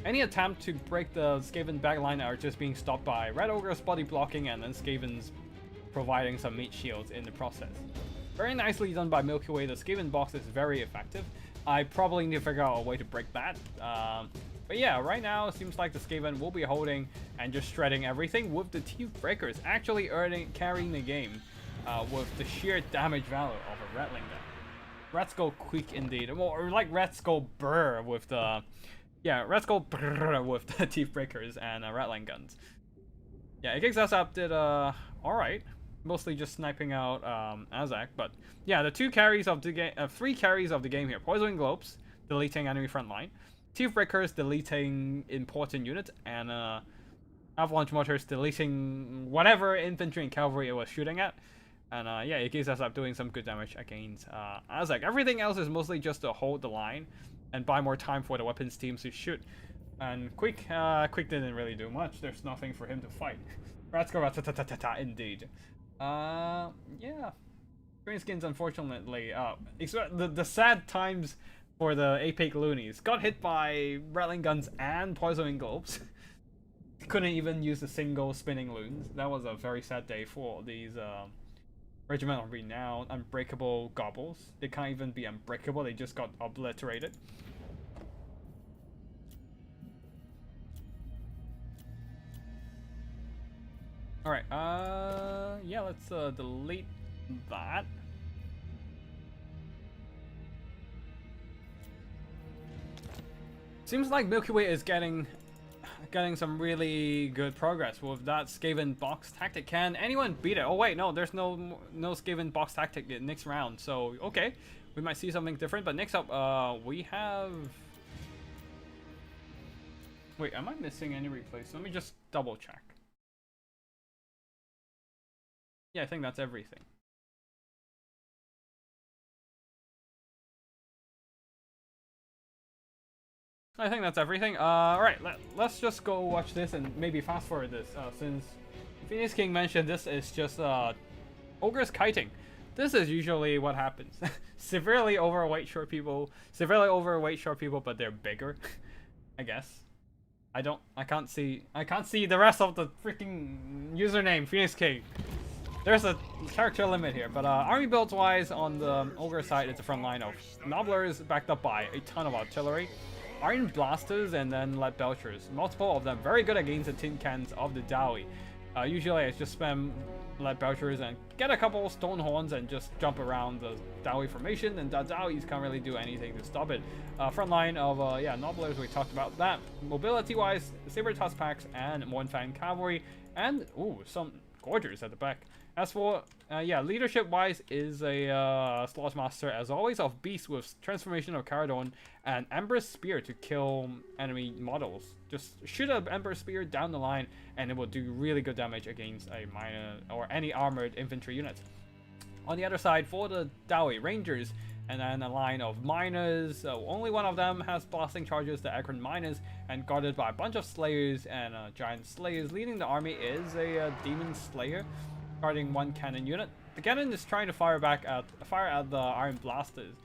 Any attempt to break the Skaven backline are just being stopped by Red Ogres body blocking and then Skavens providing some meat shields in the process. Very nicely done by Milky Way. The Skaven box is very effective. I probably need to figure out a way to break that. But yeah, right now it seems like the Skaven will be holding and just shredding everything, with the Teeth Breakers actually carrying the game with the sheer damage value of a Rattling Gun. Red Skull Quick indeed, or like Red Skull Brr with the Red Skull Brr with the Teeth Breakers and Rattling Guns. Yeah, Ikixasap did alright, mostly just sniping out Azak, but yeah, the 2 carries of the game, 3 carries of the game here: Poison Globes deleting enemy front line, Teeth Breakers deleting important units, and Avalanche Mortars deleting whatever infantry and cavalry it was shooting at. And yeah, it keeps us up doing some good damage against Azak. Everything else is mostly just to hold the line and buy more time for the weapons teams to shoot. And Quick didn't really do much. There's nothing for him to fight. Ratska indeed. Yeah. Greenskins, unfortunately, the sad times for the Apex Loonies. Got hit by Rattling Guns and Poisoning Globes. Couldn't even use the single spinning loons. That was a very sad day for these Regiment of Renown, Unbreakable Gobbles. They can't even be unbreakable, they just got obliterated. Alright, yeah, let's delete that. Seems like Milky Way is getting some really good progress with that Skaven box tactic. Can anyone beat it? Oh wait, no, there's no Skaven box tactic in next round. So okay, we might see something different. But next up, we have. Wait, am I missing any replays? Let me just double check. Yeah, I think that's everything. I think that's everything. Alright, let's just go watch this and maybe fast forward this, since Phoenix King mentioned this is just ogres kiting. This is usually what happens. severely overweight short people, but they're bigger. I guess. I can't see the rest of the freaking username, Phoenix King. There's a character limit here, but army builds wise, on the ogre side, it's a front line of Nobblers backed up by a ton of artillery, Iron Blasters, and then Lead Belchers. Multiple of them very good against the tin cans of the Dowie. Usually I just spam Lead Belchers and get a couple Stone Horns and just jump around the Dowie formation, and the Dowies can't really do anything to stop it. Front line of yeah, Nobblers, we talked about that. Mobility wise, Saber Tusk Packs and Mournfang Cavalry, and ooh, some Gorgers at the back. As for, yeah, leadership-wise is a Slaughter Master, as always, of Beast with Transformation of Caradon and Ember Spear to kill enemy models. Just shoot an Ember Spear down the line, and it will do really good damage against a minor or any armored infantry unit. On the other side, for the Dawi Rangers, and then a line of miners, only one of them has blasting charges, the Akron miners, and guarded by a bunch of slayers and giant slayers. Leading the army is a demon slayer, guarding one cannon unit. The cannon is trying to fire at the iron blasters,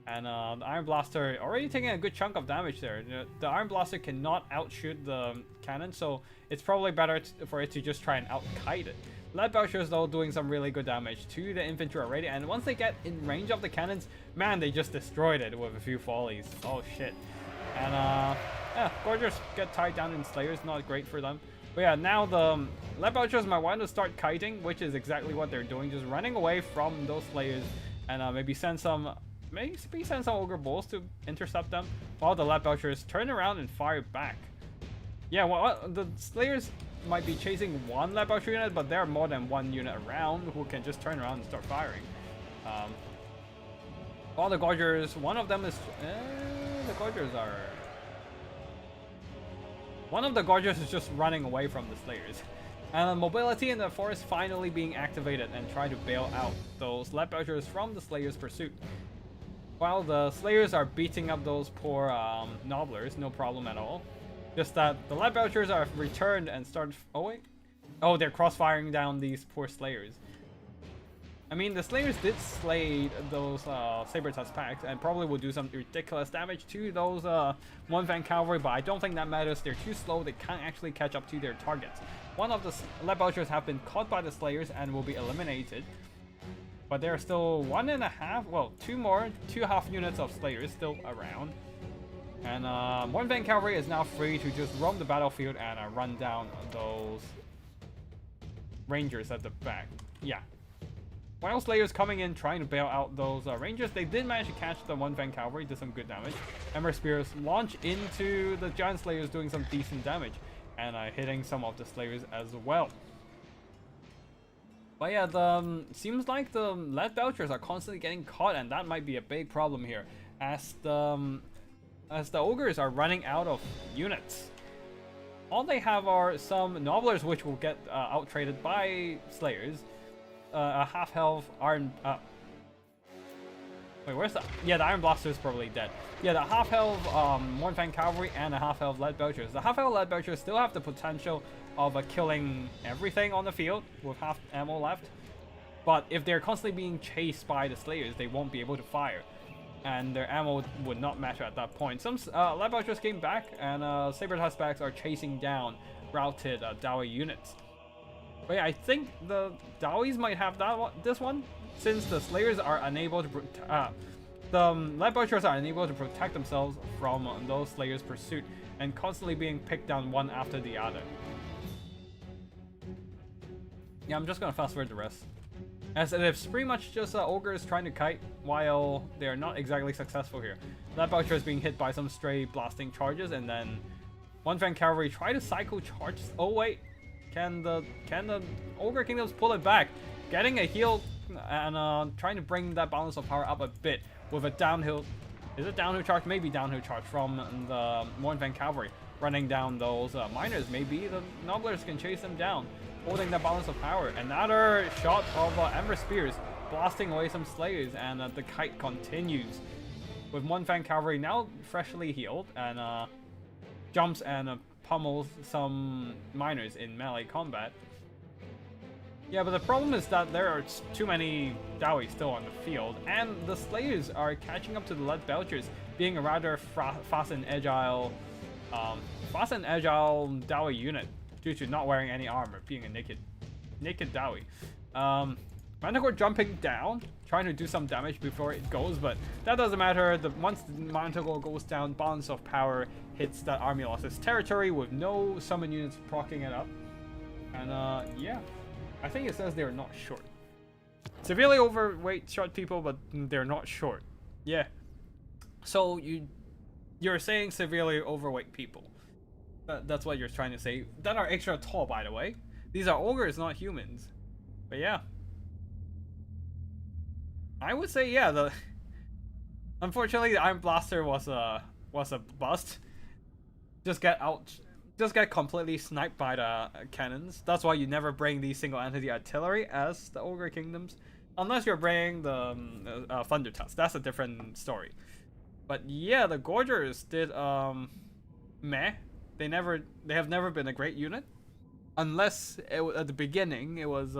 and the iron blaster already taking a good chunk of damage there. The iron blaster cannot outshoot the cannon, so it's probably better for it to just try and out-kite it. Lead Belchers though doing some really good damage to the infantry already, and once they get in range of the cannons, man, they just destroyed it with a few volleys. Oh shit. And yeah, Gorgers get tied down in Slayers, not great for them. But yeah, now the Lead Belchers might want to start kiting, which is exactly what they're doing, just running away from those Slayers, and maybe send some Ogre Bulls to intercept them, while the Lead Belchers turn around and fire back. Yeah, well, the Slayers might be chasing one Lead Belcher unit, but there are more than one unit around who can just turn around and start firing. All the Gorgers, one of them is... the Gorgers are... One of the Gorgers is just running away from the Slayers. And mobility in the forest finally being activated and try to bail out those Lead Belchers from the Slayers' pursuit. While the Slayers are beating up those poor Nobblers, no problem at all. Just that the Lead Belchers are returned and started... Oh, wait. Oh, they're cross-firing down these poor Slayers. I mean, the Slayers did slay those Saber-Tusk packs and probably will do some ridiculous damage to those one-van cavalry, but I don't think that matters. They're too slow. They can't actually catch up to their targets. One of the Lead Belchers have been caught by the Slayers and will be eliminated. But there are still 1.5, well, two half units of Slayers still around. And one van cavalry is now free to just roam the battlefield and run down those Rangers at the back. Yeah. While Slayers coming in trying to bail out those Rangers, they did manage to catch the one van cavalry, did some good damage. Ember Spears launch into the giant Slayers, doing some decent damage, and hitting some of the Slayers as well. But yeah, seems like the Lead Belchers are constantly getting caught, and that might be a big problem here, as the Ogres are running out of units. All they have are some Nobblers, which will get out-traded by Slayers. A half-health Iron... wait, where's the... Yeah, the Iron Blaster is probably dead. Yeah, the half-health Mornfang Cavalry and a half-health Lead Belchers. The half-health Lead Belchers still have the potential of killing everything on the field with half ammo left. But if they're constantly being chased by the Slayers, they won't be able to fire. And their ammo would not matter at that point. Some Lead Belchers came back, and Saber-Tusk packs are chasing down routed Dawi units. But yeah, I think the Dawis might have this one, since the Slayers are unable to... the Lead Belchers are unable to protect themselves from those Slayers' pursuit, and constantly being picked down one after the other. Yeah, I'm just gonna fast forward the rest. As it's pretty much just Ogres trying to kite, while they're not exactly successful here. Lead Belcher is being hit by some stray blasting charges, and then one Van Cavalry try to cycle charge. Oh wait, can the Ogre Kingdoms pull it back? Getting a heal and trying to bring that balance of power up a bit with a downhill. Is it downhill charge? Maybe downhill charge from the Morn Van Cavalry running down those miners. Maybe the Nobblers can chase them down, holding the balance of power. Another shot of Ember Spears blasting away some Slayers, and the kite continues with one Fan Cavalry now freshly healed, and jumps and pummels some miners in melee combat. Yeah, but the problem is that there are too many Dawi still on the field, and the Slayers are catching up to the Lead Belchers, being a rather fast and agile Dawi unit due to not wearing any armor, being a naked Dawi. Manticore jumping down, trying to do some damage before it goes, but that doesn't matter. Once the Manticore goes down, balance of power hits that army losses territory with no summon units proccing it up. And yeah, I think it says they're not short. Severely overweight short people, but they're not short. Yeah. So you're saying severely overweight people. That's what you're trying to say. That are extra tall, by the way. These are ogres, not humans. But yeah, I would say yeah. The unfortunately the Iron Blaster was a bust. Just get out, just get completely sniped by the cannons. That's why you never bring the single entity artillery as the Ogre Kingdoms, unless you're bringing the Thunder Tusk. That's a different story. But yeah, the Gorgers did meh. They have never been a great unit, unless at the beginning it was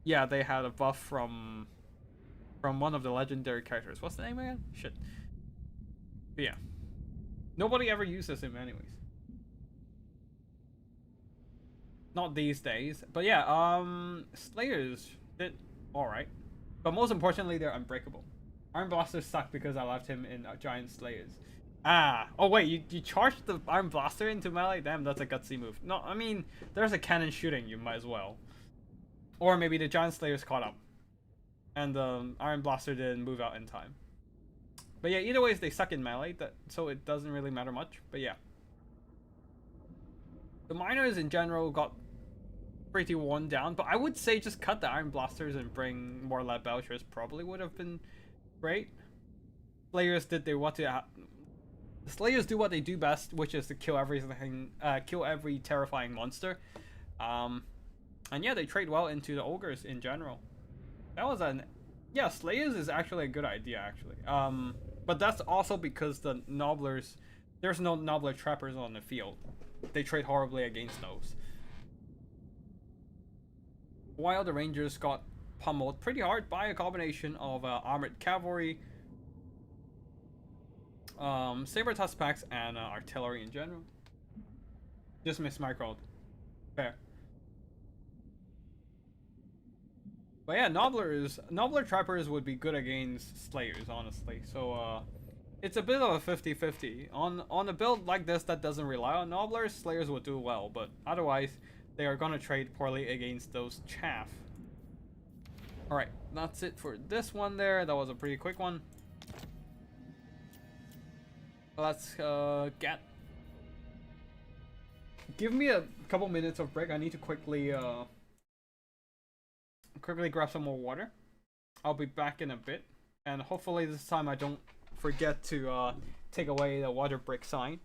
yeah, they had a buff from one of the legendary characters. What's the name again? Shit. But yeah, nobody ever uses him anyways. Not these days. But yeah, Slayers did alright. But most importantly, they're unbreakable. Iron Blaster sucked because I left him in Giant Slayers. Ah, oh wait, you charged the Iron Blaster into melee? Damn, that's a gutsy move. No, I mean, there's a cannon shooting, you might as well. Or maybe the Giant Slayers caught up. And the Iron Blaster didn't move out in time. But yeah, either ways, they suck in melee, so it doesn't really matter much. But yeah. The miners in general got pretty worn down, but I would say just cut the Iron Blasters and bring more Lead Belchers probably would have been great. Slayers Slayers do what they do best, which is to kill everything, kill every terrifying monster. And yeah, they trade well into the ogres in general. That was yeah, Slayers is actually a good idea actually. But that's also because the Nobblers, there's no Nobbler trappers on the field. They trade horribly against those. While the Rangers got pummeled pretty hard by a combination of armored cavalry, saber tusk packs, and artillery in general. Just mismicroed. Fair. But yeah, Nobbler trappers would be good against Slayers, honestly. So it's a bit of a 50-50. On a build like this that doesn't rely on Nobblers, Slayers would do well, but otherwise they are gonna trade poorly against those chaff. Alright, that's it for this one there. That was a pretty quick one. Let's give me a couple minutes of break. I need to quickly grab some more water. I'll be back in a bit, and hopefully this time I don't forget to take away the water break sign.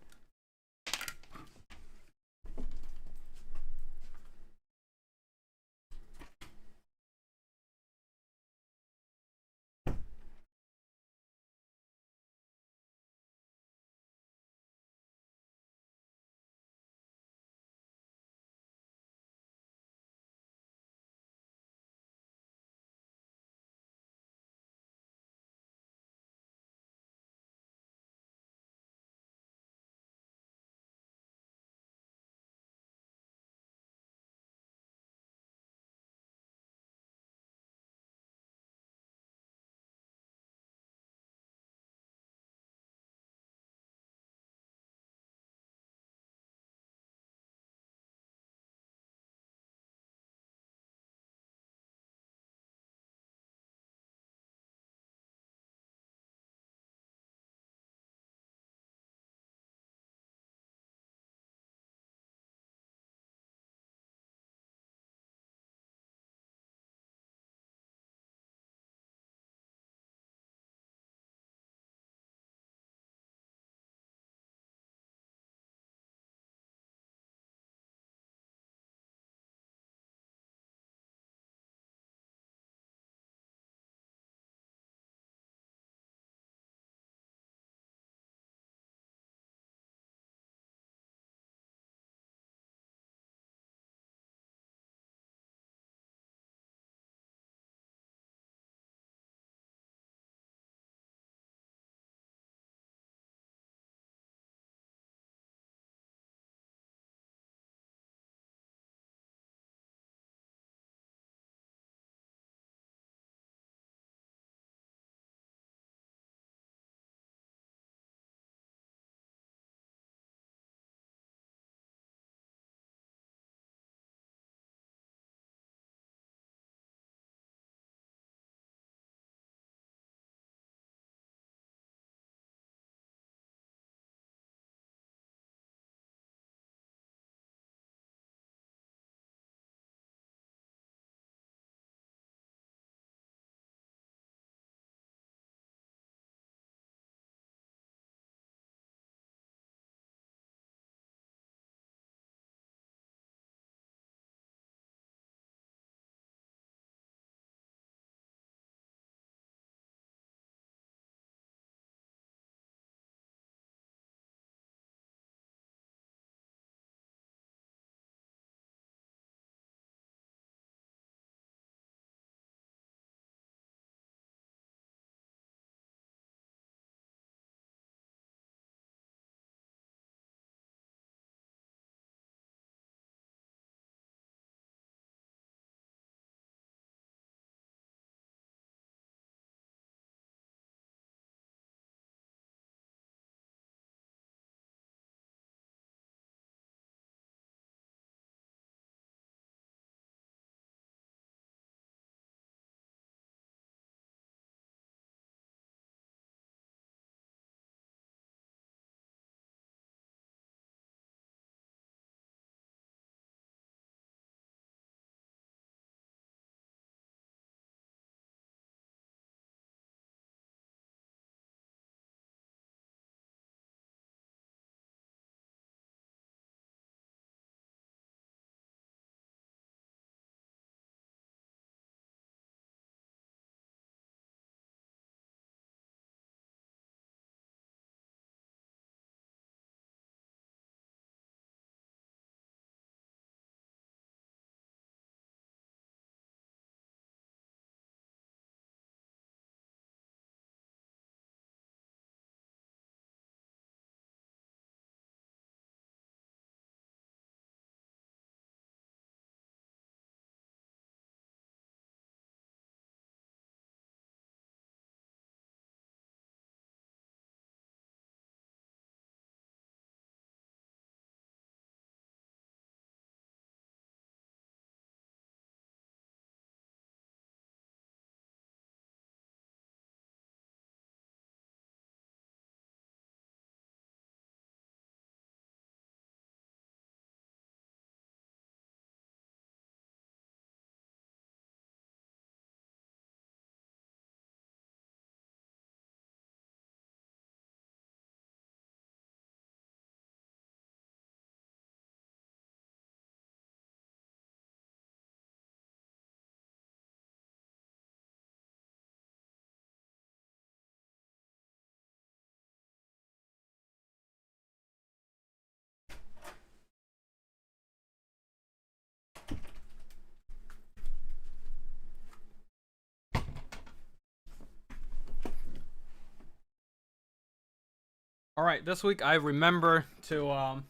Alright, this week I remember to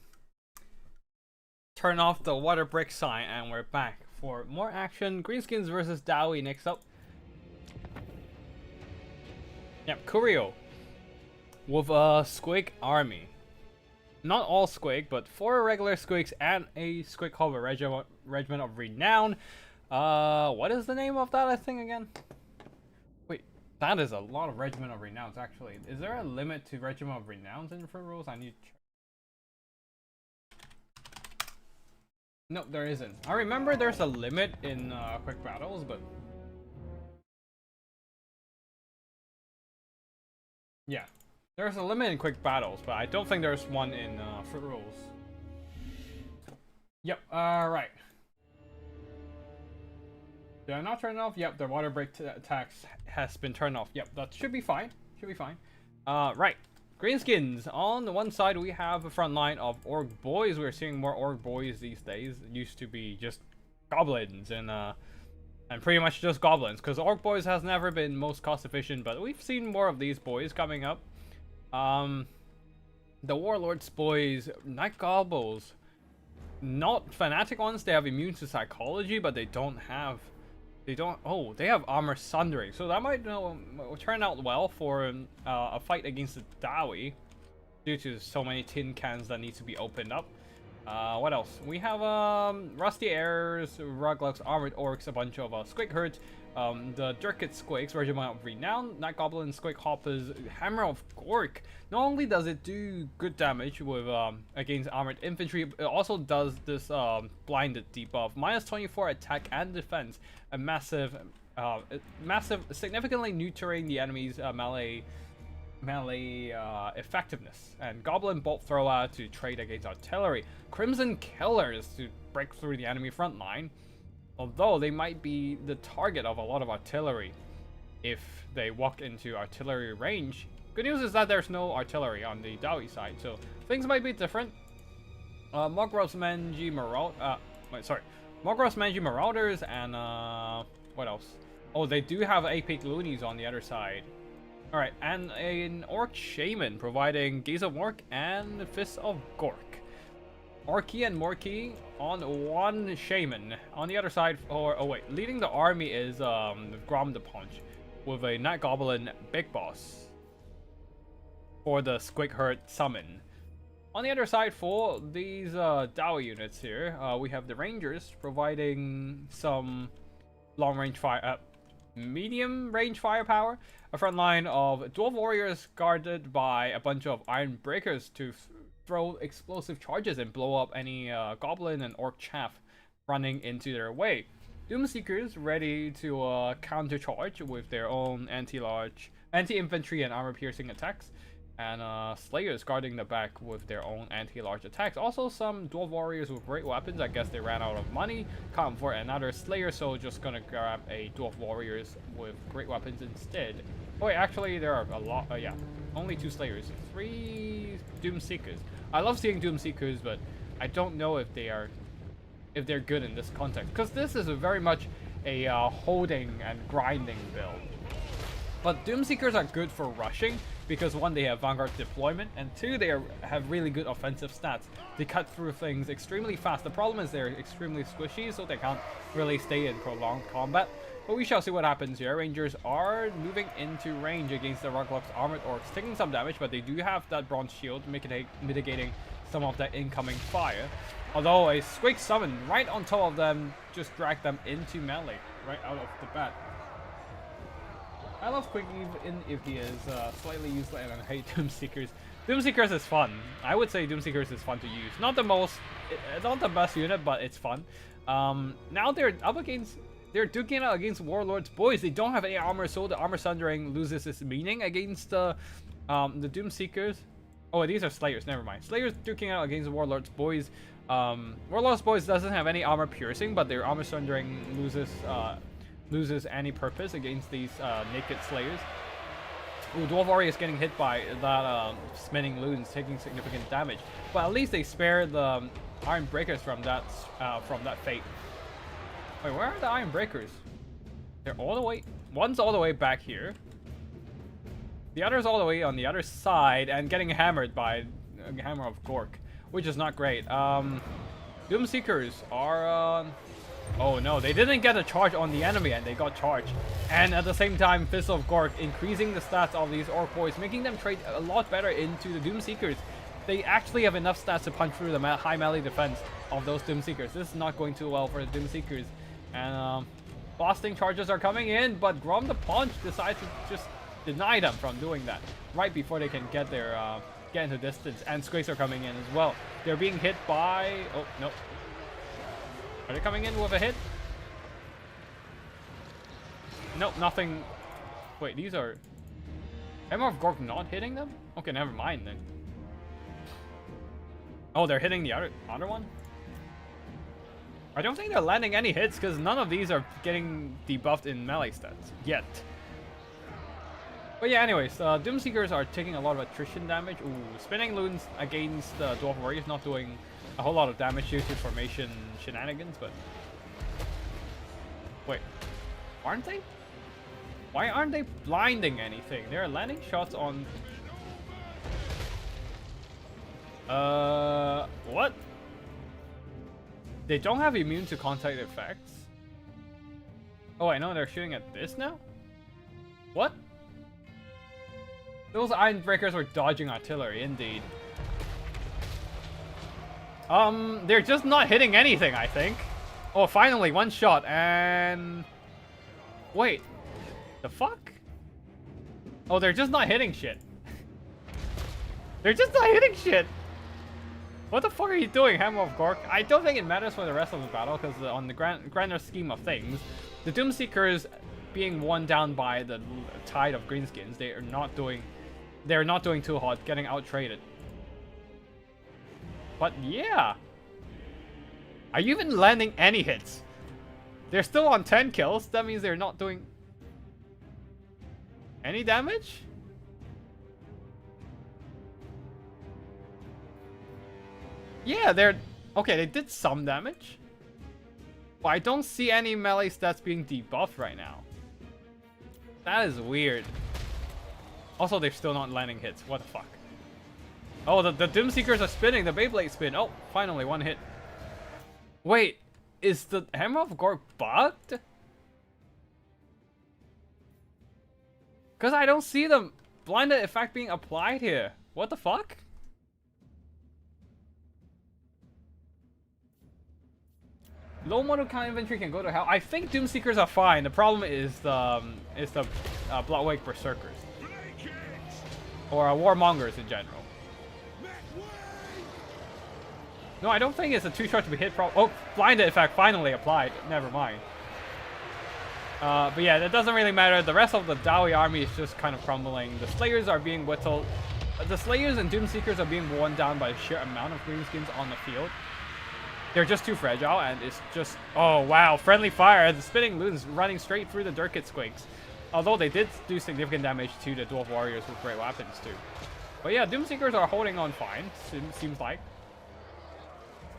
turn off the water break sign, and we're back for more action. Greenskins versus Dowie next up. Yep, Kurio with a Squig army. Not all Squig, but 4 regular Squigs and a Squig Hover Regiment of Renown. What is the name of that thing again? Wait, that is a lot of Regiment of Renowns actually. Is there a limit to Regiment of Renowns in Fruit Rules? I need to check. No, there isn't. I remember there's a limit in Quick Battles, but yeah. There's a limit in Quick Battles, but I don't think there's one in Fruit Rules. Yep, right. Did I not turn it off? Yep, the water break attacks has been turned off. Yep, that should be fine. Should be fine. Right. Greenskins. On the one side, we have a front line of Orc Boys. We're seeing more Orc Boys these days. It used to be just Goblins and pretty much just Goblins, because Orc Boys has never been most cost efficient, but we've seen more of these boys coming up. The Warlord's Boys, Night Goblins, not fanatic ones. They have immune to psychology, but they have armor sundering, so that might turn out well for a fight against the Dowie, due to so many tin cans that need to be opened up. What else? We have Rusty Airs, Ruglux, Armored Orcs, a bunch of Squig Herds, the Dirkit Squigs, Regiment of Renown, Night Goblin, Squig Hoppers, Hammer of Gork. Not only does it do good damage with against armored infantry, it also does this blinded debuff, minus 24 attack and defense, a massive, significantly neutering the enemy's melee effectiveness, and Goblin Bolt Thrower to trade against artillery, Crimson Killers to break through the enemy front line, although they might be the target of a lot of artillery if they walk into artillery range. Good news is that there's no artillery on the Dowie side, so things might be different. Mogros Manji Marauders, and what else? Oh, they do have Apic Loonies on the other side. Alright, and an Orc Shaman providing Gaze of Mork and Fist of Gork. Orky and Morky on one Shaman. On the other side, leading the army is Grom the Punch with a Night Goblin Big Boss for the Squig Herd Summon. On the other side, for these Dowie units here, we have the Rangers providing some long-range fire, medium-range firepower, a front line of Dwarf Warriors guarded by a bunch of Iron Breakers to throw explosive charges and blow up any Goblin and Orc chaff running into their way. Doomseekers ready to counter-charge with their own anti-infantry and armor-piercing attacks, and Slayers guarding the back with their own anti-large attacks. Also some Dwarf Warriors with great weapons. I guess they ran out of money, can't afford another Slayer, so just gonna grab a Dwarf Warriors with great weapons instead. Oh wait, actually there are a lot, yeah, only 2 Slayers, 3 Doomseekers. I love seeing Doomseekers, but I don't know if they're good in this context, because this is very much a holding and grinding build. But Doomseekers are good for rushing, because 1, they have Vanguard deployment, and 2, they have really good offensive stats. They cut through things extremely fast. The problem is they're extremely squishy, so they can't really stay in prolonged combat. But we shall see what happens here. Rangers are moving into range against the Ruglux Armored Orcs, taking some damage, but they do have that Bronze Shield, mitigating some of that incoming fire. Although a Squig Summon right on top of them just dragged them into melee right out of the bat. I love Squig even if he is slightly useless, and I hate Doomseekers. Doomseekers is fun. I would say Doomseekers is fun to use. Not the best unit, but it's fun. Now they're duking it out against Warlord's Boys. They don't have any armor, so the armor sundering loses its meaning against the Doomseekers. Oh, these are Slayers, never mind. Slayers duking out against Warlord's Boys. Warlord's Boys doesn't have any armor piercing, but their armor sundering loses any purpose against these naked Slayers. Ooh, Dwarf Warrior is getting hit by that spinning loons, taking significant damage. But at least they spare the Iron Breakers from that fate. Wait, where are the Iron Breakers? They're all the way... One's all the way back here. The other's all the way on the other side and getting hammered by a hammer of Gork, which is not great. Doomseekers are... oh no, they didn't get a charge on the enemy and they got charged. And at the same time, Fist of Gork increasing the stats of these Orc boys, making them trade a lot better into the Doomseekers. They actually have enough stats to punch through the high melee defense of those Doomseekers. This is not going too well for the Doomseekers. And blasting charges are coming in, but Grom the Punch decides to just deny them from doing that right before they can get their get into distance. And Squigs are coming in as well. They're being hit by... oh, no. Are they coming in with a hit? Nope, nothing. Wait, these are... Hammer of Gork not hitting them? Okay, never mind then. Oh, they're hitting the other one? I don't think they're landing any hits because none of these are getting debuffed in melee stats yet. But yeah, anyways, Doomseekers are taking a lot of attrition damage. Ooh, spinning loons against Dwarf Warriors not doing a whole lot of damage due to formation shenanigans, but... wait, aren't they? Why aren't they blinding anything? They're landing shots on... what? They don't have immune to contact effects? Oh, I know they're shooting at this now? What? Those Ironbreakers were dodging artillery, indeed. They're just not hitting anything, I think. Oh, finally, one shot, and... wait. The fuck? Oh, they're just not hitting shit. They're just not hitting shit! What the fuck are you doing, Hammer of Gork? I don't think it matters for the rest of the battle, because on the grander scheme of things, the Doomseekers being worn down by the tide of greenskins, they're not doing too hot, getting out-traded. But yeah. Are you even landing any hits? They're still on 10 kills, that means they're not doing any damage? Yeah, they're... okay, they did some damage. But I don't see any melee stats being debuffed right now. That is weird. Also, they're still not landing hits. What the fuck? Oh, the Doomseekers are spinning. The Beyblade spin. Oh, finally, one hit. Wait, is the Hammer of Gork bugged? Because I don't see the blinded effect being applied here. What the fuck? Low model count infantry can go to hell. I think Doomseekers are fine. The problem is the Bloodwake Berserkers. Or Warmongers in general. No, I don't think it's a too short to be hit. Oh, blinded effect finally applied. Never mind. But yeah, that doesn't really matter. The rest of the Dawi army is just kind of crumbling. The Slayers are being whittled. The Slayers and Doomseekers are being worn down by the sheer amount of greenskins on the field. They're just too fragile, and it's just... oh, wow. Friendly fire. The spinning loons running straight through the Durkit Squigs. Although they did do significant damage to the Dwarf Warriors with great weapons, too. But yeah, Doomseekers are holding on fine, seems like.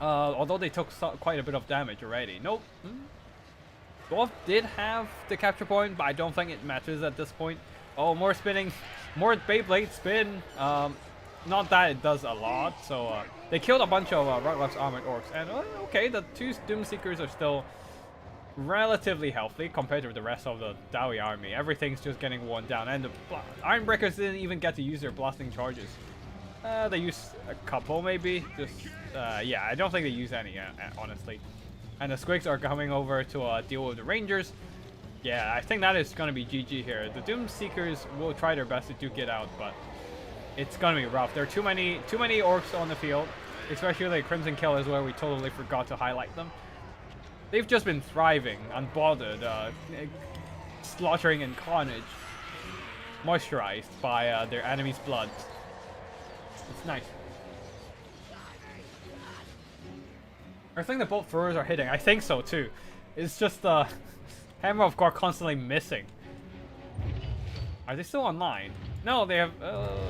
Although they took quite a bit of damage already. Nope. Dwarf did have the capture point, but I don't think it matters at this point. Oh, more spinning. More Beyblade spin. Not that it does a lot, so... they killed a bunch of Rutlux Armored Orcs, and okay, the two Doomseekers are still relatively healthy compared to the rest of the Dawi army. Everything's just getting worn down, and the Ironbreakers didn't even get to use their blasting charges. They used a couple, maybe. Just, yeah, I don't think they use any, honestly. And the Squigs are coming over to deal with the Rangers. Yeah, I think that is going to be GG here. The Doomseekers will try their best to duke it out, but it's going to be rough. There are too many orcs on the field, especially like Crimson Killers, where we totally forgot to highlight them. They've just been thriving, unbothered, slaughtering and carnage, moisturized by their enemy's blood. It's nice. I think that both throwers are hitting. I think so too. It's just the Hammer of Gork constantly missing. Are they still online? No, they have...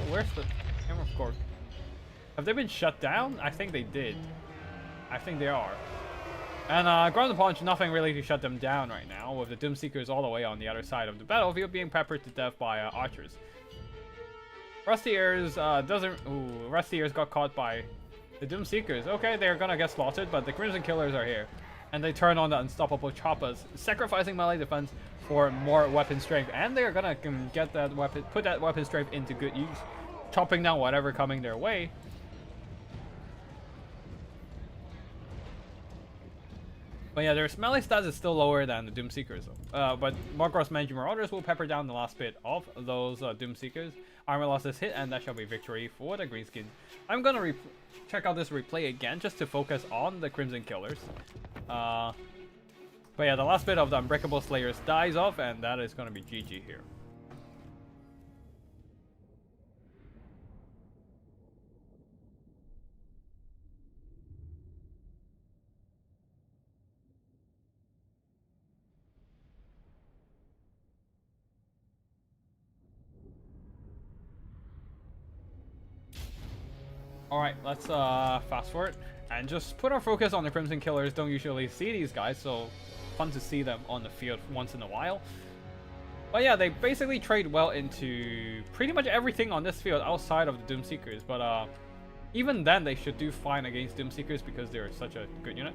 where's the Hammer of Gork? Have they been shut down? I think they did. I think they are. And Ground and Punch, nothing really to shut them down right now, with the Doomseekers all the way on the other side of the battlefield being peppered to death by archers. Rusty Ears doesn't. Ooh, Rusty Ears got caught by the Doom Seekers. Okay, they're gonna get slaughtered, but the Crimson Killers are here, and they turn on the unstoppable choppers, sacrificing melee defense for more weapon strength, and they're gonna get that weapon, put that weapon strength into good use, chopping down whatever coming their way. But yeah, their melee stats is still lower than the Doom Seekers. But Morgoth's Mangy Marauders will pepper down the last bit of those Doom Seekers. Armor losses hit, and that shall be victory for the Greenskin. I'm gonna check out this replay again just to focus on the Crimson Killers. But yeah, the last bit of the Unbreakable Slayers dies off, and that is gonna be GG here. Alright, let's fast forward and just put our focus on the Crimson Killers. Don't usually see these guys, so fun to see them on the field once in a while. But yeah, they basically trade well into pretty much everything on this field outside of the Doom Seekers. But even then, they should do fine against Doom Seekers because they're such a good unit.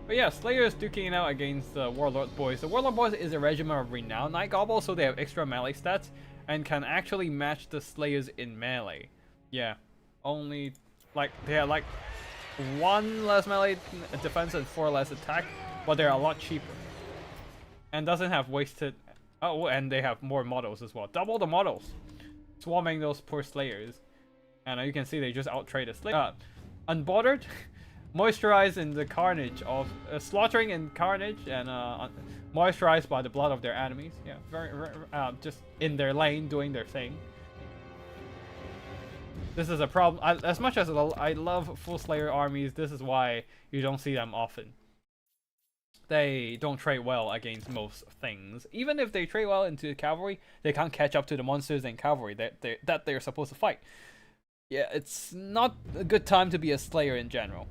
But yeah, Slayers duking it out against the Warlord Boys. The Warlord Boys is a regiment of renowned Night Gobble, so they have extra melee stats and can actually match the Slayers in melee. Yeah, only... like, they have like 1 less melee defense and 4 less attack, but they're a lot cheaper. And doesn't have wasted... oh, and they have more models as well. Double the models. Swarming those poor Slayers. And you can see they just out-trade the Slayer. Unbordered, moisturized in the carnage of... slaughtering in carnage and moisturized by the blood of their enemies. Yeah, very just in their lane doing their thing. This is a problem. As much as I love full Slayer armies, this is why you don't see them often. They don't trade well against most things. Even if they trade well into cavalry, they can't catch up to the monsters and cavalry that they're supposed to fight. Yeah, it's not a good time to be a Slayer in general.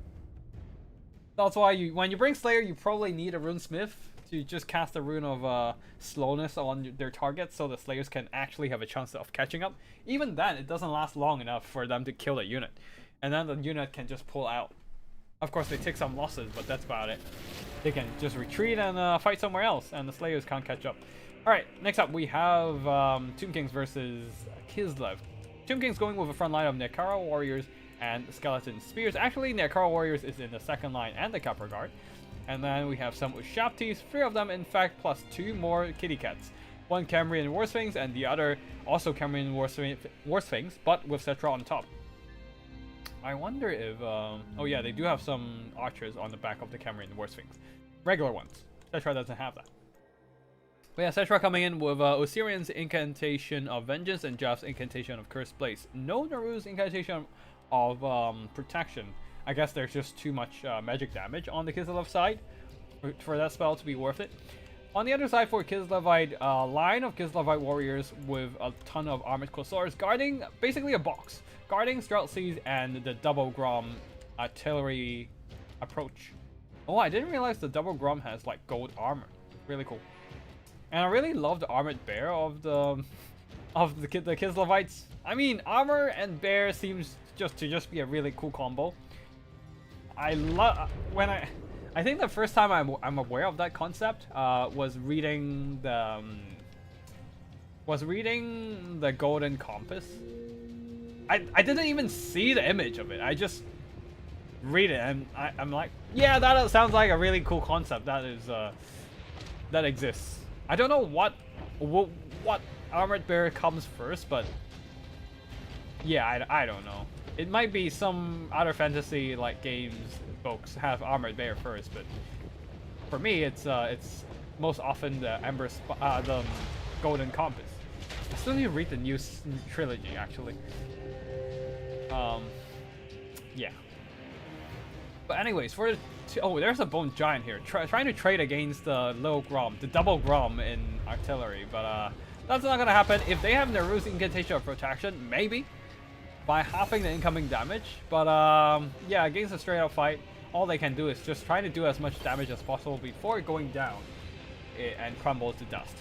That's why when you bring Slayer, you probably need a Runesmith to just cast a rune of slowness on their targets so the Slayers can actually have a chance of catching up. Even then, it doesn't last long enough for them to kill the unit. And then the unit can just pull out. Of course, they take some losses, but that's about it. They can just retreat and fight somewhere else, and the Slayers can't catch up. Alright, next up we have Tomb Kings versus Kislev. Tomb Kings going with a front line of Nekara Warriors and Skeleton Spears. Actually, Nekara Warriors is in the second line and the Capra Guard. And then we have some Ushabtis, 3 of them in fact, plus 2 more Kitty Cats. One Cambrian War Sphinx and the other also Cambrian War Sphinx, but with Cetra on top. I wonder if... oh yeah, they do have some archers on the back of the Cambrian War Sphinx. Regular ones. Cetra doesn't have that. But yeah, Cetra coming in with Osirian's Incantation of Vengeance and Jav's Incantation of Cursed Blaze. No Naru's Incantation of Protection. I guess there's just too much magic damage on the Kislev side for that spell to be worth it. On the other side for Kislevite, line of Kislevite warriors with a ton of armored Kosaurs guarding basically a box. Guarding Streltsies and the double Grom artillery approach. Oh, I didn't realize the double Grom has like gold armor. Really cool. And I really love the armored bear of the Kislevites. I mean, armor and bear seems to just be a really cool combo. I love when I think the first time I'm aware of that concept was reading the Golden Compass. I didn't even see the image of it. I just read it and I'm like, yeah, that sounds like a really cool concept. That is that exists. I don't know what armored bear comes first, but yeah, I don't know. It might be some other fantasy like games folks have armored bear first, but for me it's most often the the Golden Compass. I still need to read the new trilogy actually. Yeah. But anyways, for oh, there's a Bone Giant here trying to trade against the little Grom, the double Grom in artillery, but that's not gonna happen. If they have Naru's Incantation of Protection, maybe by halving the incoming damage, but yeah, against a straight up fight, all they can do is just try to do as much damage as possible before going down and crumble to dust.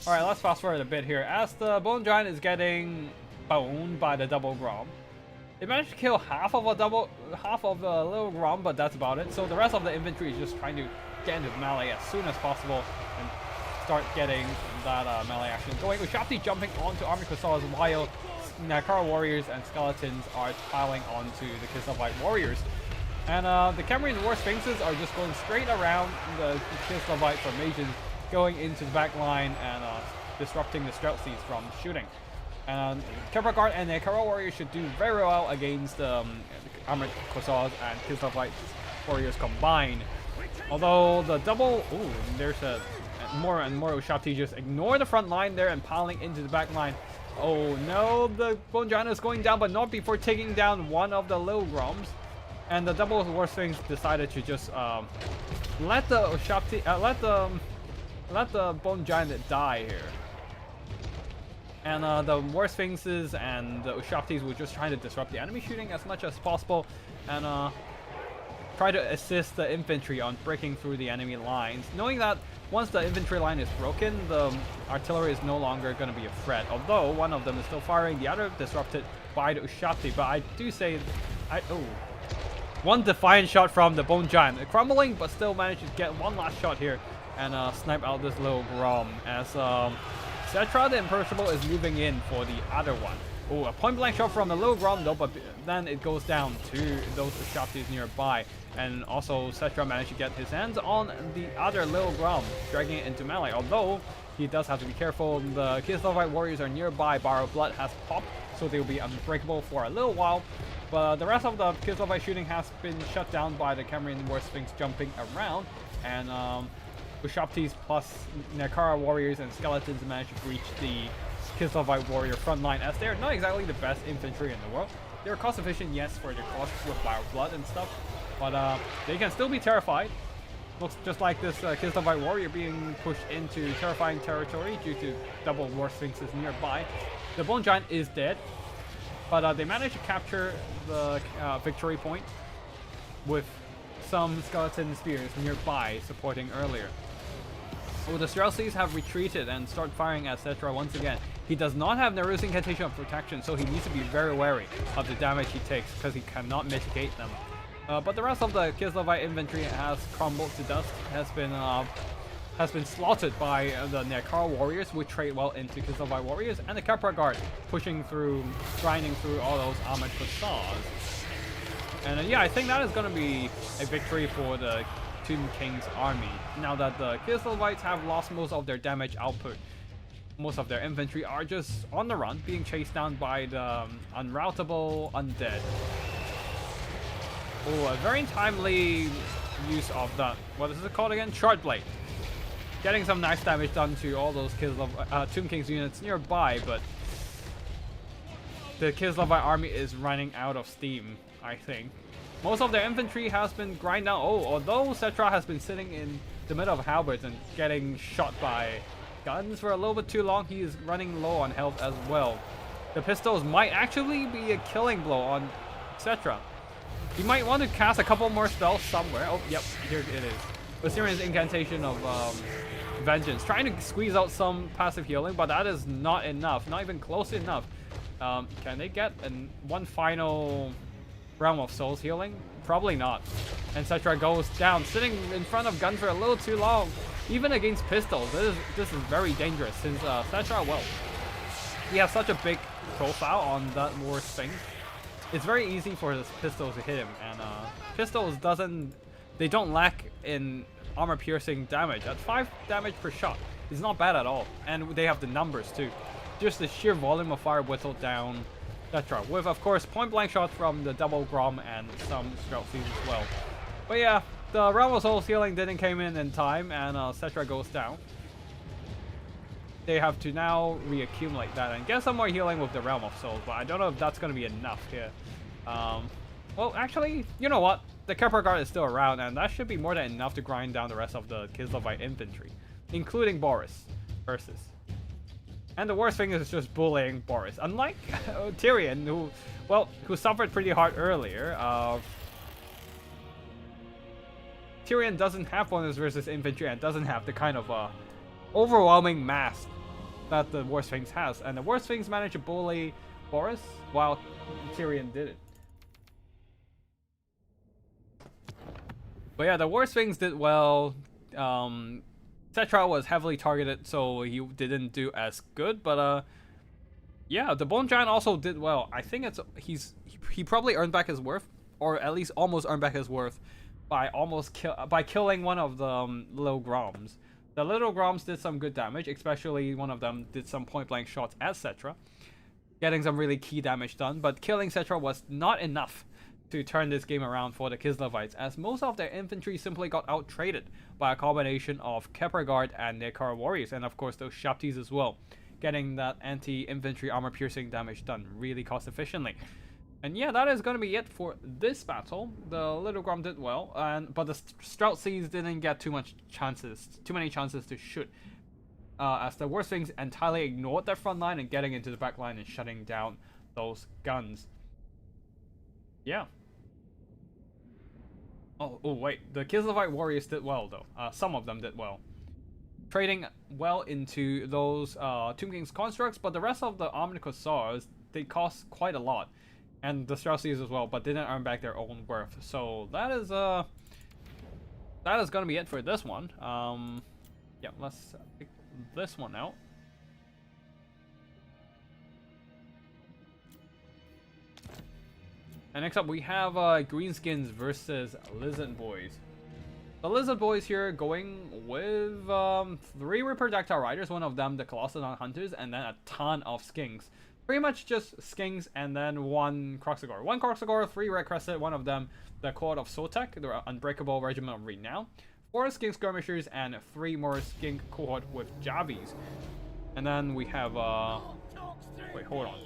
Alright, let's fast forward a bit here. As the Bone Giant is getting boned by the double Grom. They managed to kill half of the little Grom, but that's about it. So the rest of the infantry is just trying to get into melee as soon as possible and start getting that melee action going. Ushabti jumping onto Armored Hussars while Nakara warriors and skeletons are piling onto the Kislev warriors. And the Cameron War Sphinxes are just going straight around the Kislevite formations, going into the back line and disrupting the Streltsies from shooting. And Kepler Guard and Nakara warriors should do very well against Armored Hussars and Kislevite warriors combined. Although the double, ooh, there's a more and more Ushabti just ignore the front line there and piling into the back line. Oh no, the Bone Giant is going down, but not before taking down one of the little Groms. And the double War Sphinx decided to just let the Ushabti, let the Bone Giant die here. And the War Sphinxes and the Ushabtis were just trying to disrupt the enemy shooting as much as possible, and try to assist the infantry on breaking through the enemy lines, knowing that once the infantry line is broken, the artillery is no longer going to be a threat. Although one of them is still firing, the other disrupted by the Ushabti. But I do say, one defiant shot from the Bone Giant, crumbling, but still managed to get one last shot here and snipe out this little Grom as Cetra the Imperishable is moving in for the other one. Oh, a point blank shot from the little Grom though, but then it goes down to those Ushabtis nearby. And also Cetra managed to get his hands on the other little Grom, dragging it into melee. Although he does have to be careful, the Kislevite warriors are nearby. Borrowed Blood has popped, so they will be unbreakable for a little while. But the rest of the Kislevite shooting has been shut down by the Cameron War Sphinx jumping around. And Ushabtis plus Nakara warriors and skeletons managed to breach the Kislevite warrior front line, as they're not exactly the best infantry in the world. They're cost efficient, yes, for their cost with Borrowed Blood and stuff, but they can still be terrified. Looks just like this Kislevite warrior being pushed into terrifying territory due to double War Sphinxes nearby. The Bone Giant is dead, but they managed to capture the victory point with some skeleton spears nearby supporting earlier. Oh, the Streltsies have retreated and start firing at Cetra once again. He does not have Neru's Incantation of Protection, so he needs to be very wary of the damage he takes because he cannot mitigate them. But the rest of the Kislevite infantry has crumbled to dust, has been slaughtered by the Nakara warriors, which trade well into Kislevite warriors, and the Kepler Guard pushing through, grinding through all those armored hussars. And yeah, I think that is going to be a victory for the Tomb King's army. Now that the Kislevites have lost most of their damage output, most of their infantry are just on the run, being chased down by the unroutable undead. Oh, a very timely use of that. What is it called again? Short Blade. Getting some nice damage done to all those Tomb King's units nearby, but the Kislevite army is running out of steam, I think. Most of their infantry has been grind down. Oh, although Cetra has been sitting in the middle of halberds and getting shot by guns for a little bit too long, he is running low on health as well. The pistols might actually be a killing blow on Cetra. He might want to cast a couple more spells somewhere. Oh, yep, here it is. Assyrian's Incantation of Vengeance. Trying to squeeze out some passive healing, but that is not enough. Not even close enough. Can they get one final Realm of Souls healing? Probably not. And Cetra goes down, sitting in front of guns for a little too long. Even against pistols, this is very dangerous, since Cetra, well, he has such a big profile on that War Sphinx. It's very easy for his pistols to hit him, and pistols they don't lack in armor piercing damage. At 5 damage per shot, it's not bad at all, and they have the numbers too. Just the sheer volume of fire whittled down Cetra, with of course point blank shots from the double Grom and some Streltsies as well. But yeah, the Realm of Souls healing didn't come in time, and Cetra goes down. They have to now reaccumulate that and get some more healing with the Realm of Souls, but I don't know if that's going to be enough here. Well, actually, you know what? The Kepler Guard is still around, and that should be more than enough to grind down the rest of the Kislevite infantry, including Boris versus. And the worst thing is just bullying Boris. Unlike Tyrion, who suffered pretty hard earlier, Tyrion doesn't have bonus versus infantry and doesn't have the kind of overwhelming mass that the War Sphinx has. And the War Sphinx managed to bully forest while Tyrion did it. But yeah, the War Sphinx did well. Cetra was heavily targeted, so he didn't do as good. But yeah, the Bone Giant also did well. I think he probably earned back his worth, or at least almost earned back his worth by killing one of the little Groms. The little Groms did some good damage, especially one of them did some point blank shots at Cetra, getting some really key damage done. But killing Cetra was not enough to turn this game around for the Kislevites, as most of their infantry simply got out-traded by a combination of Kepler Guard and Nekar warriors, and of course those Shaptis as well, getting that anti-infantry armor-piercing damage done really cost-efficiently. And yeah, that is going to be it for this battle. The Little Grom did well, but the Streltsies didn't get too many chances to shoot, as the War Sphinx entirely ignored their front line and getting into the back line and shutting down those guns. Yeah. Oh wait, the Kislevite warriors did well though. Some of them did well, trading well into those Tomb King's constructs, but the rest of the Armored Corsairs, they cost quite a lot, and the Streltsies as well, but didn't earn back their own worth. So that is gonna be it for this one. Yeah, let's pick this one out. And next up we have Greenskins versus Lizard Boys. The Lizard Boys here going with 3 Reproductile Riders, one of them the Colossodon Hunters, and then a ton of Skinks. Pretty much just Skinks and then 1 Croxagore. 1 Croxagore, 3 Red Crested, one of them the Court of Sotek, the Unbreakable Regiment of Renown, 4 Skink Skirmishers, and 3 more Skink Cohort with Javies. And then we have wait, hold on.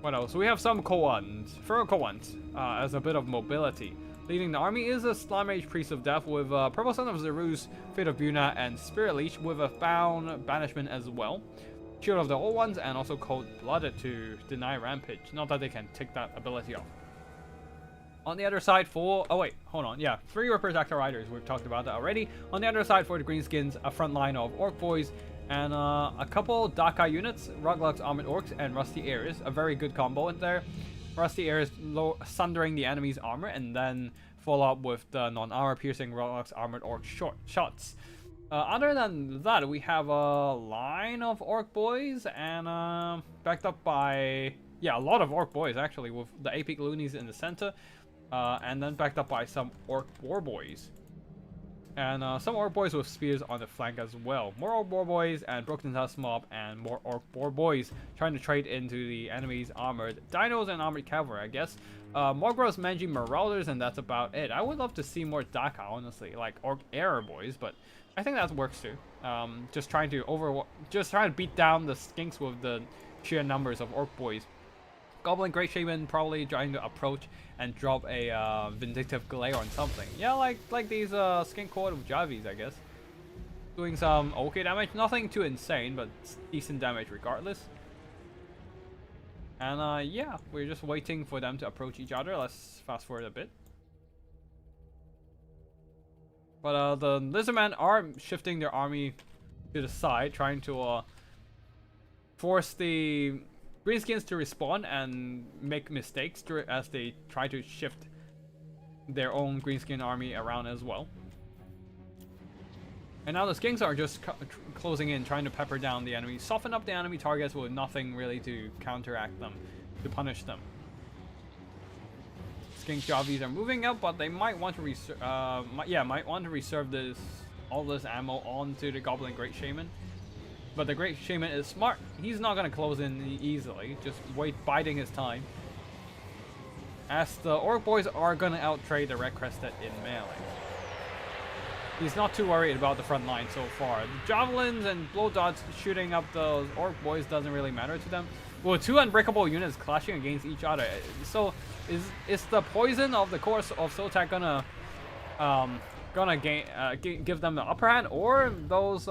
What else? We have some Koans, Fur Koans, as a bit of mobility. Leading the army is a Slime Mage Priest of Death with Purple Son of Zerus, Fate of Buna, and Spirit Leech with a Bound Banishment as well. Shield of the Old Ones, and also Cold Blooded to deny Rampage. Not that they can take that ability off. On the other side for... oh wait, hold on. Yeah, 3 Reproductile Riders. We've talked about that already. On the other side for the Greenskins, a front line of Orc Boys, and a couple Daka units, Ruglux Armored Orcs, and Rusty Airs. A very good combo in there. Rusty Airs sundering the enemy's armor, and then follow up with the non-armor piercing Ruglux Armored Orc shots. Other than that, we have a line of Orc Boys, and backed up by... yeah, a lot of Orc Boys actually, with the Apic Loonies in the center. And then backed up by some Orc War Boys. And some Orc Boys with spears on the flank as well. More Orc War Boys and Broken Tusk Mob, and more Orc War Boys trying to trade into the enemy's armored dinos and armored cavalry, I guess. More gross Manji Marauders, and that's about it. I would love to see more Daka, honestly, like Orc Air Boys, but I think that works too. Just trying to beat down the Skinks with the sheer numbers of Orc Boys. Goblin Great Shaman probably trying to approach and drop a Vindictive Glare on something. Yeah, like these Skink Court of Javies, I guess. Doing some okay damage, nothing too insane, but decent damage regardless. And yeah, we're just waiting for them to approach each other. Let's fast forward a bit. But the Lizardmen are shifting their army to the side, trying to force the Greenskins to respawn and make mistakes as they try to shift their own Greenskin army around as well. And now the Skinks are just closing in, trying to pepper down the enemy, soften up the enemy targets with nothing really to counteract them, to punish them. Skink Javies are moving up, but they might want to reserve all this ammo onto the Goblin Great Shaman. But the Great Shaman is smart. He's not going to close in easily, just biding his time. As the Orc Boys are going to out-trade the Red Crested in melee. He's not too worried about the front line so far. The Javelins and Blow Dots shooting up those Orc Boys doesn't really matter to them. Well, 2 unbreakable units clashing against each other. So, is the poison of the Course of Sotek gonna give them the upper hand, or those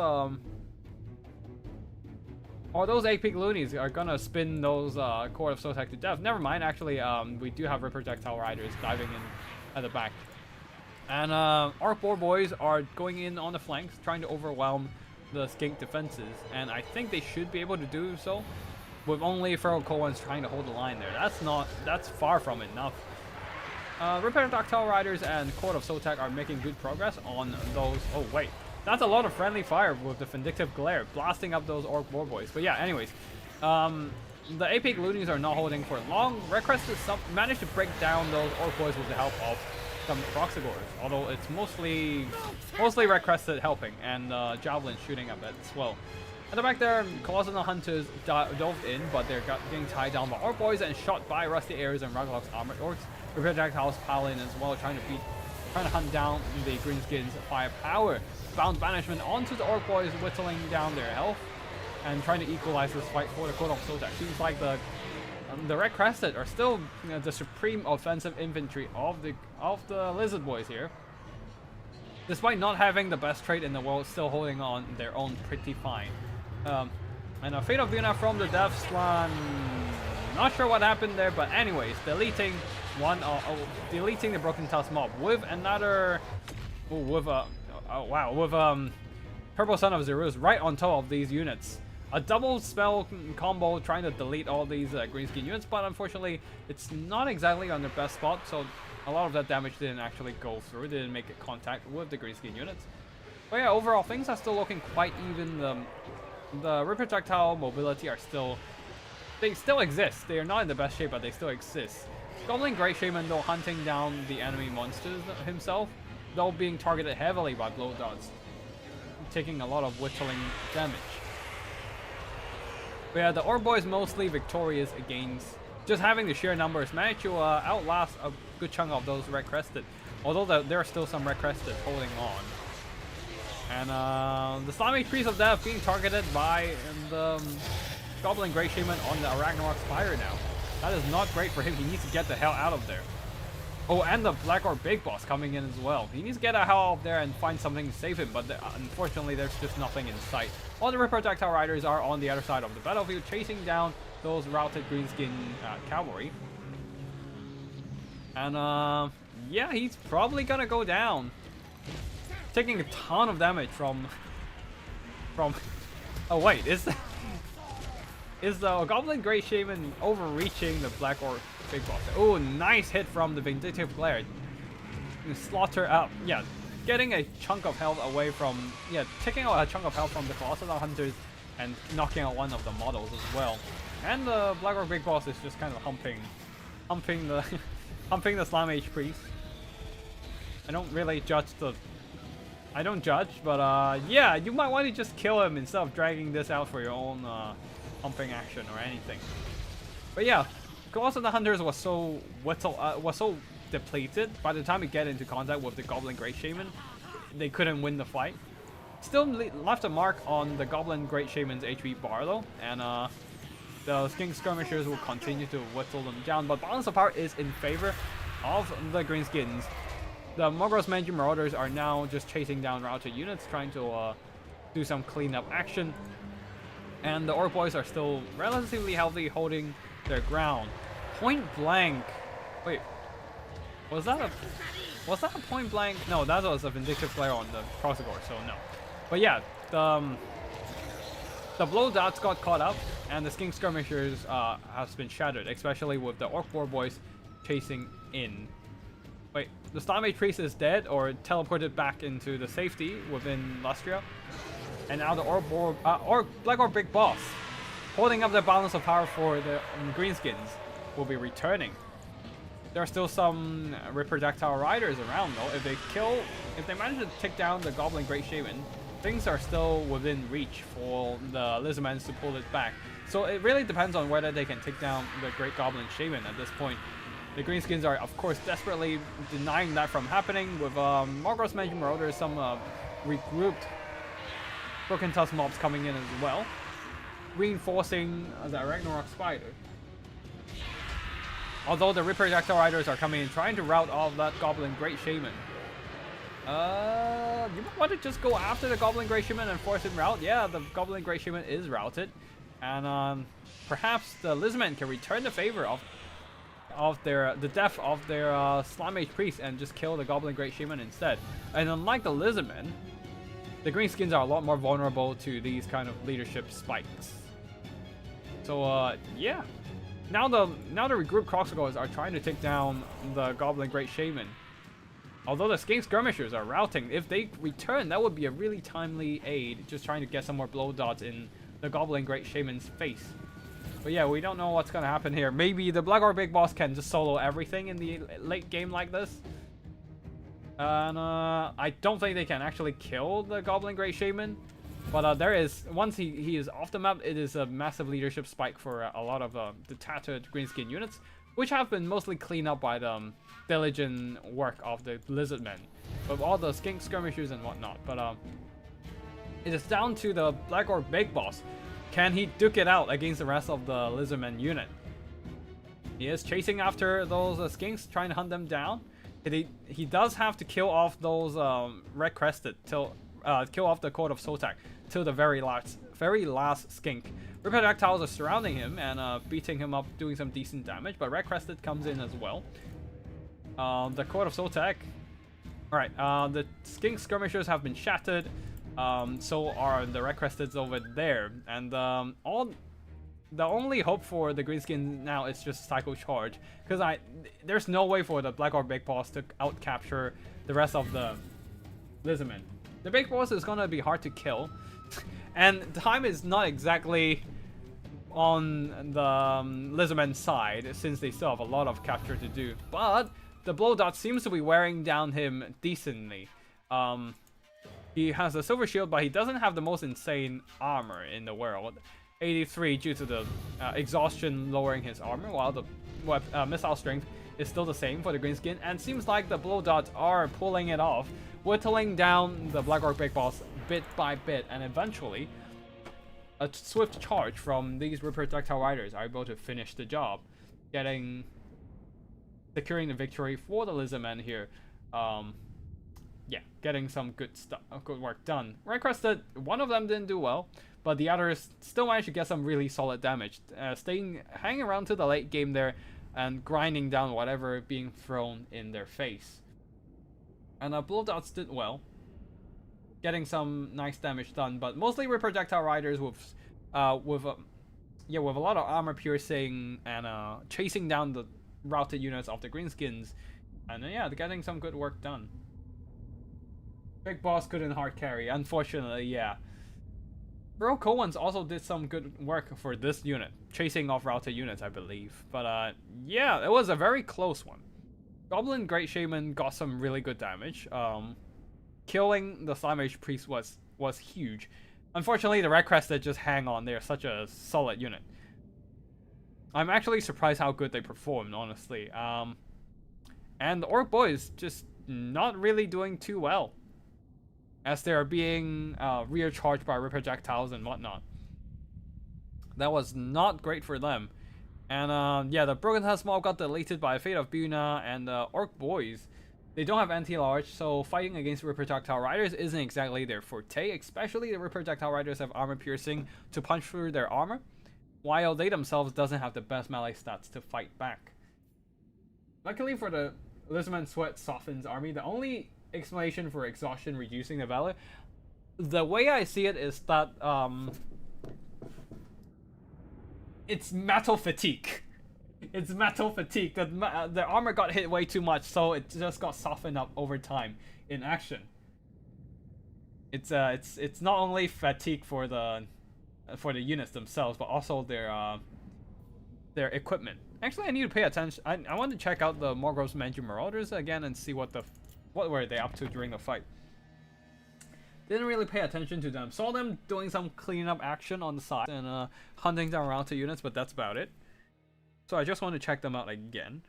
Apic Loonies are gonna spin those Court of Sotek to death? Never mind, actually, we do have Reproductile Riders diving in at the back. And Orc War Boys are going in on the flanks, trying to overwhelm the Skink defenses. And I think they should be able to do so. with only Feral Coens trying to hold the line there. That's far from enough. Ripper-Ductile Riders and Court of Sotek are making good progress on those. Oh wait, that's a lot of friendly fire with the Vindictive Glare blasting up those Orc War Boys. But yeah, anyways, the AP Loonies are not holding for long. Red Crested managed to break down those Orc Boys with the help of some Proxigors, although it's mostly Red Crested helping and Javelin shooting up as well. At the back there, Colossal Hunters dove in, but they're getting tied down by Orc Boys and shot by Rusty Airs and Ragnarok's Armored Orcs. Projectiles pile in as well, trying to hunt down the Greenskins' firepower. Bound Banishment onto the Orc Boys, whittling down their health and trying to equalize this fight for the Court of Sotek. Seems like the Red Crested are still the supreme offensive infantry of the Lizard Boys here. Despite not having the best trait in the world, still holding on their own pretty fine. And a Fate of Vuna from the Death Swan. Not sure what happened there, but anyways, deleting the Broken Tusk mob with another, Purple Son of Zerus right on top of these units. A double spell combo trying to delete all these Greenskin units, but unfortunately it's not exactly on their best spot, so a lot of that damage didn't actually go through, didn't make it contact with the Greenskin units. But yeah, overall things are still looking quite even. The Ripper Projectile mobility they still exist. They are not in the best shape, but they still exist. Goblin Great Shaman, though, hunting down the enemy monsters himself, though being targeted heavily by blow dots, taking a lot of whittling damage. But yeah, the Orc Boys mostly victorious against just having the sheer numbers, managed to outlast a good chunk of those Red Crested, although there are still some Red Crested holding on. And the Slimy Priest of Death being targeted by the Goblin Great Shaman on the Ragnarok Spire now. That is not great for him. He needs to get the hell out of there. Oh, and the Black Orc Big Boss coming in as well. He needs to get the hell out of there and find something to save him, but unfortunately there's just nothing in sight. All the Ripper Projectile Riders are on the other side of the battlefield, chasing down those routed Greenskin cavalry. And yeah, he's probably gonna go down. Taking a ton of damage from oh wait, is the Goblin Great Shaman overreaching the Black Orc Big Boss? Oh, nice hit from the Vindictive Glare. Slaughter up, yeah, getting a chunk of health away from, yeah, taking out a chunk of health from the Colossal Hunters and knocking out one of the models as well. And the Black Orc Big Boss is just kind of humping the humping the Slime Age Priest. I don't judge, but yeah, you might want to just kill him instead of dragging this out for your own humping action or anything. But yeah, Colossal Hunters was so depleted. By the time we get into contact with the Goblin Great Shaman, they couldn't win the fight. Still left a mark on the Goblin Great Shaman's HP bar though, and the Skink Skirmishers will continue to whittle them down, but balance of power is in favor of the Greenskins. The Mogros Mangy Marauders are now just chasing down routed units, trying to do some cleanup action. And the Orc Boys are still relatively healthy, holding their ground. Point blank. Wait, was that a point blank? No, that was a Vindictive Flare on the Proxigor, so no. But yeah, the blow dots got caught up, and the Skink Skirmishers has been shattered, especially with the Orc War Boys chasing in. Wait, the Slime Priest is dead or teleported back into the safety within Lustria. And now the Black Orc Big Boss, holding up the balance of power for the Greenskins, will be returning. There are still some Projectile Riders around though. If they manage to take down the Goblin Great Shaman, things are still within reach for the Lizardmans to pull it back. So it really depends on whether they can take down the Great Goblin Shaman at this point. The Greenskins are, of course, desperately denying that from happening, with Mogros Mangy Marauders, some regrouped Broken Tusk mobs coming in as well, reinforcing the Ragnarok Spider. Although the Ripper Projectile Riders are coming in, trying to rout off that Goblin Great Shaman. You might want to just go after the Goblin Great Shaman and force him rout. Yeah, the Goblin Great Shaman is routed, and perhaps the Lizardmen can return the favor of the death of their Slime Age Priest and just kill the Goblin Great Shaman instead. And unlike the Lizardmen, the Greenskins are a lot more vulnerable to these kind of leadership spikes. So yeah. Now the regrouped Crossguards are trying to take down the Goblin Great Shaman. Although the Skink Skirmishers are routing, if they return, that would be a really timely aid, just trying to get some more blow dots in the Goblin Great Shaman's face. But yeah, we don't know what's gonna happen here. Maybe the Black Orc Big Boss can just solo everything in the late game like this. And I don't think they can actually kill the Goblin Great Shaman. But there is, once he is off the map, it is a massive leadership spike for a lot of the tattered greenskin units, which have been mostly cleaned up by the diligent work of the Lizardmen, with all the Skink Skirmishers and whatnot. But it is down to the Black Orc Big Boss. Can he duke it out against the rest of the Lizardmen unit? He is chasing after those Skinks, trying to hunt them down. He does have to kill off those Red Crested till kill off the Court of Sotak till the very last Skink. Projectiles are surrounding him and beating him up, doing some decent damage, but Red Crested comes in as well. The Court of Sotak. Alright, the Skink Skirmishers have been shattered. So are the Red Cresteds over there. And the only hope for the Greenskin now is just Psycho Charge. Because there's no way for the Black Orc Big Boss to out-capture the rest of the Lizardmen. The Big Boss is gonna be hard to kill. And time is not exactly on the Lizardmen's side, since they still have a lot of capture to do. But the blow dot seems to be wearing down him decently. He has a silver shield, but he doesn't have the most insane armor in the world. 83 due to the exhaustion lowering his armor, while the missile strength is still the same for the Greenskin. And seems like the blow dots are pulling it off, whittling down the Black Orc Big Boss bit by bit, and eventually a swift charge from these Projectile Riders are able to finish the job, securing the victory for the Lizardmen here. Yeah, getting some good work done. Red Crested, one of them didn't do well, but the others still managed to get some really solid damage, hanging around to the late game there and grinding down whatever being thrown in their face. And blow dots did well, getting some nice damage done, but mostly with Projectile Riders with a lot of armor piercing and chasing down the routed units of the Greenskins, and yeah, getting some good work done. Big Boss couldn't hard carry, unfortunately. Yeah, Bro Cohen's also did some good work for this unit, chasing off routed units, I believe. But yeah, it was a very close one. Goblin Great Shaman got some really good damage. Killing the Slime Age Priest was huge. Unfortunately, the Red Crested just hang on. They're such a solid unit. I'm actually surprised how good they performed, honestly. And the Orc Boys just not really doing too well, as they are being rear charged by projectiles and whatnot. That was not great for them. And yeah, the Broken Tusk Mob got deleted by Fate of Buna, and the Orc Boys, they don't have anti-large, so fighting against Projectile Riders isn't exactly their forte, especially the Projectile Riders have armor piercing to punch through their armor, while they themselves doesn't have the best melee stats to fight back. Luckily for the Lizardman, Sweat softens army. The only explanation for exhaustion reducing the value, the way I see it is that it's metal fatigue. It's metal fatigue. The armor got hit way too much, so it just got softened up over time in action. It's not only fatigue for the units themselves, but also their equipment. Actually, I need to pay attention. I want to check out the Morgrove's Manju Marauders again and see what were they up to during the fight. Didn't really pay attention to them. Saw them doing some cleanup action on the side and hunting down routed units, but that's about it. So I just want to check them out again.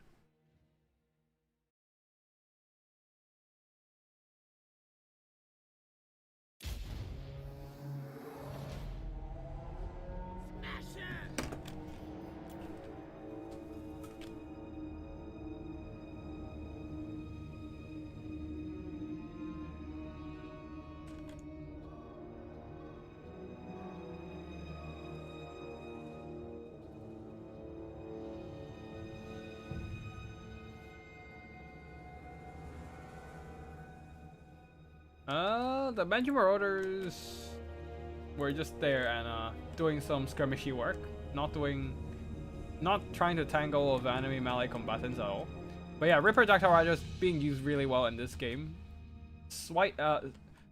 The Manju Marauders were just there and doing some skirmishy work. not trying to tangle with enemy melee combatants at all. But yeah, Ripper Dactyl Riders being used really well in this game.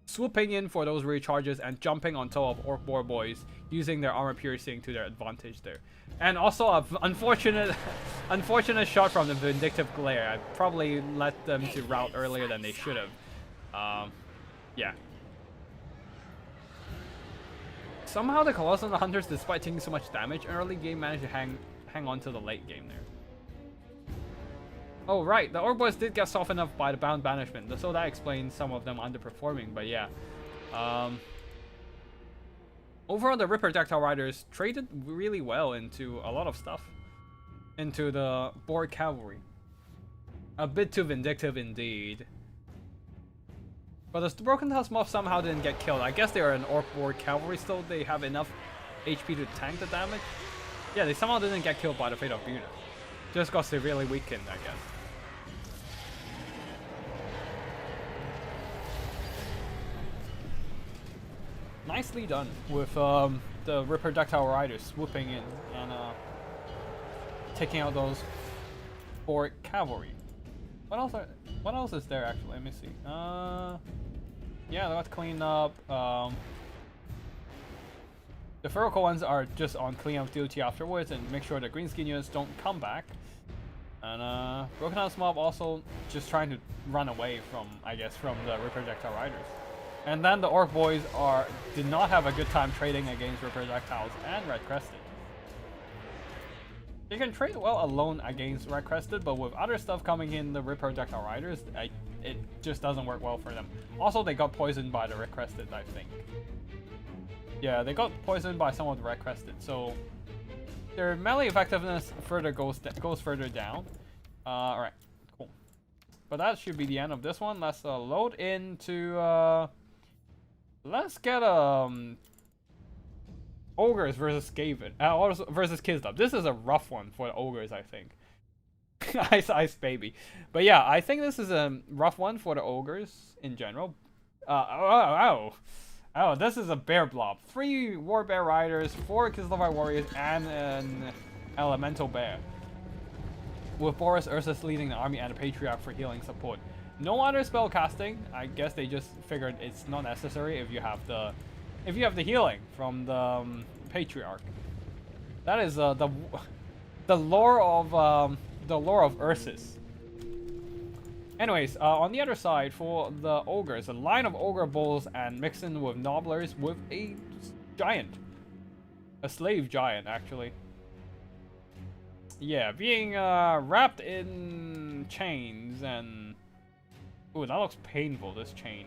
Swooping in for those recharges and jumping on top of Orc Boar Boys, using their armor piercing to their advantage there. And also a unfortunate shot from the Vindictive Glare. I probably let them to rout earlier than they should have. Yeah. Somehow the Colossal and the Hunters, despite taking so much damage in early game, managed to hang on to the late game there. Oh right, the Orc Boys did get softened up by the Bound Banishment, so that explains some of them underperforming, but yeah. Overall, the Ripper Dactyl Riders traded really well into a lot of stuff. Into the Boar Cavalry. A bit too vindictive indeed. But the Broken Tusk Moth somehow didn't get killed. I guess they are an Orc Boar Cavalry still. They have enough HP to tank the damage. Yeah, they somehow didn't get killed by the Fate of Unit. Just got severely weakened, I guess. Nicely done with the Ripper Dactyl Riders swooping in and taking out those Boar Cavalry. What else is there actually? Let me see. Yeah, let's clean up. The Ferocal ones are just on cleanup duty afterwards and make sure the green skin units don't come back. And Broken House Mob also just trying to run away from, I guess, from the Ripper Dactyl Riders. And then the Orc Boys did not have a good time trading against Ripper Dactyls and Red Crested. You can trade well alone against Red Crested, but with other stuff coming in the Ripper Dactyl Riders, it just doesn't work well for them. Also, they got poisoned by the Red Crested, I think. Yeah, they got poisoned by some of the Red Crested, so their melee effectiveness goes further down. Alright, cool. But that should be the end of this one. Let's load into let's get Ogres versus Skaven. Versus Kislev. This is a rough one for the Ogres, I think. Ice baby. But yeah, I think this is a rough one for the Ogres in general. Oh, this is a bear blob. 3 War Bear Riders, 4 Kislev Warriors, and an Elemental Bear. With Boris Ursus leading the army and a Patriarch for healing support. No other spell casting. I guess they just figured it's not necessary if you have the healing from the Patriarch. That is the lore of Ursus. Anyways, on the other side for the ogres, a line of ogre bulls and mixing with nobblers with a giant, a slave giant actually. Yeah, being wrapped in chains and ooh, that looks painful. This chain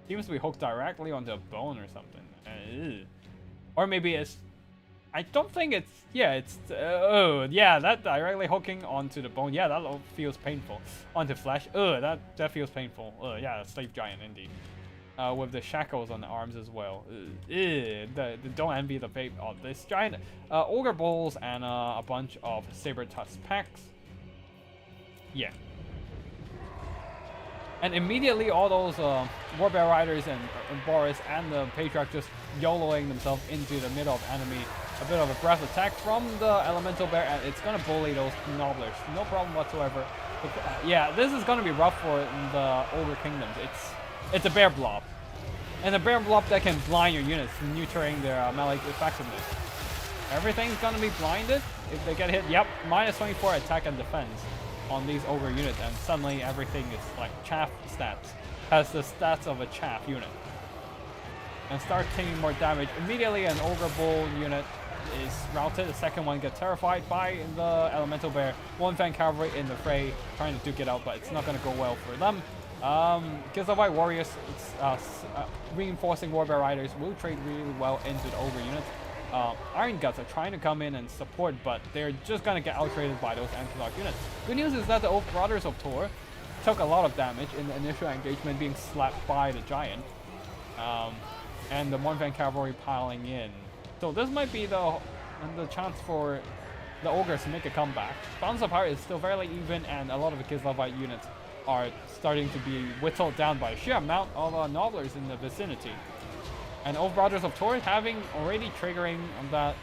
seems to be hooked directly onto a bone or something. Or maybe it's. I don't think it's. Yeah, it's. Oh, yeah, that directly hooking onto the bone. Yeah, that feels painful. Onto flesh. That feels painful. Yeah, slave giant indeed. With the shackles on the arms as well. Don't envy the fate of this giant. Ogre bulls and a bunch of saber tusk packs. Yeah. And immediately all those Warbear Riders and Boris and the Patriarch just YOLOing themselves into the middle of enemy. A bit of a breath attack from the Elemental Bear, and it's gonna bully those Nobblers. No problem whatsoever. Yeah, this is gonna be rough for the Ogre Kingdoms. It's a bear blob. And a bear blob that can blind your units, neutering their melee effectiveness. Everything's gonna be blinded if they get hit. Yep, minus 24 attack and defense on these ogre units, and suddenly everything is like chaff stats. Has the stats of a chaff unit. And start taking more damage. Immediately an ogre bull unit is routed. The second one gets terrified by the Elemental Bear. One Fan Cavalry in the fray trying to duke it out, but it's not gonna go well for them. Kislev Warriors, reinforcing Warbear Riders will trade really well into the ogre units. Iron Guts are trying to come in and support, but they're just gonna get outtraded by those anti-lock units. Good news is that the Old Brothers of Tor took a lot of damage in the initial engagement, being slapped by the giant, and the One Fan Cavalry piling in. So this might be the chance for the ogres to make a comeback. Balance of power is still fairly even, and a lot of the Kislevite units are starting to be whittled down by a sheer amount of nobblers in the vicinity. And Old Brothers of Tor having already triggering that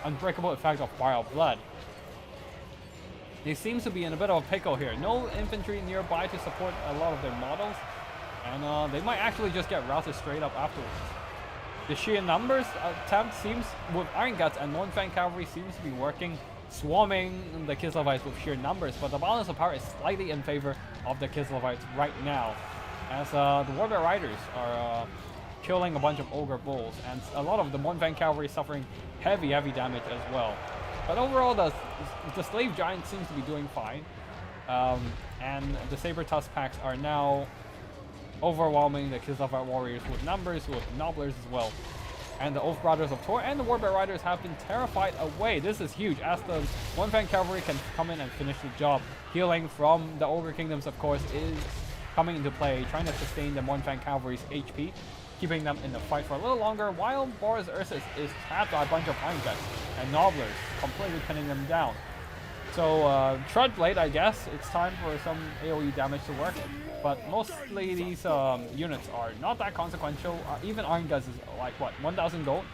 unbreakable effect of Wild Blood. They seems to be in a bit of a pickle here. No infantry nearby to support a lot of their models, and they might actually just get routed straight up afterwards. The sheer numbers attempt seems, with Iron Guts and One-Fang Cavalry, seems to be working, swarming the Kislevites with sheer numbers, but the balance of power is slightly in favor of the Kislevites right now, as the Warbear Riders are killing a bunch of Ogre Bulls, and a lot of the One-Fang Cavalry suffering heavy damage as well. But overall, the Slave Giant seems to be doing fine, and the Saber Tusk packs are now overwhelming the Kislevite warriors with numbers, with Nobblers as well. And the Oath Brothers of Tor and the Warbear Riders have been terrified away. This is huge, as the One-Fang Cavalry can come in and finish the job. Healing from the Ogre Kingdoms, of course, is coming into play, trying to sustain the One-Fang Cavalry's HP, keeping them in the fight for a little longer, while Boris Ursus is tapped by a bunch of Iron Guts and Nobblers, completely pinning them down. So, Treadblade, I guess, it's time for some AoE damage to work. But mostly these units are not that consequential. Even Iron Guts is like, what, 1,000 gold?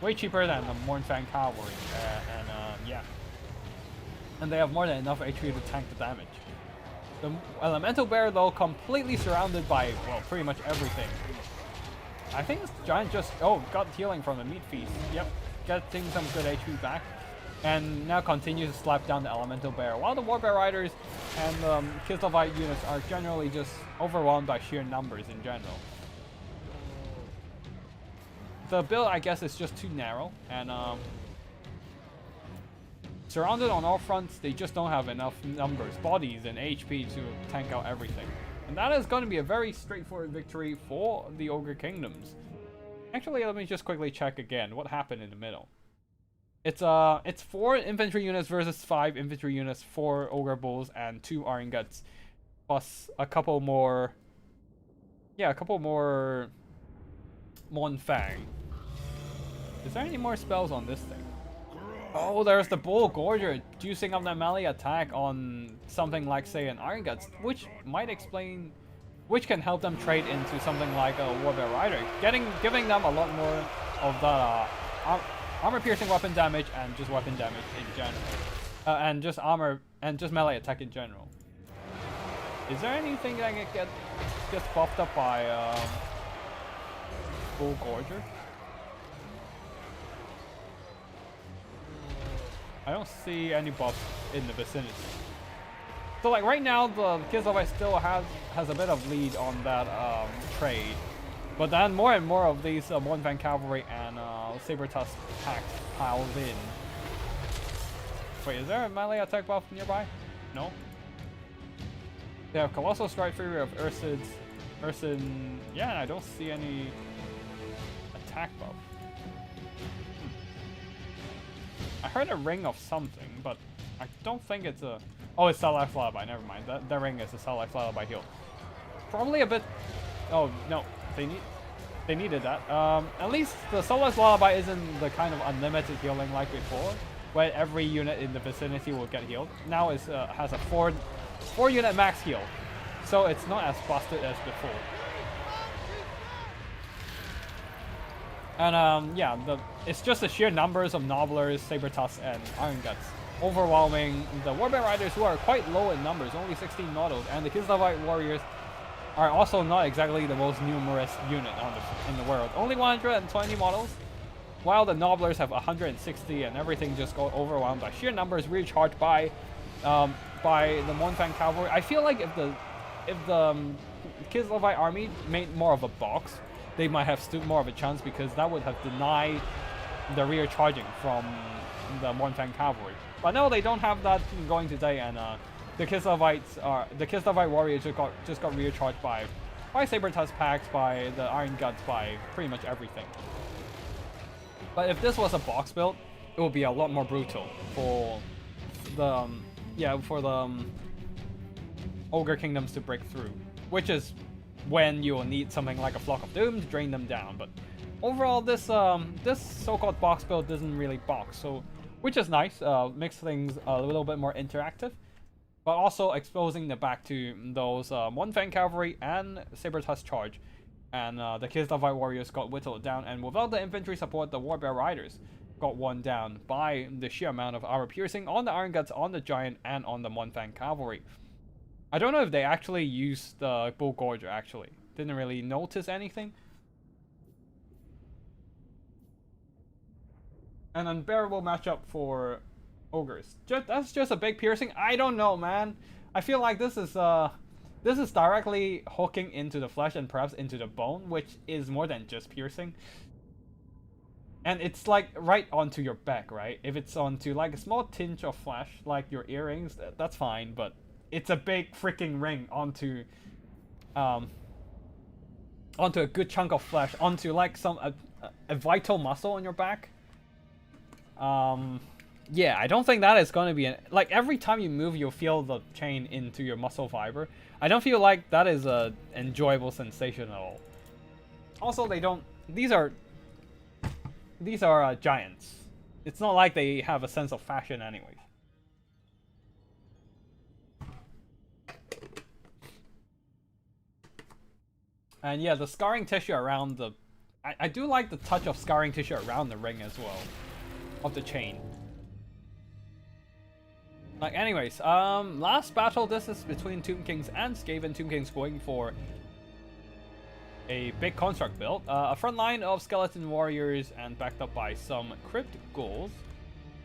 Way cheaper than the One-Fang Cavalry. Yeah. And they have more than enough HP to tank the damage. The Elemental Bear, though, completely surrounded by, well, pretty much everything. I think this giant just, got healing from the meat feast. Yep, getting some good HP back. And now continues to slap down the Elemental Bear, while the Warbear Riders and the Kislevite units are generally just overwhelmed by sheer numbers in general. The build, I guess, is just too narrow, and surrounded on all fronts, they just don't have enough numbers, bodies, and HP to tank out everything. And that is going to be a very straightforward victory for the Ogre Kingdoms. Actually, let me just quickly check again what happened in the middle. It's 4 infantry units versus 5 infantry units, 4 Ogre Bulls, and 2 Iron Guts, plus a couple more. Yeah, a couple more One-Fang. Is there any more spells on this thing? Oh, there's the Bull Gorger juicing up that melee attack on something like, say, an Iron Guts, which might explain, which can help them trade into something like a Warbear Rider, giving them a lot more of that armor-piercing weapon damage and just weapon damage in general, and just armor and just melee attack in general. Is there anything that gets buffed up by Bull Gorger? I don't see any buffs in the vicinity. So like right now, the Kislevite still has a bit of lead on that trade. But then more and more of these One-Fang Cavalry and Saber Tusk packs piles in. Wait, is there a melee attack buff nearby? No? They have Colossal Strike Fury of Ursin. Yeah, I don't see any attack buff. I heard a ring of something, but I don't think it's a... Oh, it's Starlight Lullaby, never mind. That ring is a Starlight Lullaby heal. Probably a bit... Oh, no. They needed that. At least the Starlight Lullaby isn't the kind of unlimited healing like before, where every unit in the vicinity will get healed. Now it has a 4 unit max heal, so it's not as busted as before. And yeah, it's just the sheer numbers of Nobblers, Saber Tusks, and Iron Guts overwhelming the Warbear Riders, who are quite low in numbers, only 16 models, and the Kislevite Warriors are also not exactly the most numerous unit in the world. Only 120 models, while the Nobblers have 160, and everything just got overwhelmed by sheer numbers, recharged by the One-Fang Cavalry. I feel like if the Kislevite army made more of a box, they might have stood more of a chance, because that would have denied the rear charging from the One-Fang Cavalry. But no, they don't have that going today, and the Kislevite warriors just got rear charged by Saber Tusk packs, by the Iron Guts, by pretty much everything. But if this was a box build, it would be a lot more brutal for the Ogre Kingdoms to break through, which is when you will need something like a Flock of Doom to drain them down. But overall, this so-called box build doesn't really box, so which is nice. Makes things a little bit more interactive, but also exposing the back to those One-Fang Cavalry and Saber Tusk charge, and the Kislevite warriors got whittled down, and without the infantry support, the Warbear Riders got one down by the sheer amount of armor piercing on the Iron Guts, on the Giant, and on the Monfang Cavalry. I don't know if they actually used the Bull Gorger, actually. Didn't really notice anything. An unbearable matchup for Ogres. That's just a big piercing? I don't know, man. I feel like this is directly hooking into the flesh and perhaps into the bone, which is more than just piercing. And it's like right onto your back, right? If it's onto like a small tinge of flesh, like your earrings, that's fine. But it's a big freaking ring onto a good chunk of flesh, onto like a vital muscle on your back. Yeah, I don't think that is going to be like every time you move, you'll feel the chain into your muscle fiber. I don't feel like that is a enjoyable sensation at all. Also, these are giants. It's not like they have a sense of fashion anyway. And yeah, the scarring tissue around the... I do like the touch of scarring tissue around the ring as well. Of the chain. Like anyways, last battle, this is between Tomb Kings and Skaven. Tomb Kings going for a big construct build. A front line of skeleton warriors and backed up by some crypt ghouls.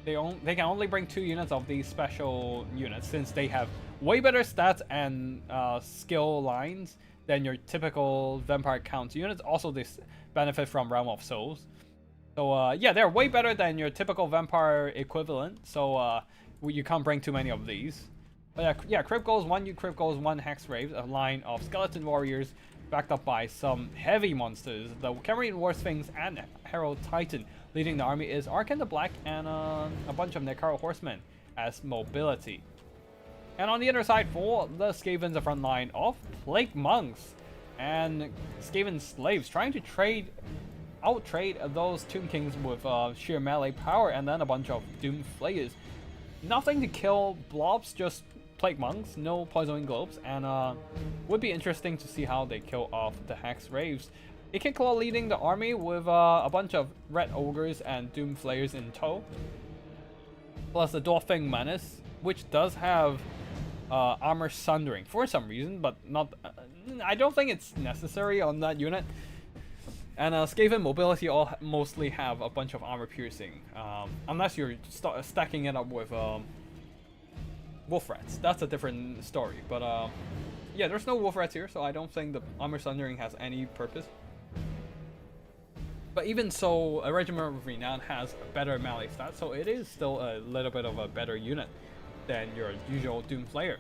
They can only bring 2 units of these special units since they have way better stats and skill lines than your typical Vampire Count units. Also, they benefit from Realm of Souls. So yeah, they're way better than your typical Vampire equivalent. So you can't bring too many of these. But yeah, Crypt Ghouls, 1 Crypt Ghouls, 1 Hex Raves, a line of skeleton warriors backed up by some heavy monsters. The Camarine War Sphinx and Herald Titan. Leading the army is Arkan the Black and a bunch of Necaro Horsemen as mobility. And on the other side for the Skavens, a front line of Plague Monks and Skaven Slaves trying to out-trade those Tomb Kings with sheer melee power, and then a bunch of Doom Flayers. Nothing to kill blobs, just Plague Monks, no Poisoning Globes, and would be interesting to see how they kill off the Hex Raves. Ikiclaw leading the army with a bunch of Red Ogres and Doom Flayers in tow. Plus the Dwarfing Menace, which does have Armor Sundering for some reason, but not. I don't think it's necessary on that unit. And Skaven Mobility all mostly have a bunch of armor piercing, unless you're stacking it up with Wolf Rats. That's a different story. But yeah, there's no Wolf Rats here, so I don't think the Armor Sundering has any purpose. But even so, a Regiment of Renown has better melee stats, so it is still a little bit of a better unit than your usual Doom Slayer.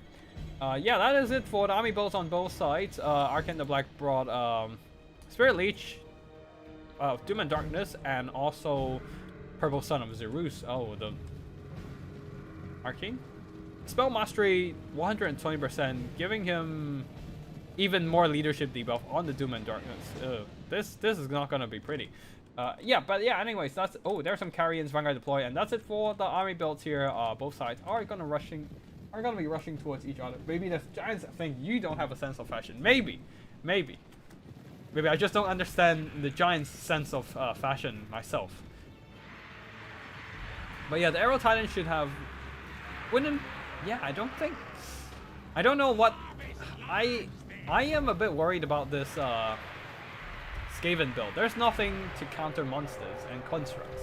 Yeah, that is it for the army builds on both sides. Arkan the Black brought Spirit Leech, Doom and Darkness, and also Purple Son of Zerus. Oh, the Arcane? Spell Mastery 120%, giving him even more leadership debuff on the Doom and Darkness. This is not gonna be pretty. Yeah, but yeah, anyways, that's... Oh, there's some Carrions, Vanguard deploy, and that's it for the army builds here. Both sides are gonna be rushing towards each other. Maybe the Giants think you don't have a sense of fashion. Maybe I just don't understand the Giants' sense of fashion myself. But yeah, the Arrow Titan should have... Wouldn't... Yeah, I don't know what... I am a bit worried about this Skaven build. There's nothing to counter monsters and constructs.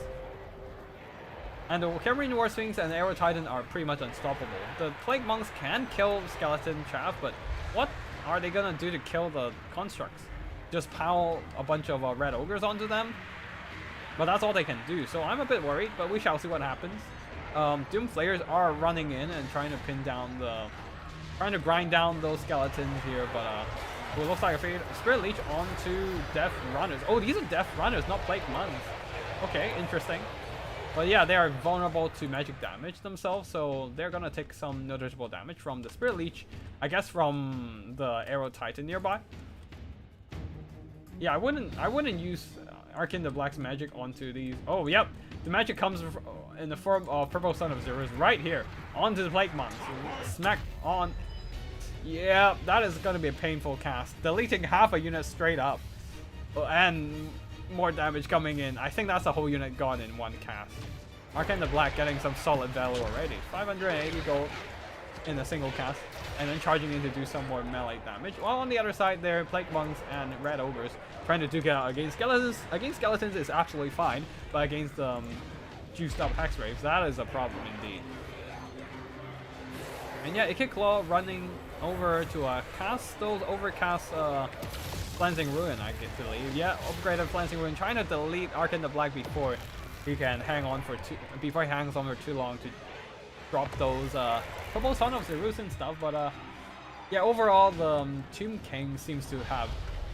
And the Camarine War Sphinx and the Arrow Titan are pretty much unstoppable. The Plague Monks can kill Skeleton Chaff, but what are they gonna do to kill the constructs? Just pile a bunch of Red Ogres onto them? But that's all they can do, so I'm a bit worried, but we shall see what happens. Doom Flayers are running in and trying to pin down the... Trying to grind down those skeletons here, but it looks like a fade. Spirit Leech onto Death Runners. Oh, these are Death Runners, not Plague Monks. Okay, interesting. But yeah, they are vulnerable to magic damage themselves, so they're gonna take some noticeable damage from the Spirit Leech. I guess from the Arrow Titan nearby. Yeah, I wouldn't use Arkan the Black's magic onto these. Oh, yep. The magic comes in the form of Purple Son of Zerus right here onto the Plague Monks. Smack on. Yeah, that is going to be a painful cast. Deleting half a unit straight up. And more damage coming in. I think that's a whole unit gone in one cast. Arcane the Black getting some solid value already. 580 gold in a single cast, and then charging in to do some more melee damage. While on the other side there, Plague Monks and Red Ogres trying to duke it out against skeletons. Against skeletons is absolutely fine, but against juiced up Hex Raves, that is a problem indeed. And yeah, Ikit Claw running over to cast those overcast Cleansing Ruin, I get to believe. Yeah, upgraded Cleansing Ruin, trying to delete Arcane the Black before he can hang on for before he hangs on for too long to drop those couple Son of Zeus and stuff. But yeah, overall the Tomb King seems to have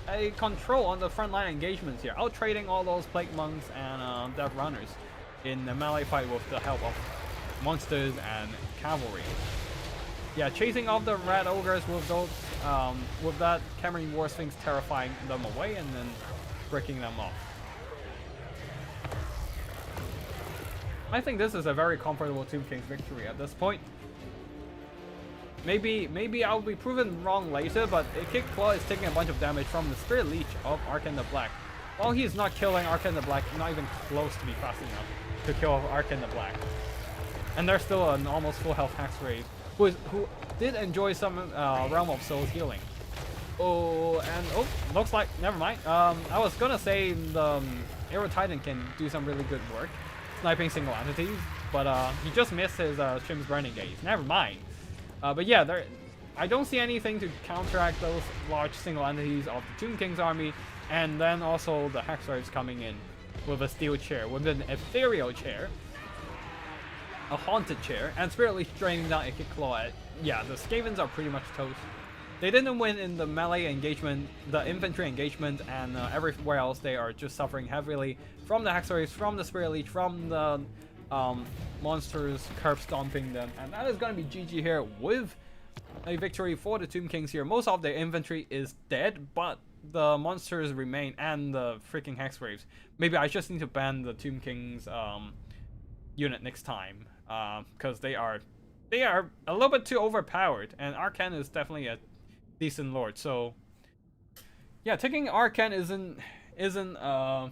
a control on the frontline engagements here, out trading all those Plague Monks and Death Runners in the melee fight with the help of monsters and cavalry. Yeah, chasing off the Red Ogres with those, with that Cameron War Sphinx terrifying them away and then breaking them off. I think this is a very comfortable Tomb King's victory at this point. Maybe I'll be proven wrong later, but Ikit Claw is taking a bunch of damage from the Spirit Leech of Arcane the Black. While he's not killing Arcane the Black, not even close to be fast enough to kill Arcane the Black. And there's still an almost full health Hex Rave, who did enjoy some Realm of Souls healing. Oh, and oh, looks like, never mind. I was gonna say the Aero Titan can do some really good work, sniping single entities, but he just missed his Shrim's Burning Gaze. Never mind. But yeah, I don't see anything to counteract those large single entities of the Tomb King's army, and then also the Hex Raves coming in with a steel chair, with an ethereal chair, a haunted chair, and Spirit Leech draining down Ikit Claw. Yeah, the Skavens are pretty much toast. They didn't win in the melee engagement, the infantry engagement, and everywhere else they are just suffering heavily from the Hex Raves, from the Spirit Leech, from the monsters curb stomping them, and that is going to be GG here with a victory for the Tomb Kings here. Most of their infantry is dead, but the monsters remain, and the freaking Hex Raves. Maybe I just need to ban the Tomb Kings unit next time, because they are a little bit too overpowered, and Arcane is definitely a decent lord. So yeah, taking Arcane isn't a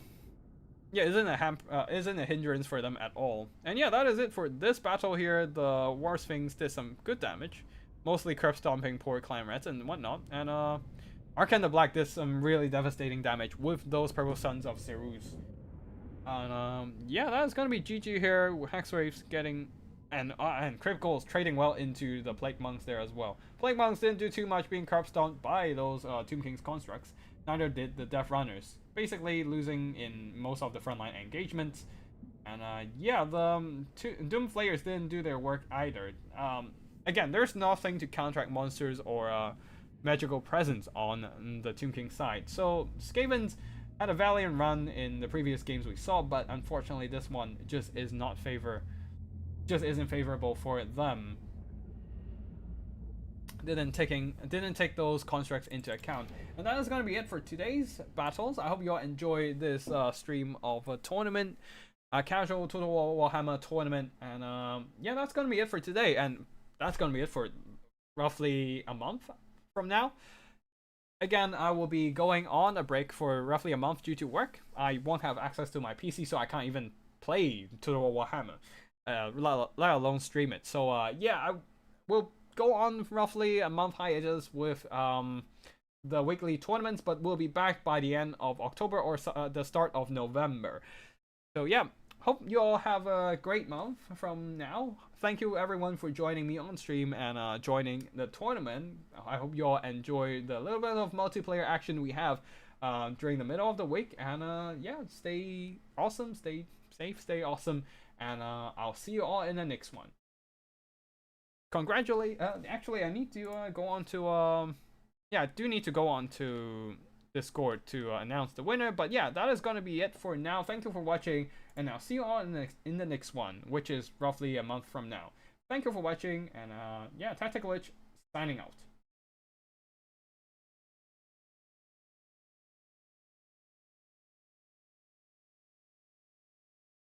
hindrance for them at all. And yeah, that is it for this battle here. The War Sphinx did some good damage, mostly curb stomping poor Clan Reds and whatnot, and Arcane the Black did some really devastating damage with those Purple Sons of Zeus. And yeah, that is gonna be GG here with Hex Waves getting and Criticals trading well into the Plague Monks there as well. Plague Monks didn't do too much being curb stomped by those Tomb King's constructs. Neither did the Death Runners, basically losing in most of the frontline engagements. And yeah, the Doom Flayers didn't do their work either. Again, there's nothing to counteract monsters or magical presence on the Tomb King side. So Skavens had a valiant run in the previous games we saw, but unfortunately this one just isn't favorable for them. Didn't take those constructs into account. And that is going to be it for today's battles. I hope you all enjoy this stream of a tournament, a casual Total War Warhammer tournament. And yeah, that's going to be it for today, and that's going to be it for roughly a month from now. Again, I will be going on a break for roughly a month due to work. I won't have access to my PC, so I can't even play Total War Warhammer, let alone stream it. So yeah, I will go on roughly a month hiatus with the weekly tournaments, but we'll be back by the end of October or the start of November. So yeah, hope you all have a great month from now. Thank you everyone for joining me on stream and joining the tournament. I hope you all enjoy the little bit of multiplayer action we have during the middle of the week. And yeah, stay awesome, stay safe, stay awesome, and I'll see you all in the next one. Actually, I need to go on to yeah, I do need to go on to Discord to announce the winner. But yeah, that is going to be it for now. Thank you for watching, and I'll see you all in the next one, which is roughly a month from now. Thank you for watching, and yeah, Tactical Itch signing out.